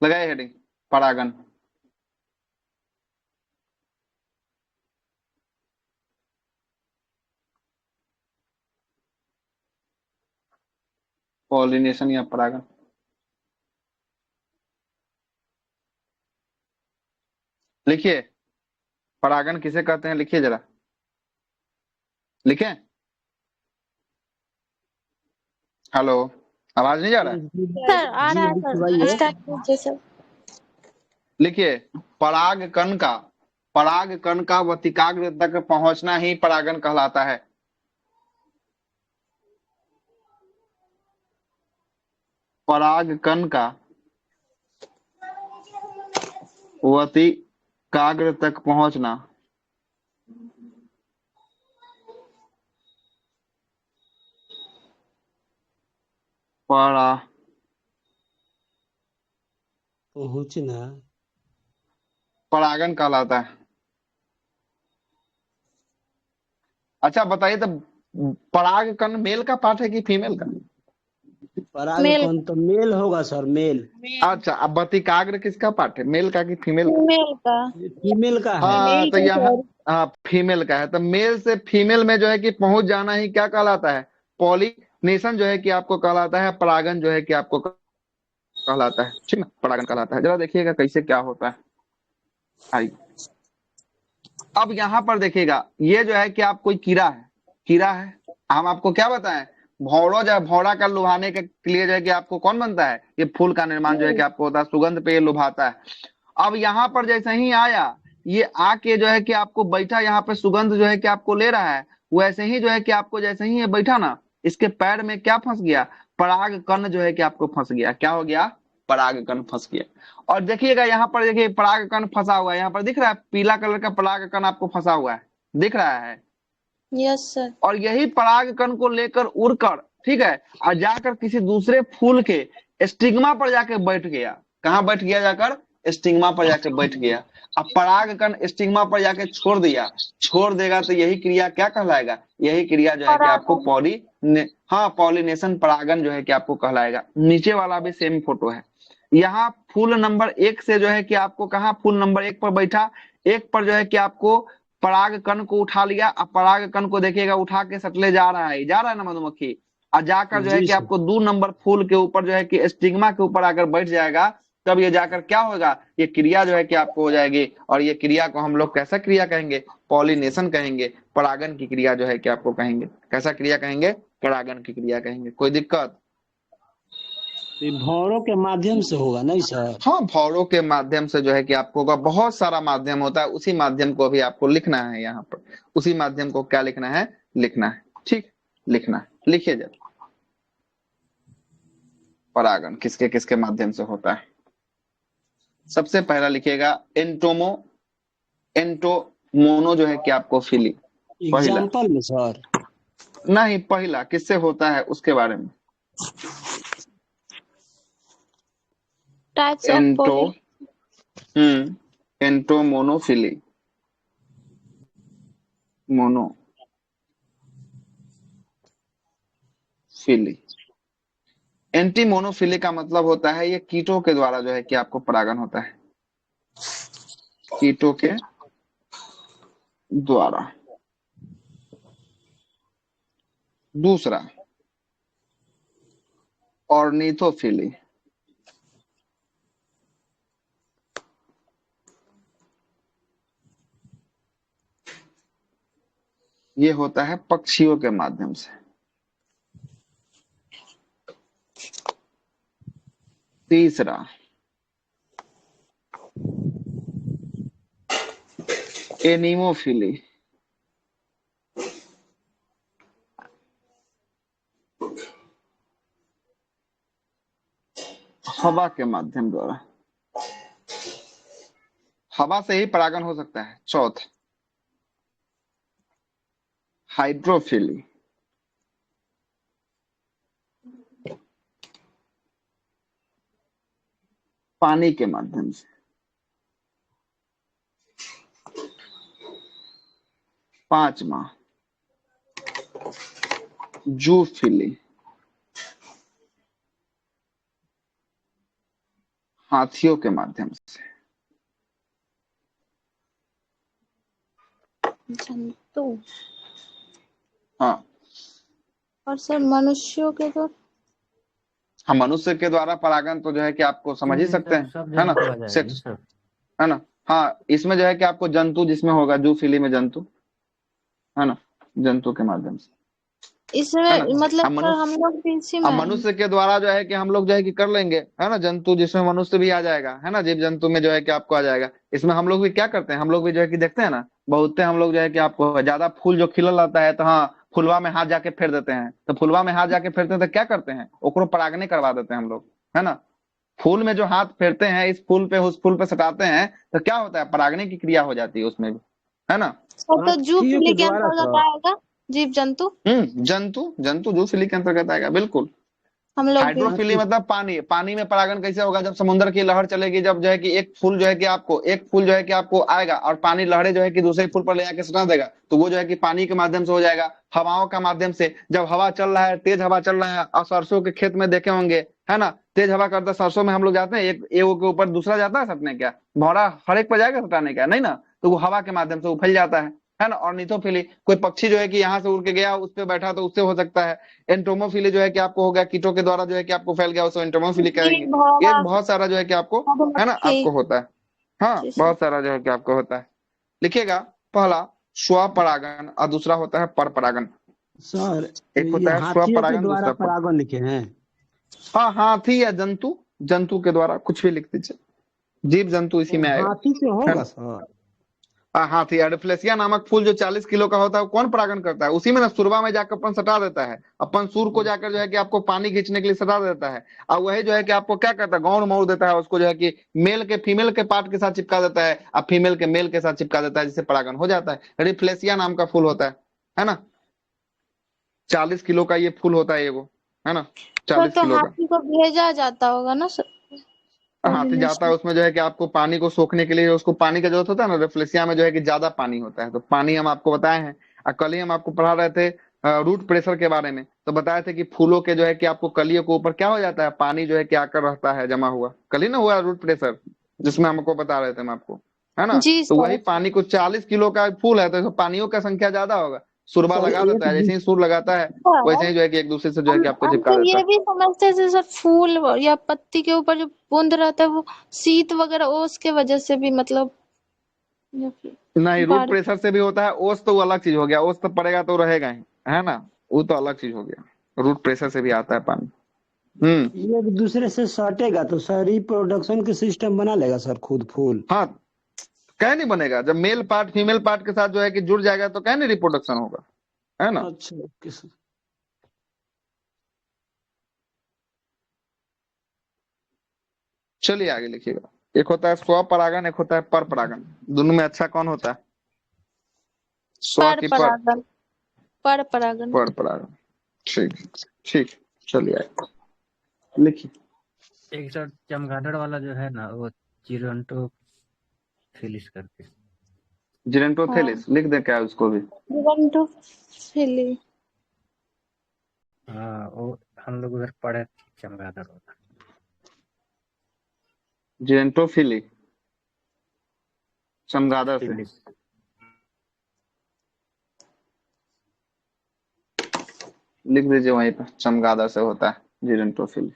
S1: लगाए हेडिंग, परागन। पॉलिनेशन या परागन, लिखिए। परागन किसे कहते हैं, लिखिए जरा, लिखें। हेलो, आवाज नहीं जा रहा है?
S4: सर आ
S2: जी
S4: रहा है सर,
S2: लिखवाइए।
S4: स्टार्ट कीजिए सर।
S1: लिखिए, परागकण का, परागकण का वर्तिकाग्र तक पहुंचना ही परागन कहलाता है। परागकण का वर्तिकाग्र तक पहुंचना परा
S2: पहुंचना
S1: परागन कहलाता है। अच्छा बताइए तो, परागकण मेल का पार्ट है कि फीमेल का?
S4: मेल
S2: परागकण तो मेल होगा सर, मेल।
S1: अच्छा, अब वर्तिकाग्र किसका पार्ट है, मेल का कि फीमेल का?
S4: मेल का।
S2: ये फीमेल का है।
S1: हाँ तो यहाँ, हाँ फीमेल का है, तो मेल से फीमेल में जो है कि पहुंच जाना ही क्या कहलाता है, पॉलिनेशन जो है कि आपको कहलाता है, परागन जो है कि आपको कहलाता है। ठीक है, परागन कहलाता है। जरा देखिएगा कैसे क्या होता है। आइए, अब यहाँ पर देखिएगा, ये जो है कि आप कोई कीड़ा है, कीड़ा है, हम आपको क्या बताएं, भौरों जो है भौरा का लुभाने के लिए जो है कि आपको कौन बनता है, ये फूल का निर्माण जो है कि आपको होता है, सुगंध पे ये लुभाता है। अब यहाँ पर जैसे ही आया, ये आके जो है कि आपको बैठा, यहाँ पे सुगंध जो है कि आपको ले रहा है, वैसे ही जो है कि आपको जैसे ही ये बैठा ना, इसके पैर में क्या फंस गया, पराग कण जो है कि आपको फंस गया। क्या हो गया, पराग कण फंस गया। और देखिएगा यहाँ पर, देखिए पराग कण फंसा हुआ है, यहाँ पर दिख रहा है पीला कलर का पराग कण आपको फंसा हुआ है, दिख रहा है।
S6: Yes sir.
S1: और यही पराग कण को लेकर उड़कर, ठीक है, और जाकर किसी दूसरे फूल के स्टिग्मा पर जाके बैठ गया। कहाँ बैठ गया, जाकर स्टिग्मा पर जाके बैठ गया। अब पराग कण स्टिग्मा पर जाके छोड़ दिया, छोड़ देगा तो यही क्रिया क्या कहलाएगा, यही क्रिया जो है कि आपको पॉलिनेशन परागन जो है कि आपको कहलाएगा। नीचे वाला भी सेम फोटो है। यहाँ फूल नंबर 1 से जो है कि आपको कहा, फूल नंबर 1 पर बैठा, 1 पर जो है कि आपको पराग कण को उठा लिया। अब पराग कण को देखिएगा उठा के सटले जा रहा है, जा रहा है ना मधुमक्खी, और जाकर जो है
S2: जी
S1: कि
S2: सर।
S1: आपको 2 नंबर फूल के ऊपर जो है कि स्टिग्मा के ऊपर आकर बैठ जाएगा। तब ये जाकर क्या होगा, ये क्रिया जो है कि आपको हो जाएगी। और ये क्रिया को हम लोग कैसा क्रिया कहेंगे, पॉलिनेशन कहेंगे, परागन की क्रिया जो है कि आपको कहेंगे। कैसा क्रिया कहेंगे, परागन की क्रिया कहेंगे। कोई दिक्कत?
S2: ये भौरों के माध्यम से होगा नहीं सर?
S1: हाँ, भौरों के माध्यम से जो है कि आपको होगा। बहुत सारा माध्यम होता है, उसी माध्यम को भी आपको लिखना है यहाँ पर। उसी माध्यम को क्या लिखना है, लिखना है, ठीक, लिखना है। लिखिए जब, परागन किसके किसके माध्यम से होता है। सबसे पहला लिखिएगा एंटोमो, एंटोमोनो जो है कि आपको फिली। पहला
S2: एग्जाम्पल में सर?
S1: नहीं, पहला किससे होता है उसके बारे में।
S4: टाइप्स ऑफ
S1: एंटो
S4: पोली
S1: एंटोमोनोफिली, मोनोफिली। एंटीमोनोफिली का मतलब होता है ये कीटों के द्वारा जो है कि आपको परागन होता है, कीटों के द्वारा। दूसरा ऑर्निथोफिली, ये होता है पक्षियों के माध्यम से। तीसरा एनीमोफिली, हवा के माध्यम द्वारा, हवा से ही परागन हो सकता है। चौथा हाइड्रोफिली, पानी के माध्यम से। पांचवा जूफिली, हाथियों के माध्यम से।
S4: जंतु।
S1: हाँ,
S4: और सर मनुष्यों के तो
S1: हम मनुष्य के द्वारा परागन तो जो है कि आपको समझ ही सकते हैं,
S5: सब
S1: है ना,
S5: जगह तो आ जाएगा
S1: सेक्स,
S5: सर।
S1: है ना। हाँ, इसमें जो है कि आपको जंतु जिसमें होगा, जूफिली में जंतु, है ना, जंतु के माध्यम से, है
S4: इसमें
S1: ना।
S4: मतलब
S1: हम
S4: सर
S1: मनुष्य,
S4: हम लोग भी इसी
S1: अब
S4: में
S1: मनुष्य के द्वारा जो है कि हम लोग जो है कि कर लेंगे, है ना, जंतु जिसमें मनुष्य भी आ जाएगा, है ना, जीव जंतु में जो है कि आपको आ जाएगा। इसमें हम लोग भी क्या करते हैं, हम लोग भी जो है कि देखते हैं ना, बहुते हम लोग जो है कि आपको ज्यादा फूल जो खिलल रहता है तो हाँ, फुलवा में हाथ जाके फेर देते हैं। तो फुलवा में हाथ जाके फेरते हैं तो क्या करते हैं, ओकरो परागने करवा देते हैं हम लोग, है ना। फूल में जो हाथ फेरते हैं, इस फूल पे उस फूल पे सटाते हैं, तो क्या होता है, परागने की क्रिया हो जाती है उसमें भी, है ना।
S4: सर तो
S2: पक्षियों
S4: जूफिली
S2: के
S4: के
S2: द्वारा
S4: अंतर्गत
S2: सर?
S4: आएगा जीव जंतु।
S1: जंतु, जंतु जूफिली के अंतर्गत आएगा, बिल्कुल।
S4: हम लोग भी
S1: हाइड्रोफिली मतलब पानी, पानी में परागन कैसे होगा, जब समुद्र की लहर चलेगी, जब जो है कि एक फूल जो है कि आपको, एक फूल जो है कि आपको आएगा और पानी लहरें जो है कि दूसरे फूल पर ले जाके सटा देगा, तो वो जो है कि पानी के माध्यम से हो जाएगा। हवाओं का माध्यम से, जब हवा चल रहा है, तेज हवा चल रहा है, और सरसों के खेत में देखे होंगे, है ना, तेज हवा करता सरसों में हम लोग जाते हैं, एक एगो के ऊपर दूसरा जाता है सटने, क्या भौरा हर एक पर जाएगा सटाने, क्या नहीं ना, तो वो हवा के माध्यम से वो फैल जाता है ना। ऑर्निथोफिली, कोई पक्षी जो है कि यहाँ से उड़ के गया, उस पे बैठा, तो उससे हो सकता है। एंटोमोफिली जो है कि आपको हो गया, कीटों के द्वारा जो है कि आपको फैल गया, उसको एंटोमोफिली कहेंगे। ये
S4: भौरा
S1: बहुत सारा जो है कि आपको, है ना,
S4: मधुमक्खी।
S1: आपको होता है। हाँ,
S4: जी सर।
S1: बहुत सारा जो है कि आपको होता है। लिखिएगा, पहला स्वपरागन और दूसरा होता है पर परागन।
S2: सर
S1: एक
S2: ये
S1: होता है
S2: हाथियों के
S1: स्वपरागन,
S2: द्वारा
S1: दूसरा पर।
S2: परागण लिखे हैं।
S1: हाँ, हाथी या जंतु, जंतु के द्वारा कुछ भी लिख दीजिए, जीव जंतु इसी में आएगा,
S2: हाथी से
S1: है
S2: होगा
S1: ना।
S2: सर?
S1: हाँ, हाथी एडफ्लेसिया नामक फूल जो 40 किलो का होता है, वो कौन परागण करता है? उसी में ना सुरवा में जाकर अपन सटा देता है, अपन सूर को जाकर जो है कि आपको पानी खींचने के लिए सटा देता है, और वही जो है कि आपको क्या करता है, गौड़ मोड़ देता है उसको, जो है कि मेल के फीमेल के पार्ट के साथ चिपका देता है, और फीमेल के मेल के साथ चिपका देता है, जिससे परागण हो जाता है। रिफ्लेसिया नाम का फूल होता है ना। 40 किलो का ये फूल होता है एगो, है ना,
S4: सर
S1: 40
S4: तो
S1: किलो का।
S4: हाथी को भेजा जाता होगा ना सर,
S1: हाथी जाता है,
S4: पोलिनेशन।
S1: उसमें जो है कि आपको पानी को सोखने के लिए उसको पानी का जरूरत होता है ना। रेफ्लेसिया में जो है कि ज्यादा पानी होता है, तो पानी हम आपको बताए हैं। और कल ही हम आपको पढ़ा रहे थे रूट प्रेशर के बारे में, तो बताए थे कि फूलों के जो है कि आपको कलियों के ऊपर क्या हो जाता है, पानी जो है कि आकर रहता है जमा हुआ। कल ही ना हुआ रूट प्रेशर, जिसमें हमको बता रहे थे हम आपको, है ना।
S4: जी
S1: तो वही
S4: सर।
S1: पानी को 40 किलो का फूल है, तो इसमें पानियों का संख्या ज्यादा होगा। सुरबा
S2: सर
S1: लगा देता
S2: एक
S1: है, जैसे ही सुर लगाता है वैसे
S4: सर
S1: ही जो है कि एक दूसरे से जो है
S4: हम
S1: कि आपको
S4: हम
S1: चिपका
S4: तो
S1: देता
S4: ये
S1: है।
S4: भी समझते थे सर, फूल या पत्ती के ऊपर जो बूंद रहता है वो शीत वगैरह वो उसके वजह से भी मतलब, या फिर
S1: नहीं, रूट
S4: बारिश।
S1: प्रेशर से भी होता है। ओस तो वो अलग चीज हो गया, ओस तो पड़ेगा तो रहेगा ही, है ना। वो तो अलग चीज हो गया, रूट प्रेशर से भी आता है पानी। हम्म।
S2: ये एक दूसरे से सटेगा तो सर रिप्रोडक्शन के सिस्टम बना लेगा सर खुद फूल।
S1: हाँ, कह नहीं बनेगा, जब मेल पार्ट फीमेल पार्ट के साथ जो है कि जुड़ जाएगा तो कह नहीं रिप्रोडक्शन होगा, है ना।
S2: अच्छा ओके सर।
S1: चलिए आगे लिखिएगा। एक होता है स्वपरागन, एक होता है पर परागन। दोनों में अच्छा कौन होता है, स्व
S4: पर
S1: की पर?
S4: परागन। पर परागन।
S1: पर परागन। ठीक, ठीक। चलिए आगे लिखिए।
S5: एक सर चमगादड़ वाला जो है ना, वो चिरंटो फिलिस करके।
S4: हाँ,
S1: जिरेंटोथेलिस लिख दे क्या है उसको भी?
S4: गिरंटो फिली।
S5: हाँ, वो हम लोग उधर पढ़े थे, चमगादड़ वाला।
S1: जिरेंटोफिली, चमगादड़ से।
S5: फिलिस।
S1: लिख दीजिए वहीं पर, चमगादड़ से होता है जिरेंटोफिली।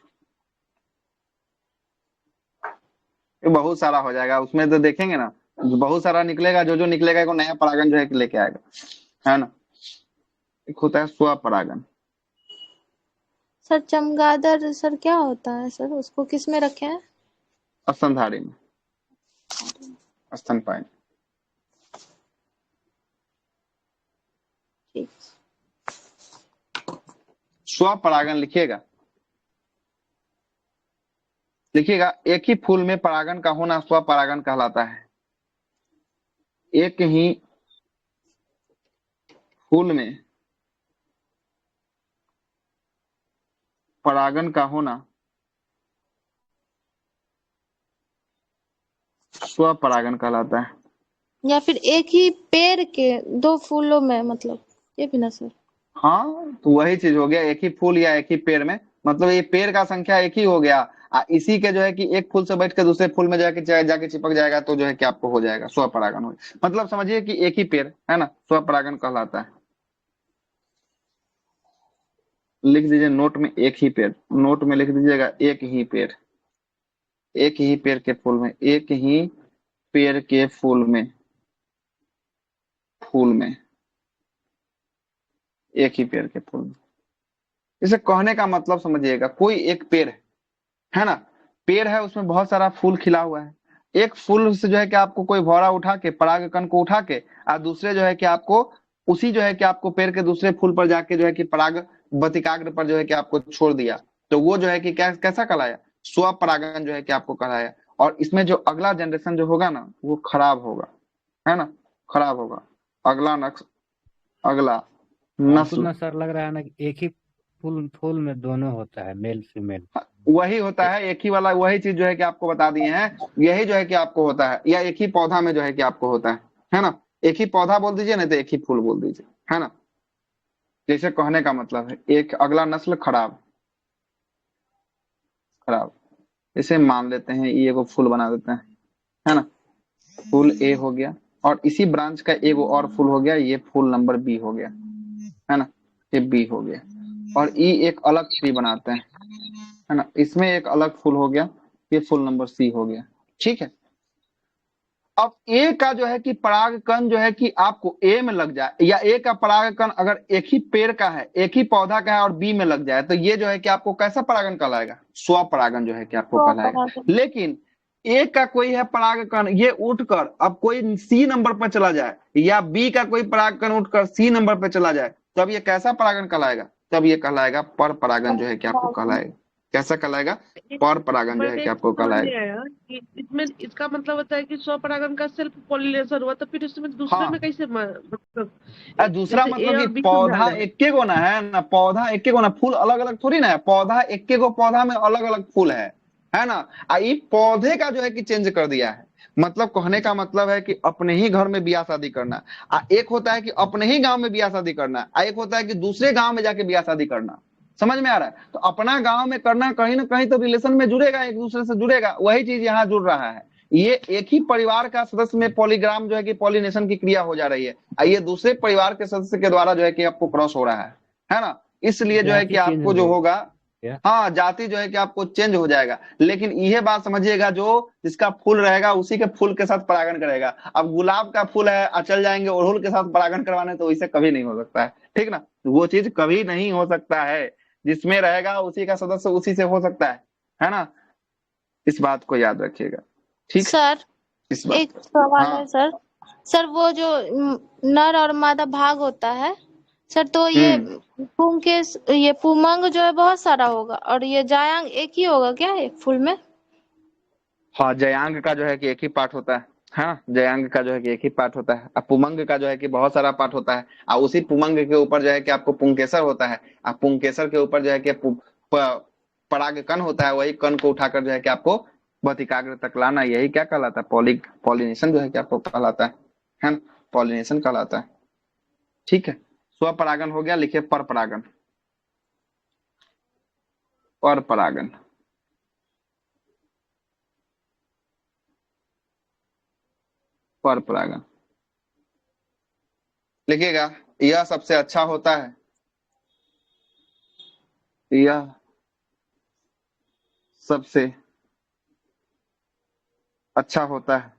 S1: ये बहुत सारा हो जाएगा उसमें, तो देखेंगे ना, बहुत सारा निकलेगा, जो जो निकलेगा को नया परागन जो है कि लेके आएगा, है ना। एक होता है स्वपरागन।
S4: सर चमगादड़ सर क्या होता है सर, उसको किस में रखे हैं?
S1: स्तनधारी में, स्तनपायी।
S4: ठीक।
S1: स्वपरागन लिखिएगा, लिखिएगा। एक ही फूल में परागन का होना स्वपरागन कहलाता है। एक ही फूल में परागन का होना स्वपरागन कहलाता है।
S4: या फिर एक ही पेड़ के दो फूलों में, मतलब ये भी ना सर?
S1: हाँ, तो वही चीज हो गया, एक ही फूल या एक ही पेड़ में, मतलब ये पेड़ का संख्या एक ही हो गया। इसी के जो है कि एक फूल से बैठ के दूसरे फूल में जाके जाके चिपक जाएगा, तो जो है कि आपको हो जाएगा स्वपरागन हो। मतलब समझिए कि एक ही पेड़ है ना, स्वपरागन कहलाता है। लिख दीजिए नोट में एक ही पेड़, नोट में लिख दीजिएगा एक ही पेड़। एक ही पेड़ के फूल में, एक ही पेड़ के फूल में, फूल में, एक ही पेड़ के फूल में। इसे कहने का मतलब समझिएगा, कोई एक पेड़ है ना, पेड़ है, उसमें बहुत सारा फूल खिला हुआ है। एक फूल से जो है कि आपको कोई भौरा उठा के, पराग कण को उठा के, और दूसरे जो है कि आपको उसी जो है कि आपको पेड़ के दूसरे फूल पर जाके जो है कि पराग बतिकाग्र पर जो है कि आपको छोड़ दिया, तो वो जो है कि कैसा कहलाया, स्वपरागन जो है कि आपको कहलाया। और इसमें जो अगला जनरेशन जो होगा ना, वो खराब होगा, है ना, खराब होगा। अगला नक्श अगला
S5: हमको
S1: नस्ल
S5: ना सर लग रहा है ना कि एक ही फूल फूल में दोनों होता है, मेल फीमेल।
S1: वही होता है, एक ही वाला वही चीज जो है कि आपको बता दिए हैं, यही जो है कि आपको होता है, या एक ही पौधा में जो है कि आपको होता है ना। एक ही पौधा बोल दीजिए, नहीं तो एक ही फूल बोल दीजिए, है ना। जैसे कहने का मतलब है एक अगला नस्ल खराब, खराब। इसे मान लेते हैं ये को फूल बना देते हैं, है ना। फूल ए हो गया, और इसी ब्रांच का एगो और फूल हो गया, ये फूल नंबर बी हो गया, है ना। ये बी हो गया, और ई एक अलग ट्री बनाते हैं, है ना। इसमें एक अलग फूल हो गया, ये फूल नंबर सी हो गया, ठीक है। अब ए का जो है कि परागकण जो है कि आपको ए में लग जाए, या ए का परागकण अगर एक ही पेड़ का है, एक ही पौधा का है और बी में लग जाए, तो ये जो है कि आपको कैसा परागण कहलाएगा? स्वपरागण जो है कि आपको कहलाएगा। लेकिन ए का कोई है परागकण, ये उठकर अब कोई सी नंबर पर चला जाए, या बी का कोई परागकण उठकर सी नंबर पर चला जाए, तब ये कैसा परागण कहलाएगा? तब ये कहलाएगा पर परागण जो है कि आपको कहलाएगा। कैसा कहलाएगा? पर परागण जो है कि आपको कहलाएगा।
S7: इसमें इसका मतलब होता है कि स्वपरागण का सेल्फ पॉलिनेशन हुआ, तो फिर इसमें दूसरे
S1: हाँ।
S7: में कैसे मतलब
S1: दूसरा
S7: जैसे ए
S1: मतलब
S7: और
S1: कि
S7: बी
S1: पौधा
S7: समझा रहे हैं।
S1: एक्के गो ना है ना, पौधा एक्के गो ना, फूल अलग अलग थोड़ी ना है, पौधा एक्के गो पौधा में अलग अलग फूल है ना। ये पौधे का जो है कि चेंज कर दिया है। मतलब कहने का मतलब है कि अपने ही घर में ब्याह शादी करना, एक होता है कि अपने ही गांव में ब्याह शादी करना, एक होता है कि दूसरे गांव में जाके ब्याह शादी करना। समझ में आ रहा है? तो अपना गांव में करना कहीं ना कहीं तो रिलेशन में जुड़ेगा, एक दूसरे से जुड़ेगा, वही चीज यहाँ जुड़ रहा है। ये एक ही परिवार का सदस्य में पॉलीग्राम जो है कि पॉलिनेशन की क्रिया हो जा रही है, ये दूसरे परिवार के सदस्य के द्वारा जो है कि आपको क्रॉस हो रहा है ना। इसलिए जो है कि
S5: जाति चेंज
S1: आपको
S5: हो
S1: जो
S5: गई
S1: होगा,
S5: क्या?
S1: हाँ, जाति जो है कि आपको चेंज हो जाएगा। लेकिन यह बात समझिएगा, जो जिसका फूल रहेगा उसी के फूल के साथ परागण करेगा। अब गुलाब का फूल है, चल जाएंगे अड़हुल के साथ परागण करवाने, तो इसे कभी नहीं हो सकता है, ठीक ना। वो चीज कभी नहीं हो सकता है, जिसमें रहेगा उसी का सदस्य उसी से हो सकता है ना। इस बात को याद रखिएगा, ठीक।
S4: सर
S1: इस बात
S4: एक सवाल
S1: हाँ।
S4: है सर। सर वो जो नर और मादा भाग होता है सर, तो ये ये पुमंग जो है बहुत सारा होगा, और ये जायांग एक ही होगा क्या एक फूल में?
S1: हाँ, जयांग का जो है कि एक ही पार्ट होता है। हाँ, जयांग का जो है कि एक ही पार्ट होता है। अब पुमंग का जो है कि बहुत सारा पार्ट होता है, और उसी पुमंग के ऊपर जो है कि आपको पुंकेसर होता है, और पुंकेसर के ऊपर जो है कि परागकण होता है। वही कण को उठाकर जो है कि आपको बतिकाग्र तक लाना, यही क्या कहलाता है? पॉलिनेशन जो है कि आपको कहलाता है ना। पॉलिनेशन कहलाता है, ठीक है। स्वपरागण हो गया, लिखिए पर परागण। पर परागण, पर परागण लिखिएगा। यह सबसे अच्छा होता है, यह सबसे अच्छा होता है,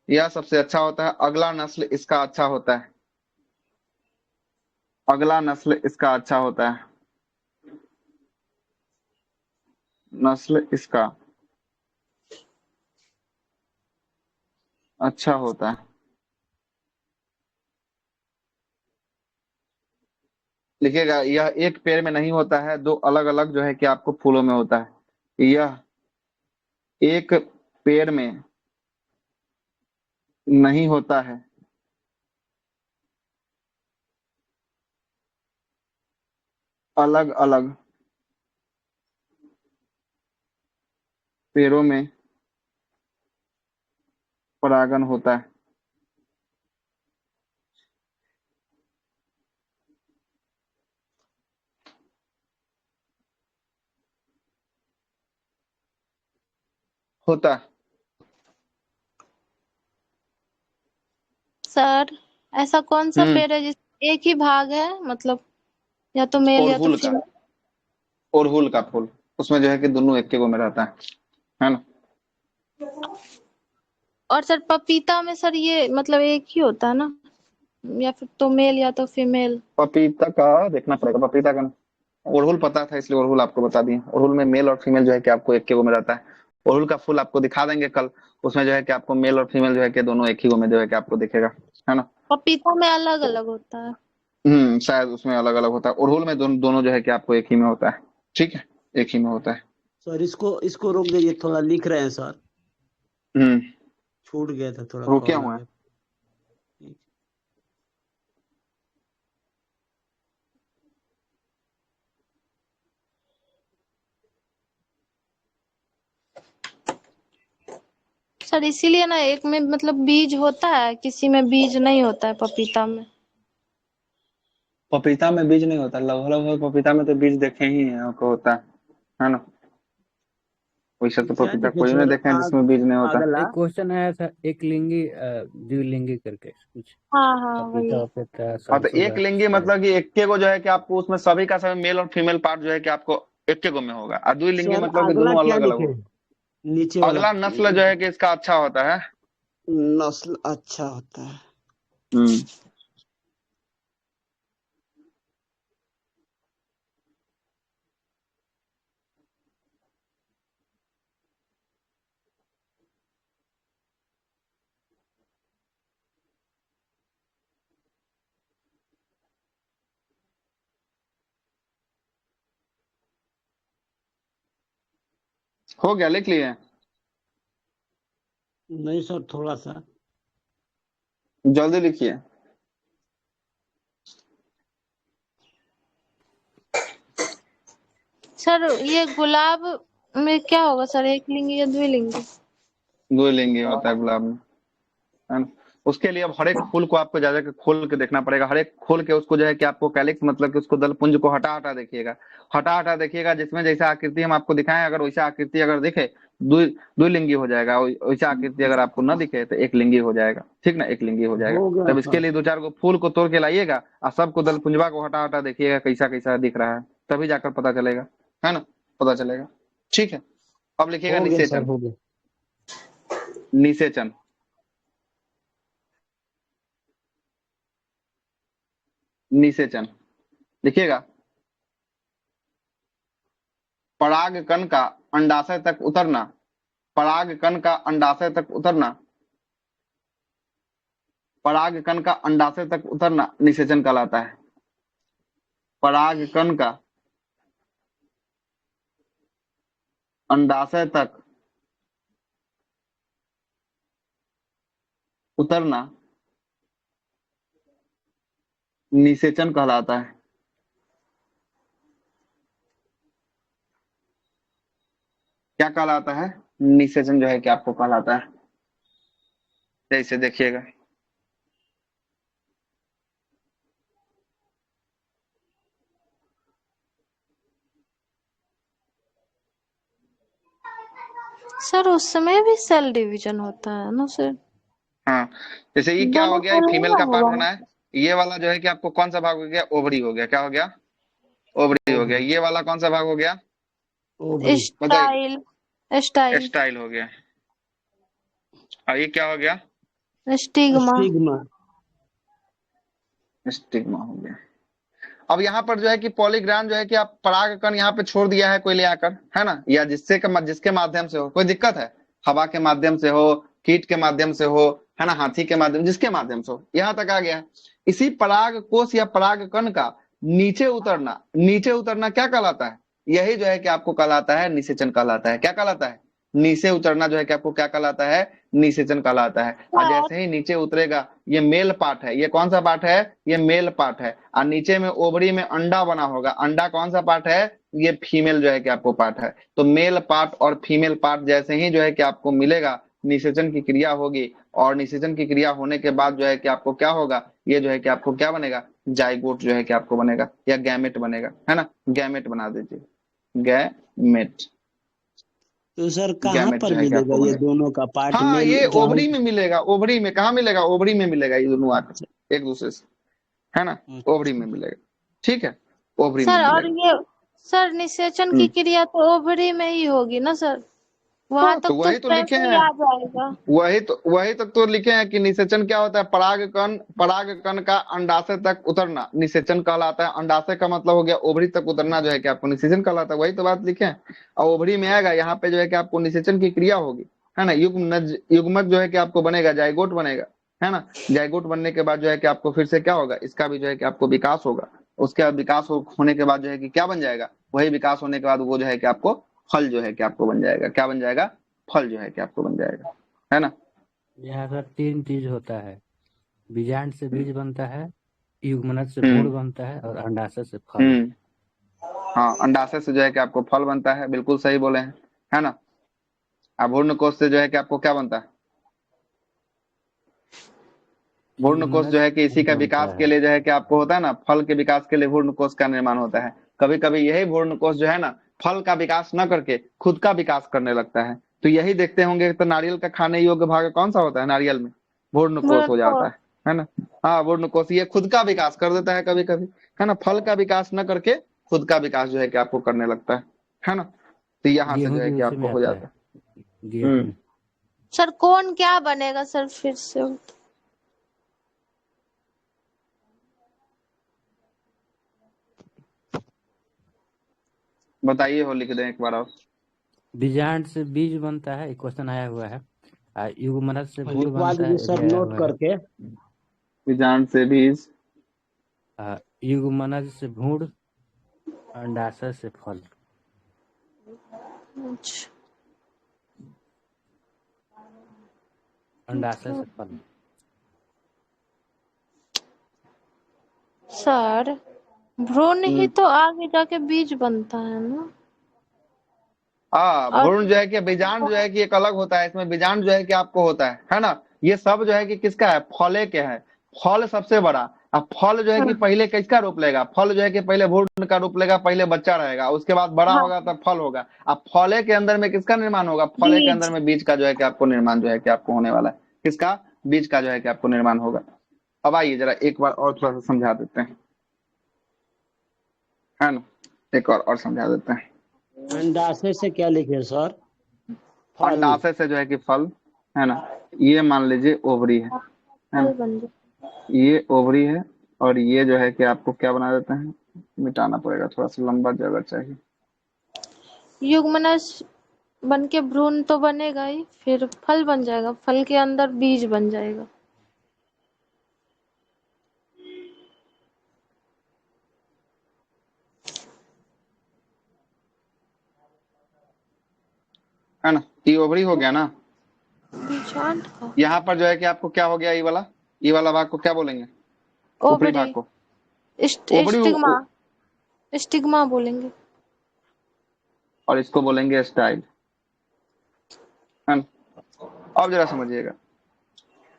S1: यह सबसे अच्छा होता है। अगला नस्ल इसका अच्छा होता है, अगला नस्ल इसका अच्छा होता है, नस्ल इसका अच्छा होता है। लिखिएगा, यह एक पेड़ में नहीं होता है, दो अलग अलग जो है कि आपको फूलों में होता है। यह एक पेड़ में नहीं होता है, अलग अलग पेड़ों में परागण होता है। होता है।
S4: सर ऐसा कौन सा
S1: हम्म।
S4: पेड़ है जिसमें एक ही भाग है, मतलब या तो मेल या तो
S1: अड़हुल का,
S4: फीमेल?
S1: अड़हुल का फूल, उसमें जो है कि दोनों एक के गो में रहता है ना।
S4: और सर पपीता में सर ये मतलब एक ही होता है ना, या फिर तो मेल या तो फीमेल?
S1: पपीता का देखना पड़ेगा, पपीता का अड़हुल पता था इसलिए अड़हुल आपको बता दिए। अड़हुल में मेल और फीमेल जो है कि आपको एक के गो में रहता है। अड़हुल का फूल आपको दिखा देंगे कल, उसमें जो है कि आपको मेल और फीमेल जो है कि दोनों एक ही गो में जो है कि आपको दिखेगा, है ना।
S4: पपीता में अलग अलग होता है?
S1: शायद उसमें अलग अलग होता है। अड़हुल में दोनों जो है कि आपको एक ही में होता है, ठीक है, एक ही में होता है।
S2: सर इसको रोक दीजिए, थोड़ा लिख रहे हैं सर,
S1: हम्म
S2: छूट गया था, थोड़ा
S1: रुके
S2: कॉल आ
S1: हुए हैं।
S2: गया।
S4: सर इसीलिए ना एक में मतलब बीज होता है, किसी में बीज नहीं होता है पपीता में।
S1: पपीता में बीज नहीं होता, लगभग लगभग पपीता में तो बीज देखे ही हैं आपको होता है ना। वैसे तो
S2: क्या
S1: पपीता
S2: लिखे
S1: कोई नहीं
S2: सर?
S1: देखे हैं जिसमें बीज नहीं होता।
S2: अगला।
S5: एक क्वेश्चन आया था, एक लिंगी द्विलिंगी करके कुछ,
S4: हाँ हाँ वही।
S5: पपीता वपीता
S1: हाँ, तो
S5: सरसों
S1: एक लिंगी
S5: शायद।
S1: मतलब कि एक के गो जो है कि आपको उसमें सभी का सभी मेल और फीमेल पार्ट जो है कि आपको एक के गो में होगा, और द्विलिंगी
S2: सर
S1: मतलब कि
S2: अगला
S1: दोनों
S2: क्या
S1: अलग अलग
S2: लिखे?
S1: हो।
S2: नीचे वाला
S1: अगला नस्ल जो है कि इसका अच्छा होता है।
S2: नस्ल अच्छा होता है।
S1: हम्म हो गया, लिख लिए?
S2: नहीं सर, थोड़ा सा।
S1: जल्दी लिखिए।
S4: सर ये गुलाब में क्या होगा सर, एक लिंगी या द्विलिंगी?
S1: दो लिंगी होता है गुलाब में, है ना? उसके लिए अब हर एक फूल को आपको जा जाकर खोल के देखना पड़ेगा। हर एक खोल के उसको जो है कि आपको कैलिक्स मतलब कि उसको दल पुंज को हटा हटा देखिएगा। हटा हटा देखिएगा, जिसमें जैसा आकृति हम आपको दिखाएं, अगर वैसा आकृति अगर दिखे द्विलिंगी हो जाएगा। वैसा आकृति अगर आपको न दिखे तो एक लिंगी हो जाएगा। ठीक ना, एक लिंगी हो जाएगा।
S2: हो गया
S1: तब इसके
S2: सर।
S1: लिए 2-4 गो फूल को तोड़ के लाइएगा और सबको दल पुंजवा को हटा हटा देखिएगा कैसा कैसा दिख रहा है, तभी जाकर पता चलेगा, है ना? पता चलेगा। ठीक है, अब लिखिएगा
S2: हो गया सर,
S1: निषेचन।
S2: हो गया।
S1: निषेचन, निषेचन देखिएगा। पराग कण का अंडाशय तक उतरना, पराग कण का अंडाशय तक उतरना, पराग कण का अंडाशय तक उतरना निषेचन कहलाता है। पराग कण का अंडाशय तक उतरना निषेचन कहलाता है। क्या कहलाता है? निषेचन जो है कि आपको कहलाता है। जैसे देखिएगा,
S4: सर उसमें भी सेल डिवीजन होता है ना सर?
S1: हाँ, जैसे ये क्या हो
S4: दोनों
S1: गया, ये
S4: सेल नहीं
S1: फीमेल
S4: ना
S1: का पार्ट
S4: हुआ?
S1: बना है। ये वाला जो है कि आपको कौन सा भाग हो गया? ओवरी हो गया। क्या हो गया? ओवरी हो गया।
S2: ओवरी।
S1: ये वाला कौन सा भाग हो गया?
S2: ओवरी।
S1: बताइए।
S4: स्टाइल, स्टाइल,
S1: स्टाइल हो गया। और ये क्या हो गया?
S4: स्टिग्मा।
S2: स्टिग्मा।
S1: स्टिग्मा हो गया। अब यहाँ पर जो है कि पॉलीग्राम जो है कि आप पराग कण यहाँ पे छोड़ दिया है कोई ले आकर, है ना? या जिसके माध्यम से हो, कोई दिक्कत है? हवा के माध्यम से हो, कीट के माध्यम से हो, है ना, हाथी के माध्यम, जिसके माध्यम से हो, यहाँ तक आ गया है। इसी पराग कोश या पराग कण का नीचे उतरना, नीचे उतरना क्या कहलाता है? यही जो है कि आपको कहलाता है निषेचन कहलाता है। क्या कहलाता है? नीचे उतरना जो है कि आपको क्या कहलाता है? निषेचन कहलाता है। और जैसे ही नीचे उतरेगा, ये मेल पार्ट है। ये कौन सा पार्ट है? ये मेल पार्ट है। और नीचे में ओवरी में अंडा बना होगा। अंडा कौन सा पार्ट है? ये फीमेल जो है कि आपको पार्ट है। तो मेल पार्ट और फीमेल पार्ट जैसे ही जो है कि आपको मिलेगा, निषेचन की क्रिया होगी। और निषेचन की क्रिया होने के बाद जो है कि आपको क्या होगा? ये जो है कि आपको क्या बनेगा? जाइगोट जो है कि आपको बनेगा, या गैमेट बनेगा, है ना? गैमेट बना दीजिए, गैमेट।
S2: तो सर कहाँ
S1: गैमेट
S2: पर
S1: जो है कि
S2: मिलेगा
S1: आपको
S2: ये
S1: बनेगा।
S2: दोनों का पार्ट,
S1: हाँ,
S2: मेल
S1: ये
S2: जहाँ?
S1: ओवरी में मिलेगा। ओवरी में कहाँ मिलेगा? ओवरी में मिलेगा। ये दोनों आकर एक दूसरे से, है ना? ओवरी में मिलेगा। ठीक है, ओवरी में
S4: सर और
S1: मिलेगा।
S4: ये सर निषेचन की क्रिया तो ओवरी में ही होगी ना सर? वहां
S1: हाँ, तो
S4: तक तो
S1: वही तो
S4: स्वयं
S1: लिखे
S4: ही
S1: हैं।
S4: आ जाएगा।
S1: वही तक तो लिखे हैं कि निषेचन क्या होता है? पराग कण का अंडाशय तक उतरना निषेचन कहलाता है। अंडाशय का मतलब हो गया ओवरी तक उतरना जो है कि आपको निषेचन कहलाता है। वही तो बात लिखे हैं। और ओवरी में आएगा, यहाँ पे जो है कि आपको निषेचन की क्रिया होगी, है ना? युग्मक जो है कि आपको बनेगा, जाइगोट बनेगा, है ना? जाइगोट बनने के बाद जो है कि आपको फिर से क्या होगा? इसका भी जो है कि आपको विकास होगा। उसके बाद विकास होने के बाद जो है कि क्या बन जाएगा? वही विकास होने के बाद वो जो है कि आपको फल जो है कि आपको बन जाएगा। क्या बन जाएगा? फल जो है कि आपको बन जाएगा, है ना?
S5: यहाँ सर 3 चीज होता है। बीजांड से बीज बनता है, युग्मनज से
S1: हम्म
S5: भ्रूण बनता है, और अंडाशय से फल।
S1: हम्म हाँ, अंडाशय से जो है कि आपको फल बनता है, बिल्कुल सही बोले हैं, है ना? भ्रूण कोश से जो है कि आपको क्या बनता है? भ्रूण कोश
S5: युग्मनज
S1: जो है कि इसी
S5: फल
S1: का
S5: बनता
S1: विकास के
S5: है।
S1: लिए जो है कि आपको होता है ना, फल के विकास के लिए भ्रूण कोश का निर्माण होता है। कभी कभी यही भ्रूण कोश जो है ना, फल का विकास न करके खुद का विकास करने लगता है। तो यही देखते होंगे, तो नारियल का खाने योग्य भाग कौन सा होता है? नारियल में भ्रूण कोश हो जाता है ना? हाँ, भ्रूण कोश ये खुद का विकास कर देता है कभी कभी, है ना? फल का विकास न करके खुद का विकास जो है कि आपको करने लगता है ना? तो यहाँ से
S5: गेहूं
S1: जो है
S5: भी
S1: कि
S5: उसी
S1: आपको
S5: में
S1: हो
S5: आता
S1: जाता
S5: है।
S1: है।
S5: गेहूं।
S4: सर कौन क्या बनेगा सर फिर से?
S1: बताइए, हो लिख दें एक बार और।
S5: बीजांड से बीज बनता है, एक क्वेश्चन आया हुआ है। युग्मनज से भूण
S2: लिखवा
S5: बनता है,
S2: लीजिए
S5: ये
S2: सर
S5: भी आया
S2: नोट
S5: हुआ है।
S2: करके।
S1: बीजांड से बीज,
S5: युग्मनज से भूण, अंडाशय से फल।
S4: अच्छा,
S5: अंडाशय से फल।
S4: सर भ्रूण ही तो आगे जाके बीज बनता है ना?
S1: हाँ,
S4: और
S1: भ्रूण जो है कि बीजांड जो है कि एक अलग होता है, इसमें बीजांड जो है कि आपको होता है ना। ये सब जो है कि किसका है? फले के है। फल सबसे बड़ा। अब फल जो है कि पहले किसका रूप लेगा? फल जो है कि पहले भ्रूण का रूप लेगा, पहले बच्चा रहेगा, उसके बाद बड़ा
S4: हाँ
S1: होगा तब फल होगा। अब फले के अंदर में किसका निर्माण होगा? फले के अंदर
S4: बीज।
S1: में बीज का जो है कि आपको निर्माण जो है कि आपको होने वाला है। किसका? बीज का जो है कि आपको निर्माण होगा। अब आइए जरा एक बार और थोड़ा सा समझा देते हैं, है ना। एक और समझा देते हैं।
S2: अंडाशय से क्या लिखे सर? फल।
S1: अंडाशय से जो है कि फल, है ना। ये मान लीजिए ओवरी है ना।
S4: फल बन जाए।
S1: ये ओवरी है, और ये जो है कि आपको क्या बना देते हैं? मिटाना पड़ेगा, थोड़ा सा लंबा जगह चाहिए।
S4: युग्मनज बन के भ्रूण तो बनेगा ही, फिर फल बन जाएगा, फल के अंदर बीज बन जाएगा।
S1: है ना। ये ओवरी हो गया ना।
S4: बीजांड का
S1: यहाँ पर जो है कि आपको क्या हो गया? ये वाला भाग को क्या बोलेंगे? ऊपरी
S4: ओवरी,
S1: भाग को ओवरी।
S4: स्टिग्मा, स्टिग्मा बोलेंगे।
S1: और इसको बोलेंगे स्टाइल, है ना। अब जरा समझिएगा,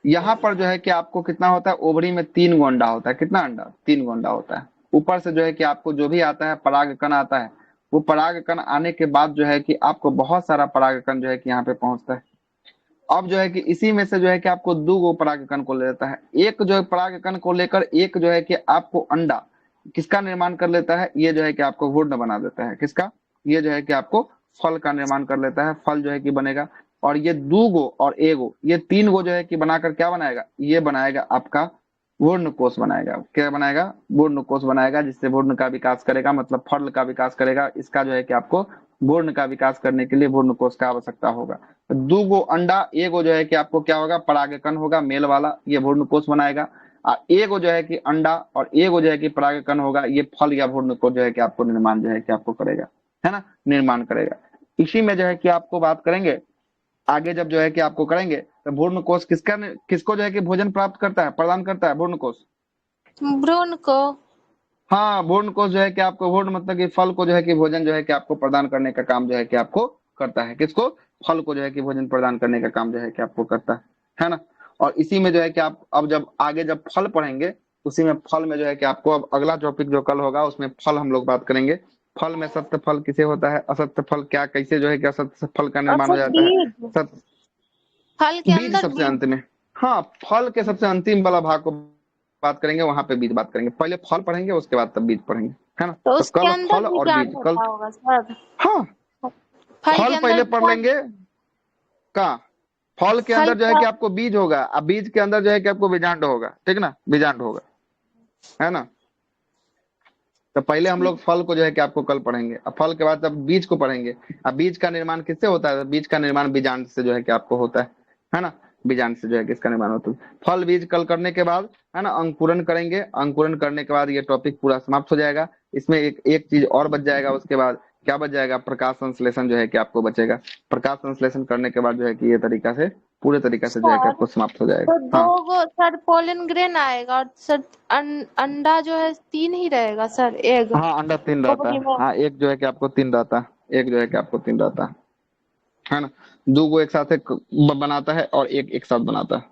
S1: यहाँ पर जो है कि आपको कितना होता है? ओवरी में 3 गो अंडा होता है। कितना अंडा? 3 गो अंडा होता है। ऊपर से जो है कि आपको जो भी आता है परागकण आता है, वो परागकण आने के बाद जो है कि आपको बहुत सारा परागकण जो है कि यहाँ पे पहुंचता है। अब जो है कि इसी में से जो है कि आपको 2 गो परागकण को ले लेता है। एक जो है परागकण को लेकर एक जो है कि आपको अंडा किसका निर्माण कर लेता है? ये जो है कि आपको भ्रूण बना देता है। किसका? ये जो है कि आपको फल का निर्माण कर लेता है। फल जो है कि बनेगा, और ये 2 गो और एगो, ये 3 गो जो है कि बनाकर क्या बनाएगा? ये बनाएगा आपका भ्रूण कोष बनाएगा। क्या बनाएगा? भ्रूण कोष बनाएगा, जिससे भ्रूण का विकास करेगा, मतलब फल का विकास करेगा। इसका जो है कि आपको भ्रूण का विकास करने के लिए भ्रूण कोष का आवश्यकता होगा। 2 गो अंडा, एगो जो है कि आपको क्या होगा? परागकण होगा मेल वाला, ये भ्रूण कोष बनाएगा। और एगो जो है कि अंडा और एगो जो है कि परागकण होगा, ये फल या भ्रूण को जो है कि आपको निर्माण जो है कि आपको करेगा, है ना, निर्माण करेगा। इसी में जो है कि आपको बात करेंगे आगे, जब जो है कि आपको करेंगे तो भ्रूण कोष किसको जो है कि भोजन प्राप्त करता है, प्रदान करता है? भ्रूण कोष।
S4: भ्रूण को।
S1: हाँ, भ्रूण कोष जो है कि आपको, भ्रूण मतलब कि फल को जो है कि भोजन जो है कि आपको प्रदान करने का काम जो है कि आपको करता है। किसको? फल को जो है कि भोजन प्रदान करने का काम जो है कि आपको करता है ना। और इसी में जो है कि आप अब जब आगे जब फल पढ़ेंगे, उसी में फल में जो है कि आपको अब अगला टॉपिक जो कल होगा उसमें फल हम लोग बात करेंगे। फल में सत्य फल किसे होता है, असत्य फल क्या, कैसे जो है कि असत्य फल का निर्माण
S4: अच्छा
S1: हो जाता है।
S4: बीज,
S1: सत्य
S4: फल के
S1: बीज
S4: अंदर
S1: सबसे
S4: बीज।
S1: अंत में। हाँ, फल के सबसे अंतिम वाला भाग को बात करेंगे, वहां पे बीज बात करेंगे। पहले फल पढ़ेंगे, उसके बाद तब बीज पढ़ेंगे, है ना।
S4: तो
S1: तो
S4: उसके
S1: कल
S4: अंदर
S1: फल और बीज,
S4: बीजांड
S1: कल।
S4: होता होगा सर?
S1: हाँ,
S4: फल के
S1: फल
S4: अंदर
S1: पहले पढ़
S4: बीजांड।
S1: लेंगे। कहाँ? फल के
S4: फल
S1: अंदर जो है
S4: का।
S1: कि आपको बीज होगा, अब बीज के अंदर जो है कि आपको बीजांड होगा, ठीक ना, बीजांड होगा, है ना। तो पहले हम लोग फल को जो है कि आपको कल पढ़ेंगे, अब फल के बाद तब बीज को पढ़ेंगे। अब बीज का निर्माण किससे होता है? बीज का निर्माण बीजांड से जो है कि आपको होता है ना। बीजांड से जो है कि इसका निर्माण होता है। फल बीज कल करने के बाद, है ना, अंकुरन करेंगे। अंकुरन करने के बाद ये टॉपिक पूरा समाप्त हो जाएगा। इसमें एक चीज और बच जाएगा। उसके बाद क्या बच जाएगा? प्रकाश संश्लेषण जो है कि आपको बचेगा। प्रकाश संश्लेषण करने के बाद जो है कि ये तरीका से, पूरे तरीका से जो है कि
S4: सर
S1: आपको समाप्त हो जाएगा।
S4: तो
S1: हाँ
S4: 2 सर पोलन ग्रेन आएगा, और सर अंडा जो है 3 ही रहेगा सर, एग
S1: हाँ, अंडा 3 रहता
S4: ओवरी
S1: है।
S4: में।
S1: हाँ, एक जो है कि आपको 3 रहता है, एक जो है कि आपको 3 रहता है ना। 2 गो एक साथ बनाता है और एक साथ बनाता है।